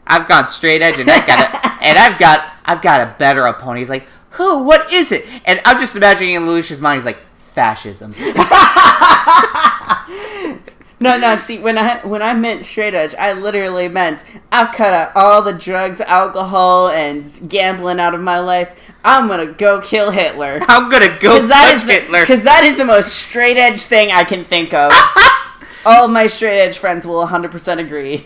A: I've got a better opponent. He's like, who? What is it? And I'm just imagining in Lelouch's mind, he's like, fascism.
D: No, see, when I meant straight edge, I literally meant I've cut out all the drugs, alcohol, and gambling out of my life. I'm gonna go kill Hitler.
A: I'm gonna go touch Hitler.
D: Because that is the most straight edge thing I can think of. All of my straight edge friends will 100% agree.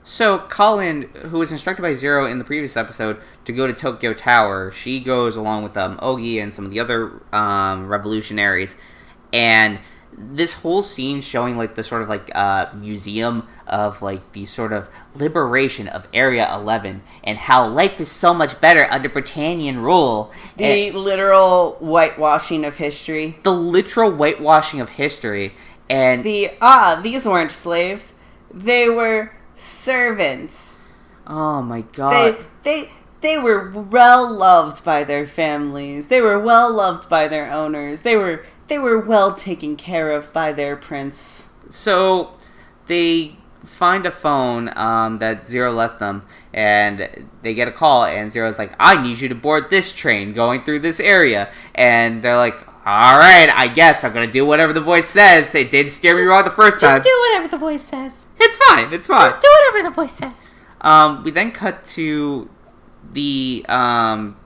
A: So Colin, who was instructed by Zero in the previous episode to go to Tokyo Tower, she goes along with Ogi and some of the other revolutionaries, and this whole scene showing like the sort of like museum of like the sort of liberation of Area 11 and how life is so much better under Britannian rule.
D: The literal whitewashing of history.
A: And
D: these weren't slaves. They were servants.
A: Oh my god.
D: They were well loved by their families. They were well loved by their owners. They were well taken care of by their prince.
A: So they find a phone that Zero left them, and they get a call, and Zero's like, I need you to board this train going through this area. And they're like, alright, I guess I'm gonna do whatever the voice says. It did scare me wrong the first time.
C: Just do whatever the voice says.
A: It's fine.
C: Just do whatever the voice says.
A: We then cut to the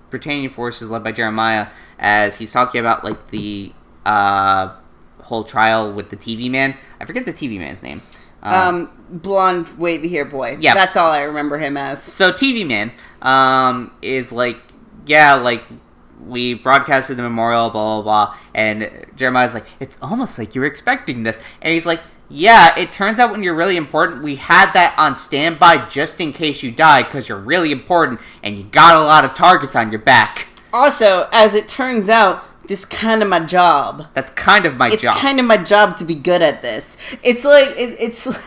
A: Britannian forces led by Jeremiah as he's talking about like the whole trial with the TV man. I forget the TV man's name.
D: Blonde wavy hair boy.
A: Yeah.
D: That's all I remember him as.
A: So TV man is like, yeah, like we broadcasted the memorial, blah, blah, blah. And Jeremiah's like, it's almost like you were expecting this. And he's like, yeah, it turns out when you're really important, we had that on standby just in case you die because you're really important and you got a lot of targets on your back.
D: Also, as it turns out, this is kind of my job.
A: That's kind of my job.
D: It's kind of my job to be good at this. It's like, it's like,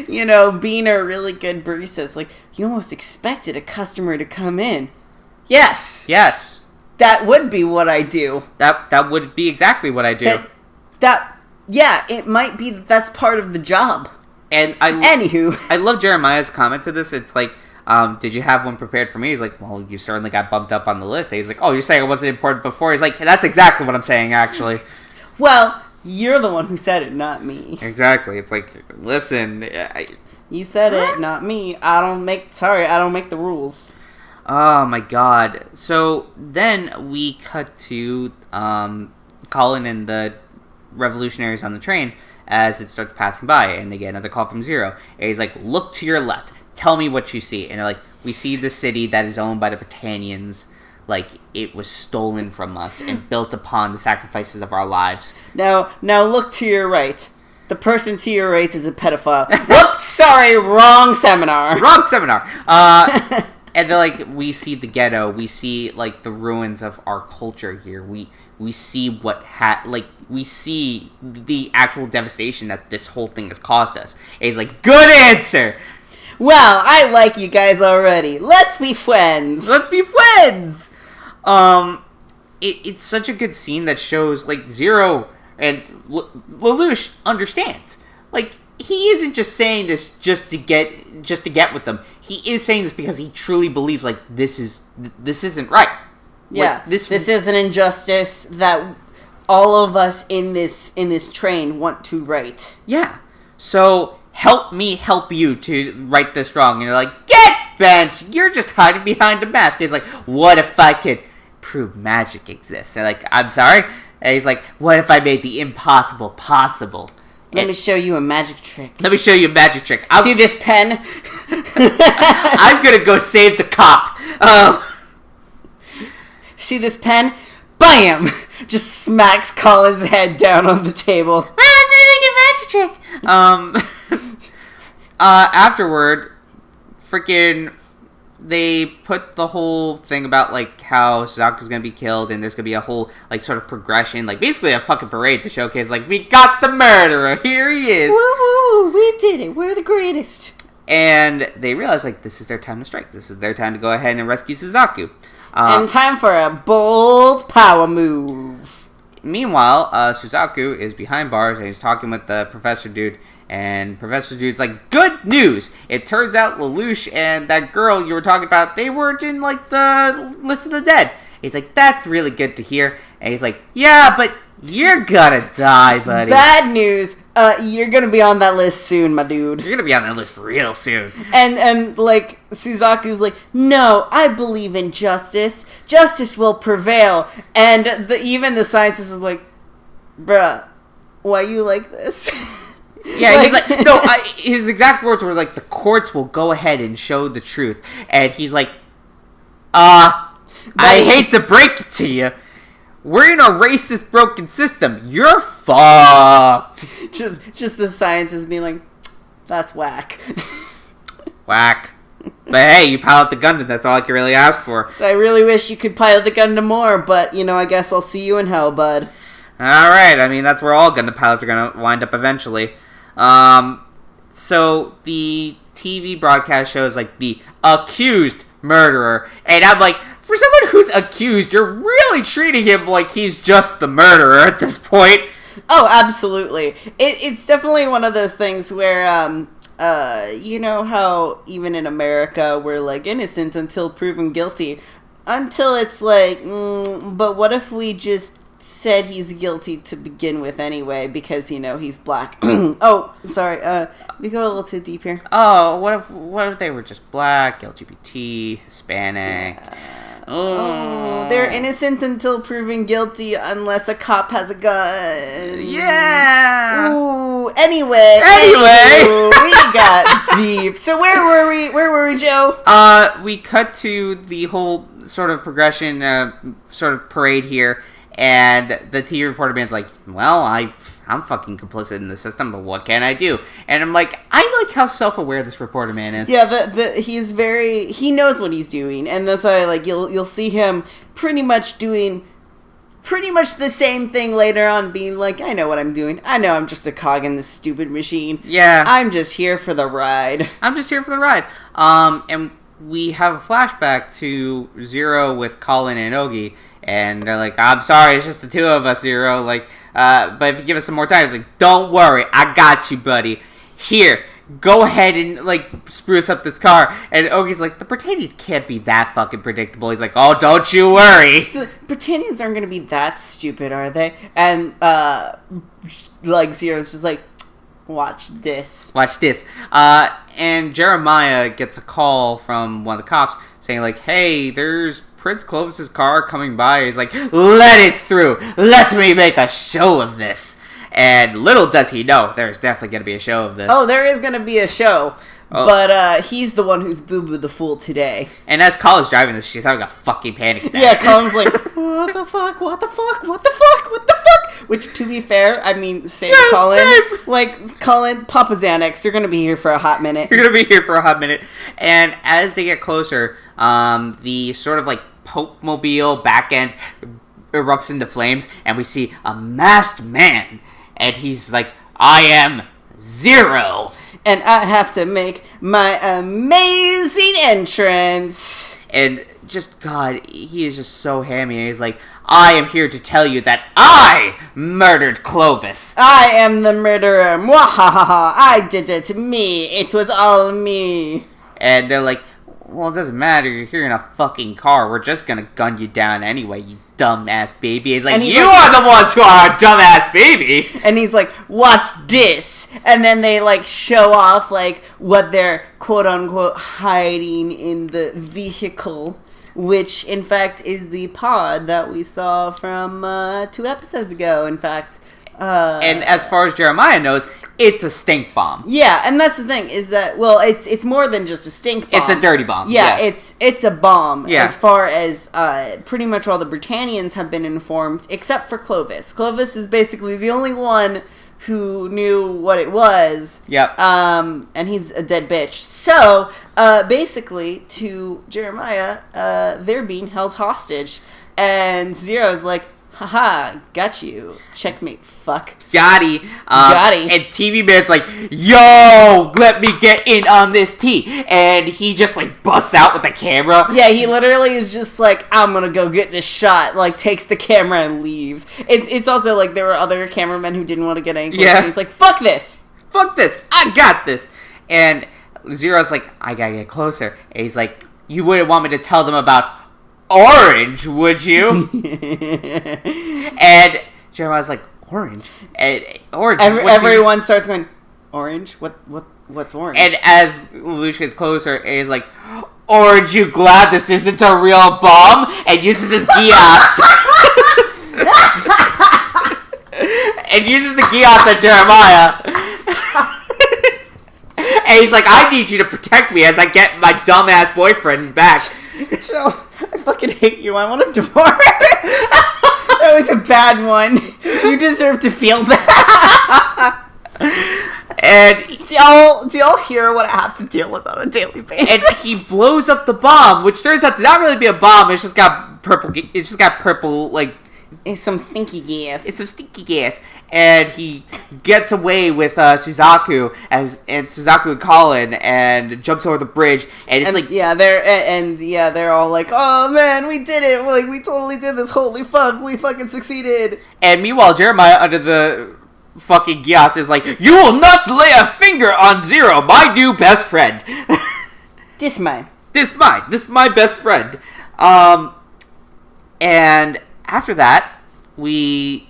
D: you know, being a really good barista is like, you almost expected a customer to come in. Yes.
A: Yes.
D: That would be what I do.
A: That would be exactly what I do.
D: Yeah, it might be that's part of the job.
A: And
D: Anywho.
A: I love Jeremiah's comment to this. It's like, did you have one prepared for me? He's like, well, you certainly got bumped up on the list. And he's like, oh, you're saying I wasn't important before? He's like, that's exactly what I'm saying, actually.
D: Well, you're the one who said it, not me.
A: Exactly. It's like, listen.
D: You said it, not me. I don't make the rules.
A: Oh, my God. So then we cut to Colin and the revolutionaries on the train as it starts passing by, and they get another call from Zero. And he's like, look to your left. Tell me what you see. And they're like, we see the city that is owned by the Britannians. Like, it was stolen from us and built upon the sacrifices of our lives.
D: Now look to your right. The person to your right is a pedophile. Whoops, sorry, wrong seminar.
A: Wrong seminar. And they're like, we see the ghetto. We see, like, the ruins of our culture here. We see we see the actual devastation that this whole thing has caused us. And he's like, good answer!
D: Well, I like you guys already. Let's be friends.
A: Let's be friends! It's such a good scene that shows, like, Zero and Lelouch understands. Like, he isn't just saying this just to get with them. He is saying this because he truly believes, like, this isn't right.
D: Yeah,
A: like,
D: this is an injustice that all of us in this train want to right.
A: Yeah. So help me help you to right this wrong. And you're like, get bent! You're just hiding behind a mask. And he's like, what if I could prove magic exists? And like, I'm sorry? And he's like, what if I made the impossible possible?
D: Let me show you a magic trick.
A: Let me show you a magic trick.
D: See this pen?
A: I'm gonna go save the cop.
D: See this pen? Bam! Just smacks Colin's head down on the table.
C: Wow, that's a really good magic trick.
A: Afterward, freaking, they put the whole thing about, like, how Suzaku's gonna be killed, and there's gonna be a whole, like, sort of progression, like, basically a fucking parade to showcase, like, we got the murderer, here he is!
D: Woo-hoo, we did it, we're the greatest!
A: And they realize, like, this is their time to strike, this is their time to go ahead and rescue Suzaku.
D: And time for a bold power move.
A: Meanwhile, Suzaku is behind bars, and he's talking with the Professor Dude, and Professor Dude's like, good news! It turns out Lelouch and that girl you were talking about, they weren't in, like, the list of the dead. He's like, that's really good to hear. And he's like, yeah, but you're gonna die, buddy.
D: Bad news. You're gonna be on that list soon, my dude.
A: You're gonna be on that list real soon.
D: And like, Suzaku's like, no, I believe in justice. Justice will prevail. And even the scientist is like, bruh, why you like this?
A: Yeah, he's like, no, his exact words were like, the courts will go ahead and show the truth. And he's like, I hate to break it to you. We're in a racist, broken system. You're fucked.
D: Just the scientist being like, that's whack.
A: Whack. But hey, you pilot the Gundam. That's all I can really ask for.
D: So I really wish you could pilot the Gundam more, but, you know, I guess I'll see you in hell, bud.
A: Alright, I mean, that's where all Gundam pilots are going to wind up eventually. So the TV broadcast shows, like, the accused murderer. And I'm like, for someone who's accused, you're really treating him like he's just the murderer at this point.
D: Oh, absolutely. It's definitely one of those things where you know how even in America we're like innocent until proven guilty, until it's like, but what if we just said he's guilty to begin with anyway because he's black? Oh, sorry. We go a little too deep here.
A: Oh, what if they were just black, LGBT, Hispanic?
D: Yeah. Oh, they're innocent until proven guilty unless a cop has a gun.
A: Yeah.
D: Ooh. Anyway, we got deep. So where were we? Where were we, Joe?
A: We cut to the whole sort of progression, sort of parade here, and the TV reporter man's like, "Well, I'm fucking complicit in the system, but what can I do?" And I'm like, I like how self-aware this reporter man is.
D: Yeah, he knows what he's doing, and that's why you'll see him pretty much doing pretty much the same thing later on, being like, I know what I'm doing. I know I'm just a cog in this stupid machine.
A: Yeah.
D: I'm just here for the ride.
A: And we have a flashback to Zero with Colin and Ogie, and they're like, I'm sorry, it's just the two of us, Zero, but if you give us some more time, it's like, don't worry, I got you, buddy. Here, go ahead and, spruce up this car. And Ogie's like, the Britannians can't be that fucking predictable. He's like, oh, don't you worry.
D: So, Britannians aren't going to be that stupid, are they? And, Zero's just like, watch this.
A: And Jeremiah gets a call from one of the cops saying, hey, there's Prince Clovis's car coming by. He's like, let it through. Let me make a show of this. And little does he know, there's definitely going to be a show of this.
D: Oh, there is going to be a show. Oh. But he's the one who's Boo-Boo the Fool today.
A: And as Colin's driving this, she's having a fucking panic attack.
D: Yeah, Colin's like, what the fuck? Which, to be fair, I mean, same Colin. Same. Colin, Papa Xanax, you're going to be here for a hot minute.
A: And as they get closer, the sort of Pope Mobile back end erupts into flames, and we see a masked man. And he's like, I am Zero.
D: And I have to make my amazing entrance.
A: And just, God, he is just so hammy. And he's like, I am here to tell you that I murdered Clovis.
D: I am the murderer. Mwahaha. I did it. Me. It was all me.
A: And they're like, well, it doesn't matter. You're here in a fucking car. We're just gonna gun you down anyway, you dumbass baby. He's like, you are the ones who are a dumbass baby.
D: And he's like, watch this. And then they show off what they're quote unquote hiding in the vehicle, which in fact is the pod that we saw from 2 episodes ago. In fact,
A: and as far as Jeremiah knows, it's a stink bomb.
D: Yeah, and that's the thing, is that, well, it's more than just a stink bomb.
A: It's a dirty bomb.
D: Yeah, it's a bomb.
A: Yeah.
D: As far as pretty much all the Britannians have been informed, except for Clovis. Clovis is basically the only one who knew what it was.
A: Yep.
D: And he's a dead bitch. So, basically, to Jeremiah, they're being held hostage. And Zero's like, haha, got you. Checkmate, fuck.
A: Gotti.
D: Gotti.
A: And TV Man's like, yo, let me get in on this tea. And he just, busts out with the camera.
D: Yeah, he literally is just like, I'm gonna go get this shot. Takes the camera and leaves. It's also there were other cameramen who didn't want to get any closer. Yeah. He's like, fuck this.
A: I got this. And Zero's like, I gotta get closer. And he's like, you wouldn't want me to tell them about Orange, would you? And Jeremiah's like, Orange? And Orange.
D: Everyone starts going, Orange? What's Orange?
A: And as Lelouch gets closer, he's like, Orange, you glad this isn't a real bomb? And uses his Geass. And uses the Geass at Jeremiah. And he's like, I need you to protect me as I get my dumbass boyfriend back.
D: Joe, I fucking hate you. I want a divorce. That was a bad one. You deserve to feel bad.
A: And
D: do y'all hear what I have to deal with on a daily basis?
A: And he blows up the bomb, which turns out to not really be a bomb. It's just got purple. It's
D: some stinky gas.
A: And he gets away with Suzaku and Suzaku and Colin, and jumps over the bridge. And it's
D: they're all like, oh man, we did it! We totally did this! Holy fuck, we fucking succeeded!
A: And meanwhile, Jeremiah, under the fucking Geass is like, "You will not lay a finger on Zero, my new best friend."
D: This mine.
A: This is my best friend. And after that, we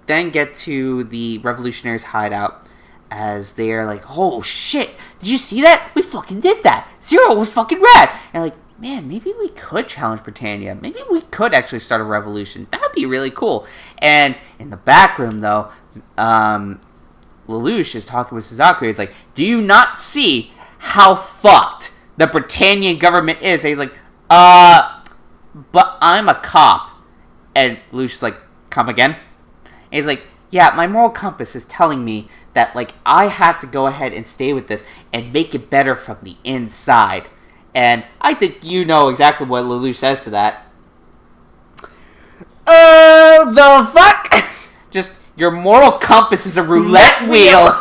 A: then get to the revolutionaries' hideout as they are like, "Oh shit, did you see that? We fucking did that. Zero was fucking rad." And like, man, maybe we could challenge Britannia. Maybe we could actually start a revolution. That would be really cool. And in the back room, though, Lelouch is talking with Suzaku. He's like, "Do you not see how fucked the Britannian government is?" And he's like, but I'm a cop." And Lelouch is like, "Come again?" And he's like, "Yeah, my moral compass is telling me that, like, I have to go ahead and stay with this and make it better from the inside." And I think you know exactly what Lelouch says to that.
D: The fuck?
A: Just, your moral compass is a roulette wheel.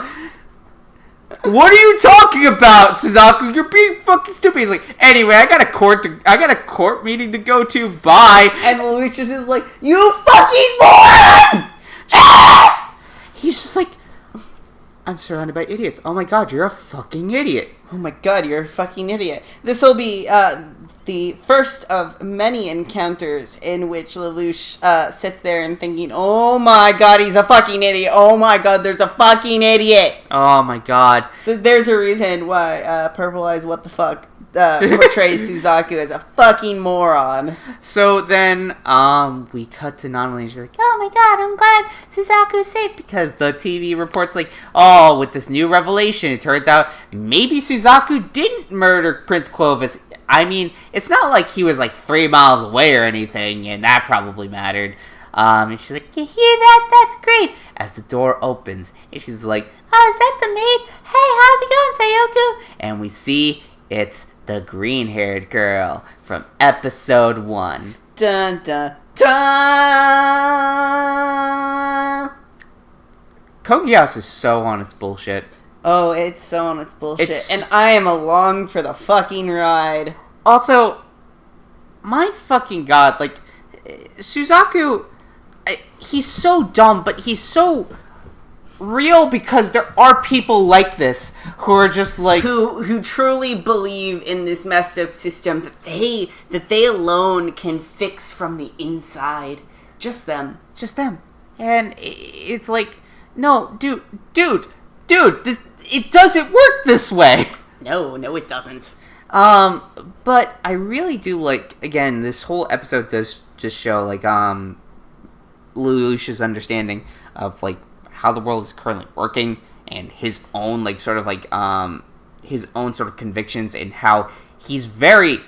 A: What are you talking about, Suzaku? You're being fucking stupid. He's like, "Anyway, I got a court meeting to go to. Bye."
D: And Lelouch is like, "You fucking moron!"
A: He's just like, "I'm surrounded by idiots. Oh my god, you're a fucking idiot."
D: Oh my god, you're a fucking idiot. This will be the first of many encounters in which Lelouch sits there and thinking, "Oh my god, he's a fucking idiot. Oh my god, there's a fucking idiot."
A: Oh my god.
D: So there's a reason why Purple Eyes What the Fuck portrays Suzaku as a fucking moron.
A: So then, we cut to Nanali and she's like,
C: Oh my god, I'm glad Suzaku's safe.
A: because the TV reports like, "Oh, with this new revelation, it turns out maybe Suzaku didn't murder Prince Clovis." I mean, it's not like he was like 3 miles away or anything, and that probably mattered. And she's like,
C: You hear that? That's great.
A: as the door opens, and she's like,
C: Oh, is that the maid? Hey, how's it going, Sayoko?
A: and we see it's the green-haired girl from episode 1.
D: Dun dun dun!
A: Code Geass is so on its bullshit.
D: Oh, it's so on its bullshit.
A: It's-
D: And I am along for the fucking ride.
A: Also, my fucking god, like, Suzaku, he's so dumb, but he's so real because there are people like this who are just like,
D: Who truly believe in this messed up system that they alone can fix from the inside. Just them.
A: just them. And it's like, no, dude, this, it doesn't work this way.
D: No, it doesn't.
A: But I really do like, again, this whole episode does just show, like, Lelouch's understanding of, like, how the world is currently working and his own, like, sort of, like, his own sort of convictions and how he's very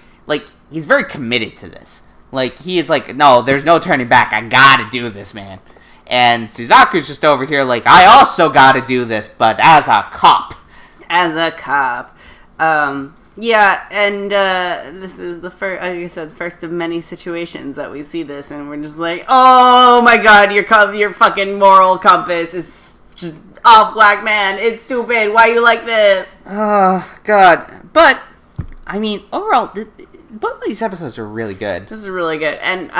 A: committed to this. Like, he is like, "No, there's no turning back. I gotta do this, man." And Suzaku's just over here like, "I also gotta do this, but as a cop."
D: As a cop. Yeah, and this is the first, like I said, first of many situations that we see this, and we're just like, "Oh my god, your fucking moral compass is just off whack, man. It's stupid. Why you like this?"
A: Oh, God. But, I mean, overall, both of these episodes are really good.
D: This is really good. And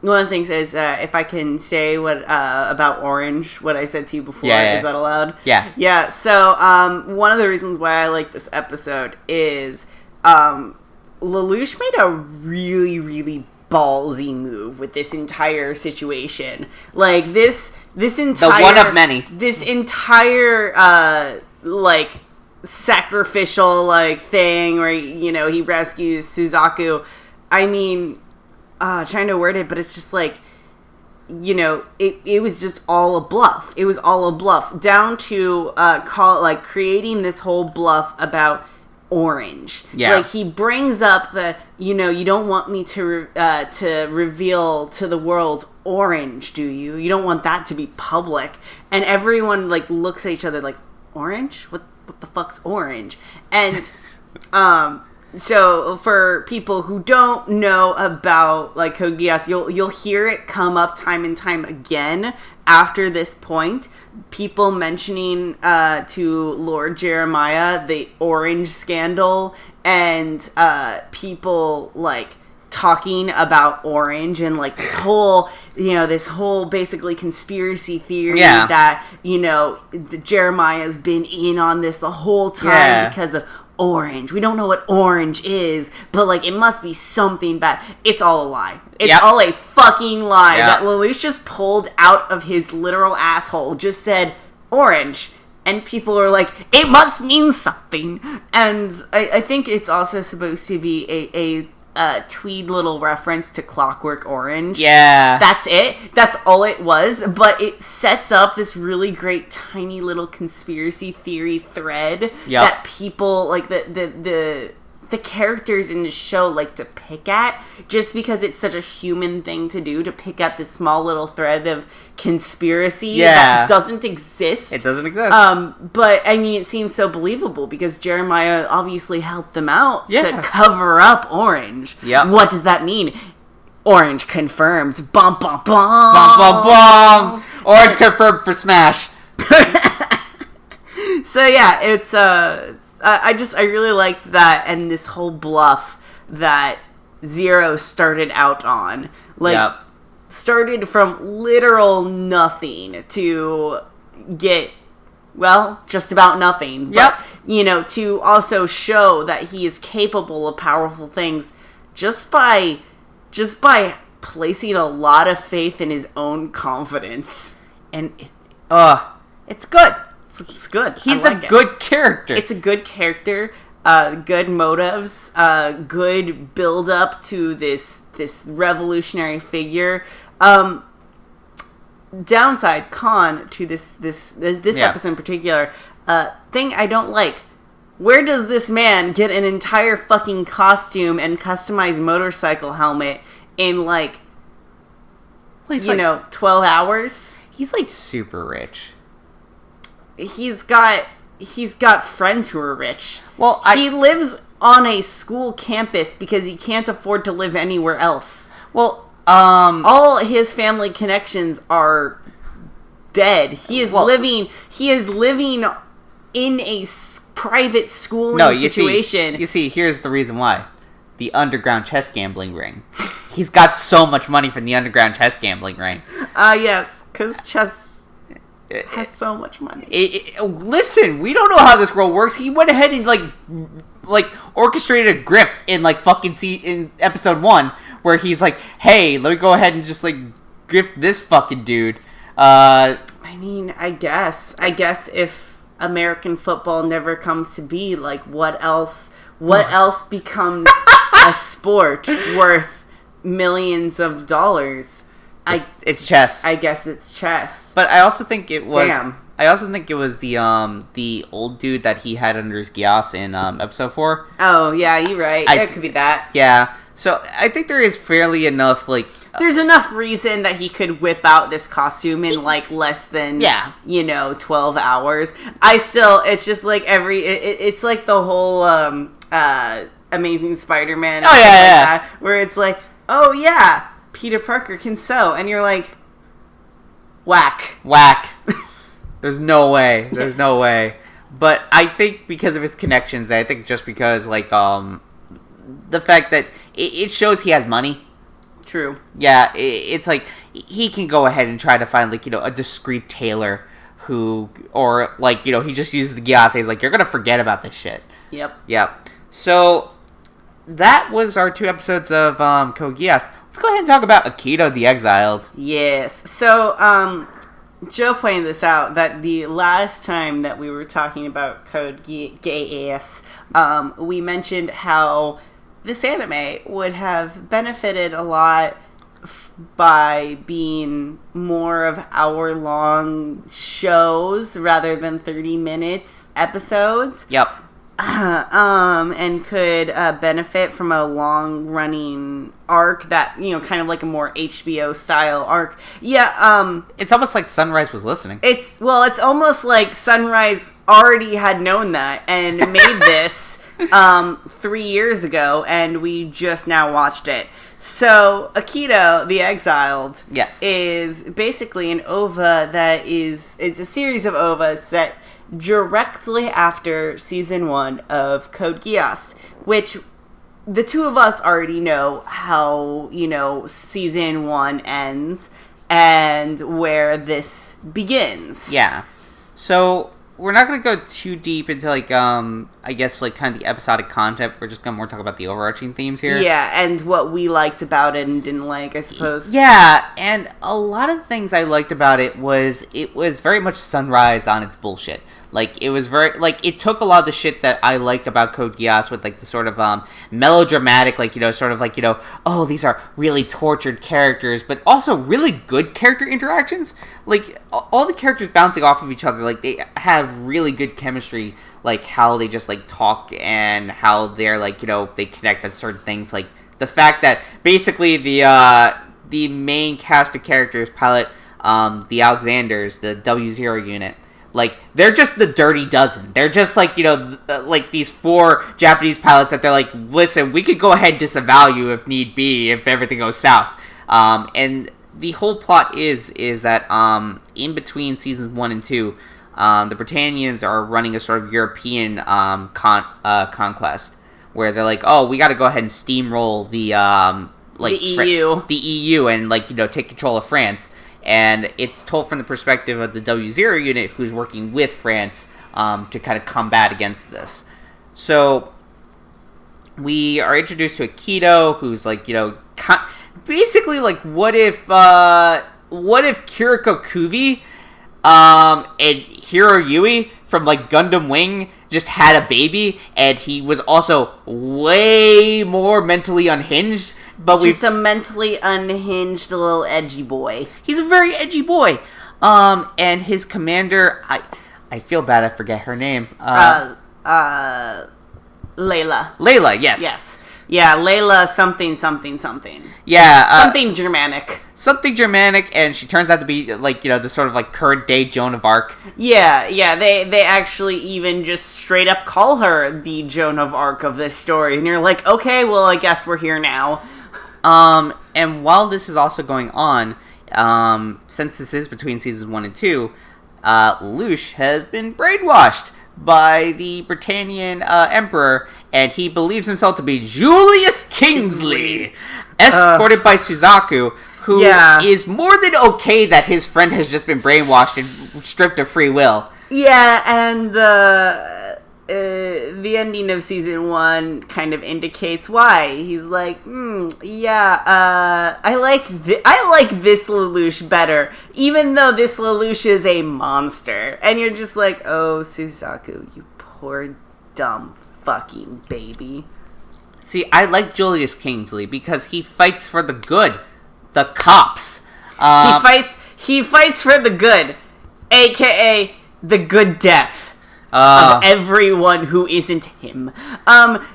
D: one of the things is, if I can say what about Orange, what I said to you before,
A: Yeah.
D: is that allowed?
A: Yeah.
D: Yeah, so one of the reasons why I like this episode is Lelouch made a really, really ballsy move with this entire situation. Like, this entire...
A: The one of many.
D: This entire, like, sacrificial, like, thing where, you know, he rescues Suzaku. I mean... trying to word it, but it's just like, you know, it was just all a bluff. It was all a bluff, down to creating this whole bluff about Orange.
A: Yeah.
D: Like, he brings up the, you know, you don't want me to reveal to the world Orange, do you? You don't want that to be public. And everyone, like, looks at each other like, Orange? What the fuck's Orange? And, so for people who don't know about, like, Code Geass, you'll hear it come up time and time again after this point. People mentioning to Lord Jeremiah the Orange scandal, and people, like, talking about Orange and like this whole basically conspiracy theory that, Jeremiah's been in on this the whole time because of Orange. We don't know what Orange is, but like it must be something bad. It's all a lie. It's all a fucking lie that Lelouch just pulled out of his literal asshole, just said Orange. And people are like, it must mean something. And I think it's also supposed to be a tweed little reference to Clockwork Orange.
A: Yeah.
D: That's it. That's all it was. But it sets up this really great tiny little conspiracy theory thread that people, like the characters in the show like to pick at, just because it's such a human thing to do, to pick at this small little thread of conspiracy that doesn't exist.
A: It doesn't exist.
D: But I mean, it seems so believable because Jeremiah obviously helped them out to cover up Orange.
A: Yep.
D: What does that mean? Orange confirmed. Bum bum bum.
A: Bum bum bum. Orange confirmed for Smash.
D: So yeah, it's I really liked that, and this whole bluff that Zero started out on. Like, started from literal nothing to get, well, just about nothing. But, to also show that he is capable of powerful things just by placing a lot of faith in his own confidence.
A: And it's good.
D: It's good.
A: He's a good character.
D: It's a good character. Good motives. Good build up to this revolutionary figure. Downside, con to this episode in particular. Thing I don't like. Where does this man get an entire fucking costume and customized motorcycle helmet in 12 hours?
A: He's like super rich.
D: He's got friends who are rich.
A: Well,
D: he lives on a school campus because he can't afford to live anywhere else.
A: Well,
D: all his family connections are dead. He is living in a private schooling situation.
A: You see, here's the reason why. The underground chess gambling ring. He's got so much money from the underground chess gambling ring.
D: Yes, because chess has so much money.
A: Listen, we don't know how this world works. He went ahead and like orchestrated a grift in in episode 1 where he's like, hey, let me go ahead and just grift this fucking dude.
D: I mean, I guess if American football never comes to be, what else becomes a sport worth millions of dollars?
A: It's chess.
D: I guess it's chess.
A: But I also think it was.
D: Damn.
A: I also think it was the old dude that he had under his Geass in episode 4.
D: Oh yeah, you're right. It could be that.
A: Yeah. So I think there is fairly enough
D: there's enough reason that he could whip out this costume in less than 12 hours. It's just it's like the whole Amazing Spider-Man.
A: Oh yeah.
D: Where it's like, oh yeah, Peter Parker can sew, and you're like, whack.
A: There's no way. But I think because of his connections, I think just because the fact that it shows he has money.
D: True.
A: Yeah, it's like he can go ahead and try to find a discreet tailor who, or he just uses the Geass. He's like, you're gonna forget about this shit. Yep. So that was our 2 episodes of Code Geass. Let's go ahead and talk about Akito the Exiled.
D: Yes. So Joe pointed this out, that the last time that we were talking about Code Geass, we mentioned how this anime would have benefited a lot by being more of hour-long shows rather than 30-minute episodes.
A: Yep.
D: And could benefit from a long-running arc that, kind of like a more HBO-style arc. Yeah,
A: it's almost like Sunrise was listening.
D: It's almost like Sunrise already had known that and made this 3 years ago, and we just now watched it. So, Akito the Exiled is basically an OVA it's a series of OVAs set directly after season 1 of Code Geass, which the two of us already know how, season 1 ends and where this begins.
A: Yeah. So, we're not going to go too deep into, I guess, kind of the episodic content. We're just going to more talk about the overarching themes here.
D: Yeah, and what we liked about it and didn't like, I suppose.
A: Yeah, and a lot of things I liked about it was very much Sunrise on its bullshit. It was very, it took a lot of the shit that I like about Code Geass with, the sort of, melodramatic, oh, these are really tortured characters, but also really good character interactions. All the characters bouncing off of each other, they have really good chemistry, how they just, talk and how they're, they connect on certain things. The fact that, basically, the main cast of characters pilot, the Alexanders, the W0 unit. They're just the dirty dozen. They're just, these 4 Japanese pilots that they're listen, we could go ahead and disavow you if need be, if everything goes south. And the whole plot is that, in between seasons 1 and 2, the Britannians are running a sort of European, conquest, where they're oh, we gotta go ahead and steamroll the
D: EU.
A: The EU and, take control of France. And it's told from the perspective of the W0 unit, who's working with France to kind of combat against this. So we are introduced to Akito, who's basically what if Kiriko Kuvi and Hiro Yui from Gundam Wing just had a baby, and he was also way more mentally unhinged. But
D: just a mentally unhinged little edgy boy.
A: He's a very edgy boy. And his commander, I feel bad I forget her name.
D: Layla.
A: Layla, yes.
D: Yes. Yeah, Layla something.
A: Yeah.
D: Something Germanic.
A: Something Germanic, and she turns out to be, the sort of, current day Joan of Arc.
D: Yeah, they actually even just straight up call her the Joan of Arc of this story. And you're okay, well, I guess we're here now.
A: And while this is also going on, since this is between seasons 1 and 2, Lelouch has been brainwashed by the Britannian emperor, and he believes himself to be Julius Kingsley, escorted by Suzaku, who is more than okay that his friend has just been brainwashed and stripped of free will.
D: Yeah, and the ending of season 1 kind of indicates why. He's I like this Lelouch better, even though this Lelouch is a monster. And you're just oh, Suzaku, you poor dumb fucking baby.
A: See, I like Julius Kingsley because he fights for the good, the cops.
D: He fights for the good, aka the good death. Of everyone who isn't him.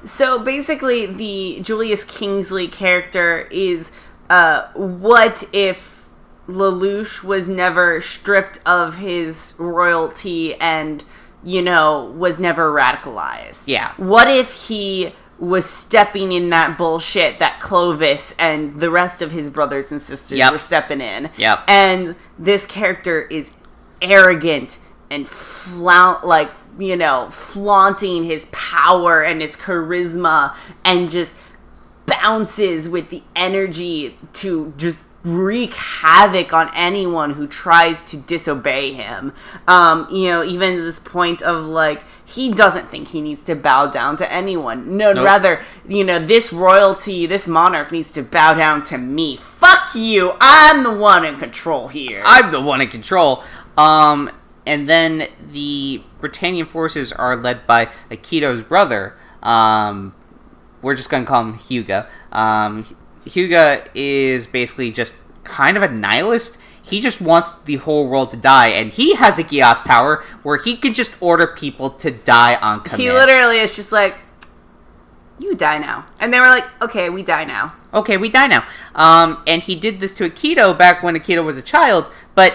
D: So basically, the Julius Kingsley character is, what if Lelouch was never stripped of his royalty and, was never radicalized?
A: Yeah.
D: What if he was stepping in that bullshit that Clovis and the rest of his brothers and sisters were stepping in?
A: Yep.
D: And this character is arrogant and flaunting his power and his charisma, and just bounces with the energy to just wreak havoc on anyone who tries to disobey him. Even to this point of he doesn't think he needs to bow down to anyone. No, nope. Rather, this royalty, this monarch needs to bow down to me. Fuck you! I'm the one in control here.
A: I'm the one in control. And then the Britannian forces are led by Akito's brother. We're just going to call him Hyuga. Hyuga is basically just kind of a nihilist. He just wants the whole world to die, and he has a Geass power where he can just order people to die on command.
D: He literally is just you die now. And they were okay, we die now.
A: Okay, we die now. And he did this to Akito back when Akito was a child, but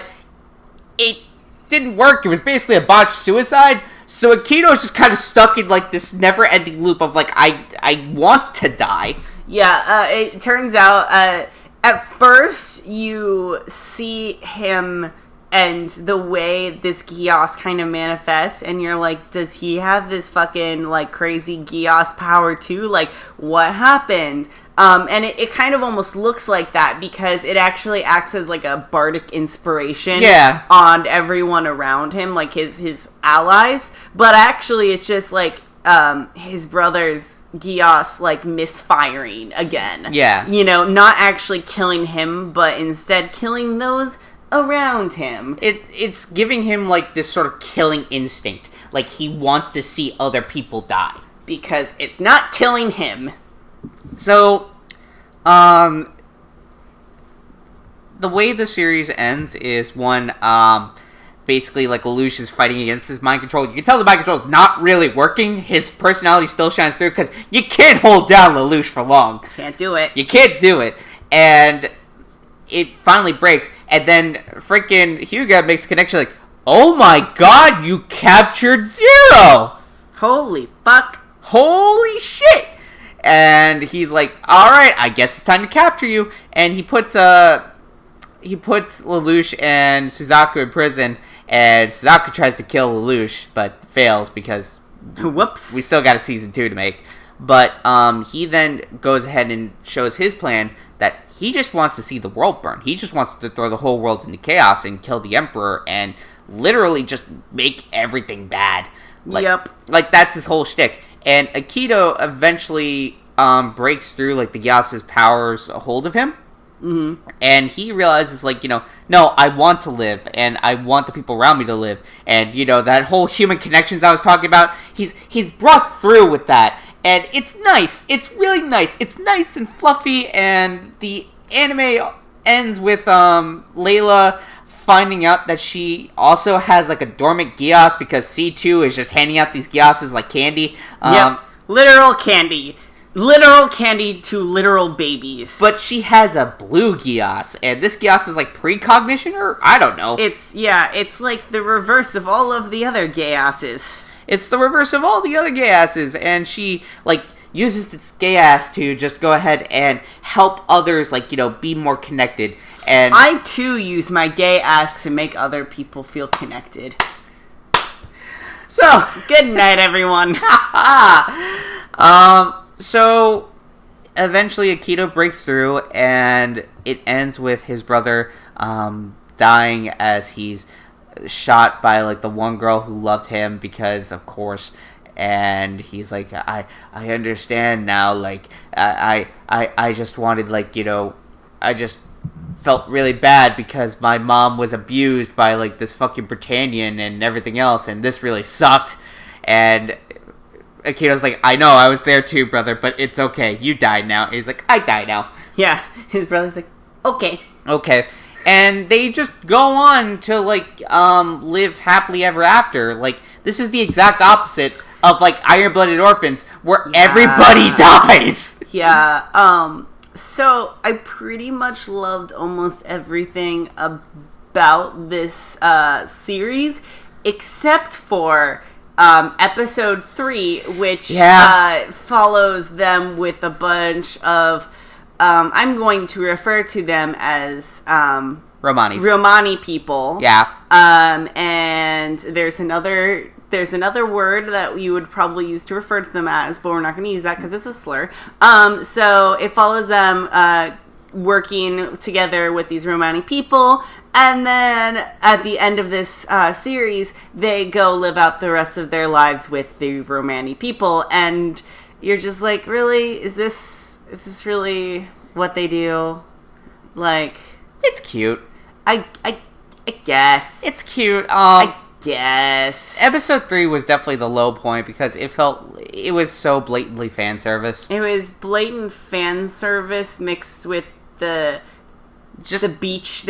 A: it didn't work. It was basically a botched suicide. So Akito's just kind of stuck in this never-ending loop of I want to die.
D: Yeah, it turns out at first you see him and the way this Geass kind of manifests, and you're like, does he have this fucking, like, crazy Geass power too? Like, what happened? And it kind of almost looks like that because it actually acts as like a bardic inspiration on everyone around him, like his allies. But actually, it's just like his brother's Geass like misfiring again.
A: Yeah.
D: You know, not actually killing him, but instead killing those around him.
A: It's giving him like this sort of killing instinct. Like he wants to see other people die.
D: Because it's not killing him.
A: So, the way the series ends is basically like Lelouch is fighting against his mind control. You can tell the mind control is not really working. His personality still shines through because you can't hold down Lelouch for long.
D: Can't do it.
A: You can't do it. And it finally breaks. And then freaking Hyuga makes a connection like, oh my god, you captured Zero!
D: Holy fuck.
A: Holy shit! And he's like, alright, I guess it's time to capture you. And he puts Lelouch and Suzaku in prison. And Suzaku tries to kill Lelouch, but fails because
D: whoops,
A: we still got a season 2 to make. But he then goes ahead and shows his plan that he just wants to see the world burn. He just wants to throw the whole world into chaos and kill the Emperor and literally just make everything bad. Like that's his whole shtick. And Aikido eventually breaks through, like, the Geass's powers hold of him. Mm-hmm. And he realizes, like, no, I want to live, and I want the people around me to live. And, that whole human connections I was talking about, he's brought through with that. And it's nice. It's really nice. It's nice and fluffy, and the anime ends with Layla finding out that she also has like a dormant Geass because C2 is just handing out these Geasses like candy.
D: Yep. Literal candy. Literal candy to literal babies.
A: But she has a blue Geass, and this Geass is like precognition, or I don't know.
D: It's like the reverse of all of the other Geasses.
A: It's the reverse of all the other Geasses, and she like uses its Geass to just go ahead and help others, like, be more connected. And
D: I, too, use my gay ass to make other people feel connected.
A: So,
D: good night, everyone.
A: So, eventually Aikido breaks through, and it ends with his brother dying as he's shot by, like, the one girl who loved him because, of course. And he's like, I understand now, like, I just wanted, like, I just felt really bad because my mom was abused by, like, this fucking Britannian and everything else, and this really sucked. And Aikido's like, I know, I was there too, brother, but it's okay, you died now. And he's like, I die now.
D: Yeah, his brother's like, okay.
A: And they just go on to, like, live happily ever after. Like, this is the exact opposite of, like, Iron-Blooded Orphans, where everybody dies.
D: Yeah, so I pretty much loved almost everything about this series, except for episode 3, which follows them with a bunch of I'm going to refer to them as Romani people.
A: Yeah.
D: And there's another word that you would probably use to refer to them as, but we're not going to use that because it's a slur. So it follows them working together with these Romani people, and then at the end of this series, they go live out the rest of their lives with the Romani people, and you're just like, really? Is this really what they do? Like,
A: it's cute.
D: I guess
A: it's cute.
D: Yes.
A: Episode 3 was definitely the low point because it was so blatantly fan service.
D: It was blatant fan service mixed with the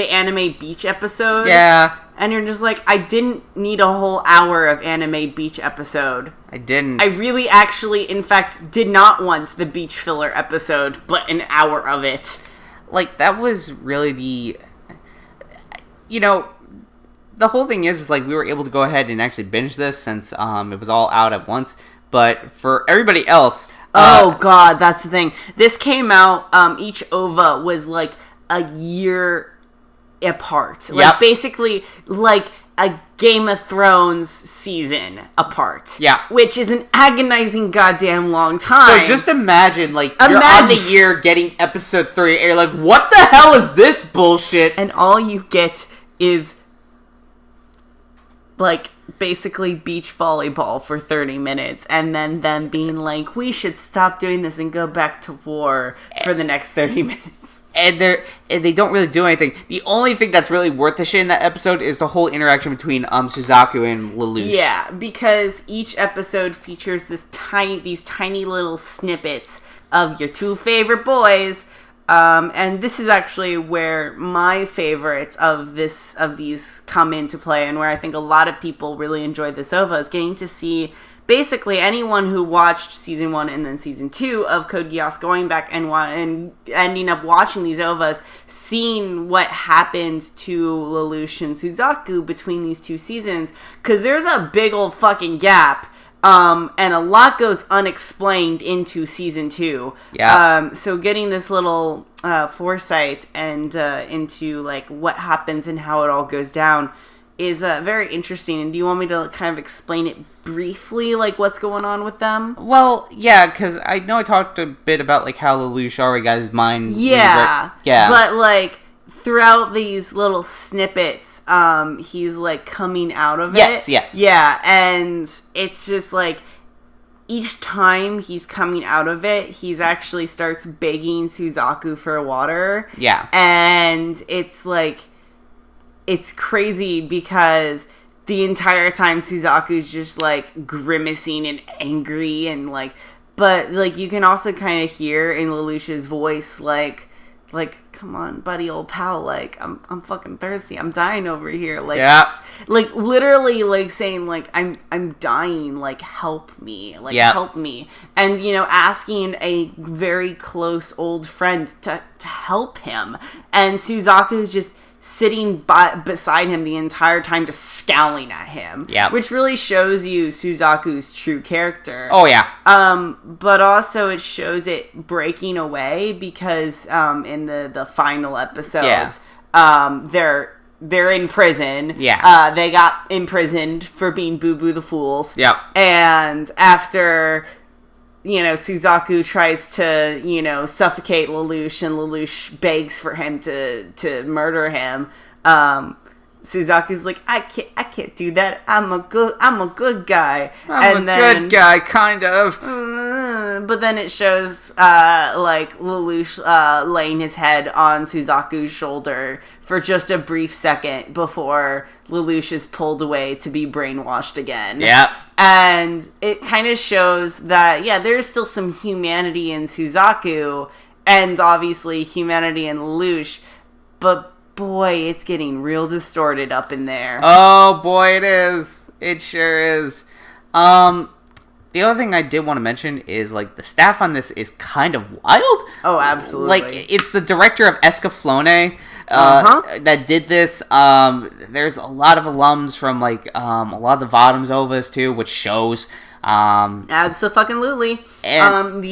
D: anime beach episode.
A: Yeah.
D: And you're just like, I didn't need a whole hour of anime beach episode.
A: I didn't.
D: I really actually, in fact, did not want the beach filler episode, but an hour of it.
A: Like, that was really the whole thing is like we were able to go ahead and actually binge this since it was all out at once. But for everybody else,
D: oh god, that's the thing. This came out. Each OVA was like a year apart.
A: Yep.
D: Like, basically, like a Game of Thrones season apart.
A: Yeah.
D: Which is an agonizing goddamn long time.
A: So just imagine, like, you're on the year getting episode 3, and you're like, what the hell is this bullshit?
D: And all you get is, like, basically beach volleyball for 30 minutes, and then them being like, we should stop doing this and go back to war for the next 30 minutes.
A: And they don't really do anything. The only thing that's really worth the shit in that episode is the whole interaction between Suzaku and Lelouch.
D: Yeah, because each episode features these tiny little snippets of your two favorite boys. And this is actually where my favorites of these come into play, and where I think a lot of people really enjoy this OVA is getting to see basically anyone who watched season 1 and then season 2 of Code Geass going back and ending up watching these OVAs, seeing what happened to Lelouch and Suzaku between these 2 seasons, because there's a big old fucking gap. And a lot goes unexplained into season 2.
A: Yeah.
D: So getting this little foresight and into like what happens and how it all goes down is very interesting. And do you want me to kind of explain it briefly, like what's going on with them?
A: Well, yeah, because I know I talked a bit about like how Lelouch already got his mind.
D: Yeah.
A: Yeah.
D: But like throughout these little snippets, he's like coming out of it.
A: Yes.
D: Yeah, and it's just like each time he's coming out of it, he's actually starts begging Suzaku for water.
A: Yeah.
D: And it's like, it's crazy because the entire time Suzaku's just like grimacing and angry and like, but like you can also kind of hear in Lelouch's voice like, come on, buddy, old pal, like, I'm fucking thirsty. I'm dying over here. Like,
A: yeah.
D: Like, literally, like, saying, like, I'm dying. Like, help me. Like, help me. And, you know, asking a very close old friend to help him. And Suzaku's just sitting beside him the entire time, just scowling at him.
A: Yeah.
D: Which really shows you Suzaku's true character.
A: Oh, yeah.
D: But also it shows it breaking away because in the final episodes, they're in prison.
A: Yeah.
D: They got imprisoned for being Boo Boo the Fools.
A: Yep.
D: And after, you know, Suzaku tries to, you know, suffocate Lelouch, and Lelouch begs for him to murder him. Suzaku's like, I can't do that. I'm a good guy.
A: Good guy, kind of.
D: But then it shows like Lelouch laying his head on Suzaku's shoulder for just a brief second before Lelouch is pulled away to be brainwashed again.
A: Yeah.
D: And it kind of shows that, yeah, there's still some humanity in Suzaku, and obviously humanity in Lelouch, but boy, it's getting real distorted up in there.
A: Oh, boy, it is. It sure is. The other thing I did want to mention is, like, the staff on this is kind of wild.
D: Oh, absolutely.
A: Like, it's the director of Escaflowne that did this. There's a lot of alums from, like, a lot of the Bottoms OVAs, too, which shows.
D: Absolutely.
A: And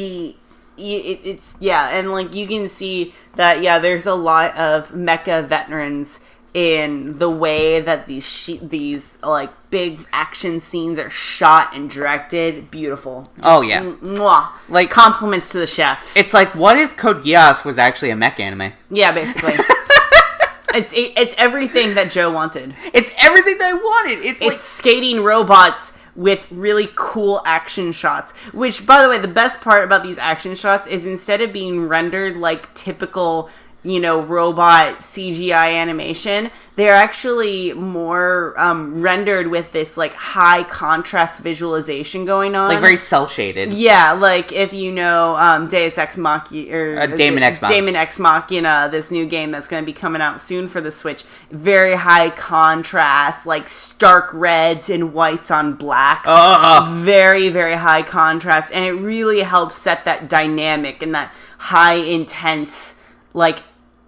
D: it's and like you can see that there's a lot of mecha veterans in the way that these like big action scenes are shot and directed. Beautiful. Mwah.
A: Like,
D: compliments to the chef.
A: It's like, what if Code Geass was actually a mech anime?
D: Yeah, basically. It's everything that Joe wanted.
A: It's everything that I wanted. It's like
D: skating robots with really cool action shots. Which, by the way, the best part about these action shots is instead of being rendered like typical, you know, robot CGI animation, they're actually more rendered with this like high contrast visualization going on.
A: Like very cel shaded.
D: Yeah, like if you know Deus Ex Machina or
A: Daemon X Machina.
D: Daemon X Machina, this new game that's going to be coming out soon for the Switch. Very high contrast, like stark reds and whites on blacks. Very, very high contrast, and it really helps set that dynamic and that high intense, like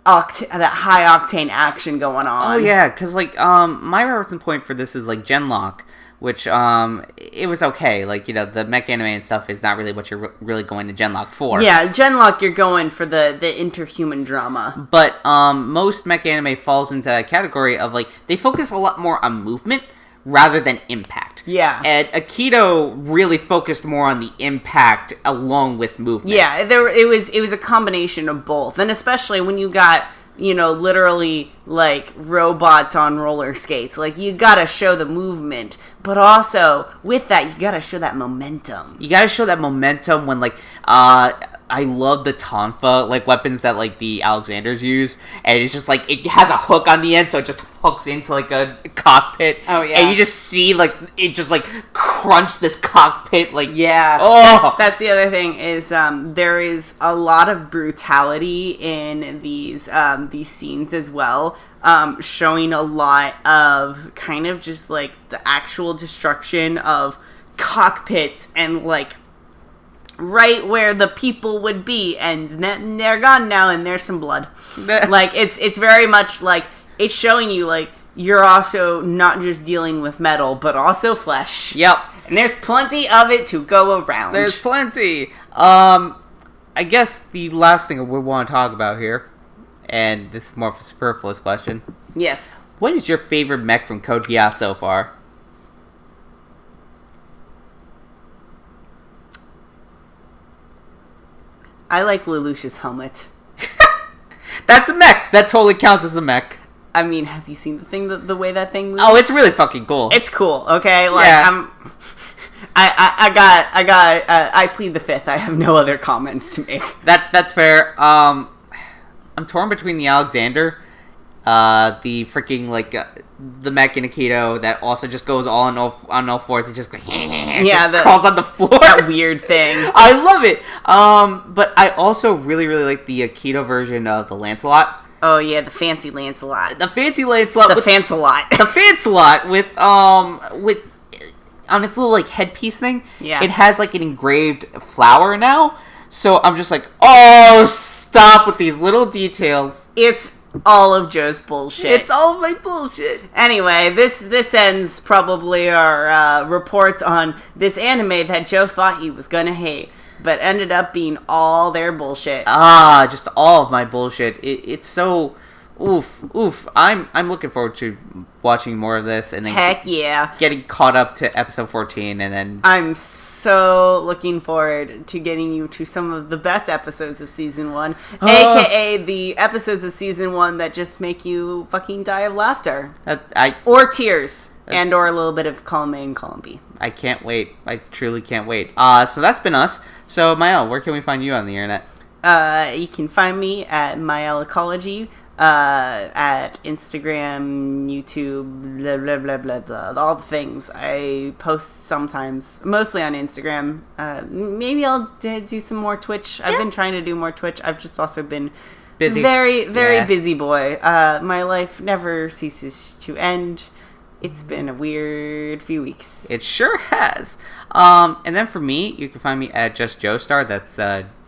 D: that high octane action going on.
A: Oh yeah, because like my reference point for this is like Genlock, which it was okay. Like, you know, the mech anime and stuff is not really what you're really going to Genlock for.
D: Yeah, Genlock, you're going for the interhuman drama.
A: But most mech anime falls into a category of, like, they focus a lot more on movement rather than impact.
D: Yeah.
A: And Aikido really focused more on the impact along with movement.
D: Yeah, it was a combination of both. And especially when you got, you know, literally, like, robots on roller skates. Like, you gotta show the movement. But also, with that, you gotta show that momentum.
A: You gotta show that momentum when, like, I love the tonfa, like, weapons that, like, the Alexanders use. And it's just, like, it has a hook on the end, so it just hooks into, like, a cockpit.
D: Oh, yeah.
A: And you just see, like, it just, like, crunch this cockpit, like...
D: Yeah.
A: Oh!
D: That's the other thing, is there is a lot of brutality in these scenes as well. Showing a lot of kind of just, like, the actual destruction of cockpits and, like, right where the people would be, and they're gone now, and there's some blood. Like, it's very much like, it's showing you, like, you're also not just dealing with metal, but also flesh.
A: Yep.
D: And there's plenty of it to go around.
A: There's plenty. I guess the last thing we want to talk about here, and this is more of a superfluous question.
D: Yes.
A: What is your favorite mech from Code Geass so far?
D: I like Lelouch's helmet.
A: That's a mech. That totally counts as a mech.
D: I mean, have you seen the thing, the way that thing moves?
A: Oh, it's really fucking cool.
D: It's cool, okay? Like,
A: Yeah.
D: I plead the fifth. I have no other comments to make.
A: That's fair. I'm torn between the Alexander, the freaking, like, the mech in Aikido that also just goes on all fours and just goes, just crawls on the floor.
D: That weird thing.
A: I love it. But I also really, really like the Aikido version of the Lancelot.
D: Oh yeah, the fancy Lancelot.
A: The fancy Lancelot.
D: The Fancelot.
A: The Fancelot with on its little, like, headpiece thing.
D: Yeah.
A: It has, like, an engraved flower now. So I'm just like, oh, stop with these little details.
D: It's all of Joe's bullshit.
A: It's all of my bullshit.
D: Anyway, this ends probably our report on this anime that Joe thought he was gonna hate, but ended up being all their bullshit.
A: Just all of my bullshit. It's so oof. I'm looking forward to watching more of this, and then
D: Heck yeah.
A: getting caught up to episode 14, and then
D: I'm so looking forward to getting you to some of the best episodes of season 1, aka the episodes of season 1 that just make you fucking die of laughter. Or tears. And or a little bit of column A and column B.
A: I can't wait. I truly can't wait. So that's been us. So, Mael, where can we find you on the internet?
D: You can find me at Mael Ecology, at Instagram, YouTube, blah, blah, blah, blah, blah, all the things. I post sometimes, mostly on Instagram. Maybe I'll do some more Twitch. I've been trying to do more Twitch. I've just also been
A: Busy.
D: very busy boy. My life never ceases to end. It's been a weird few weeks.
A: It sure has. And then for me, you can find me at Just Joe Star. That's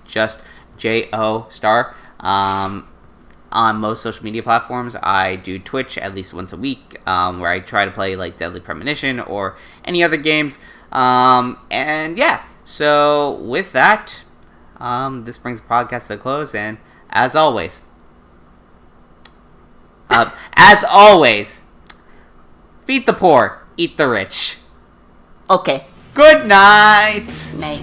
A: just J-O Star. On most social media platforms, I do Twitch at least once a week, where I try to play, like, Deadly Premonition or any other games. And yeah, so with that, this brings the podcast to a close. And as always, feed the poor, eat the rich.
D: Okay.
A: Good night.
D: Night.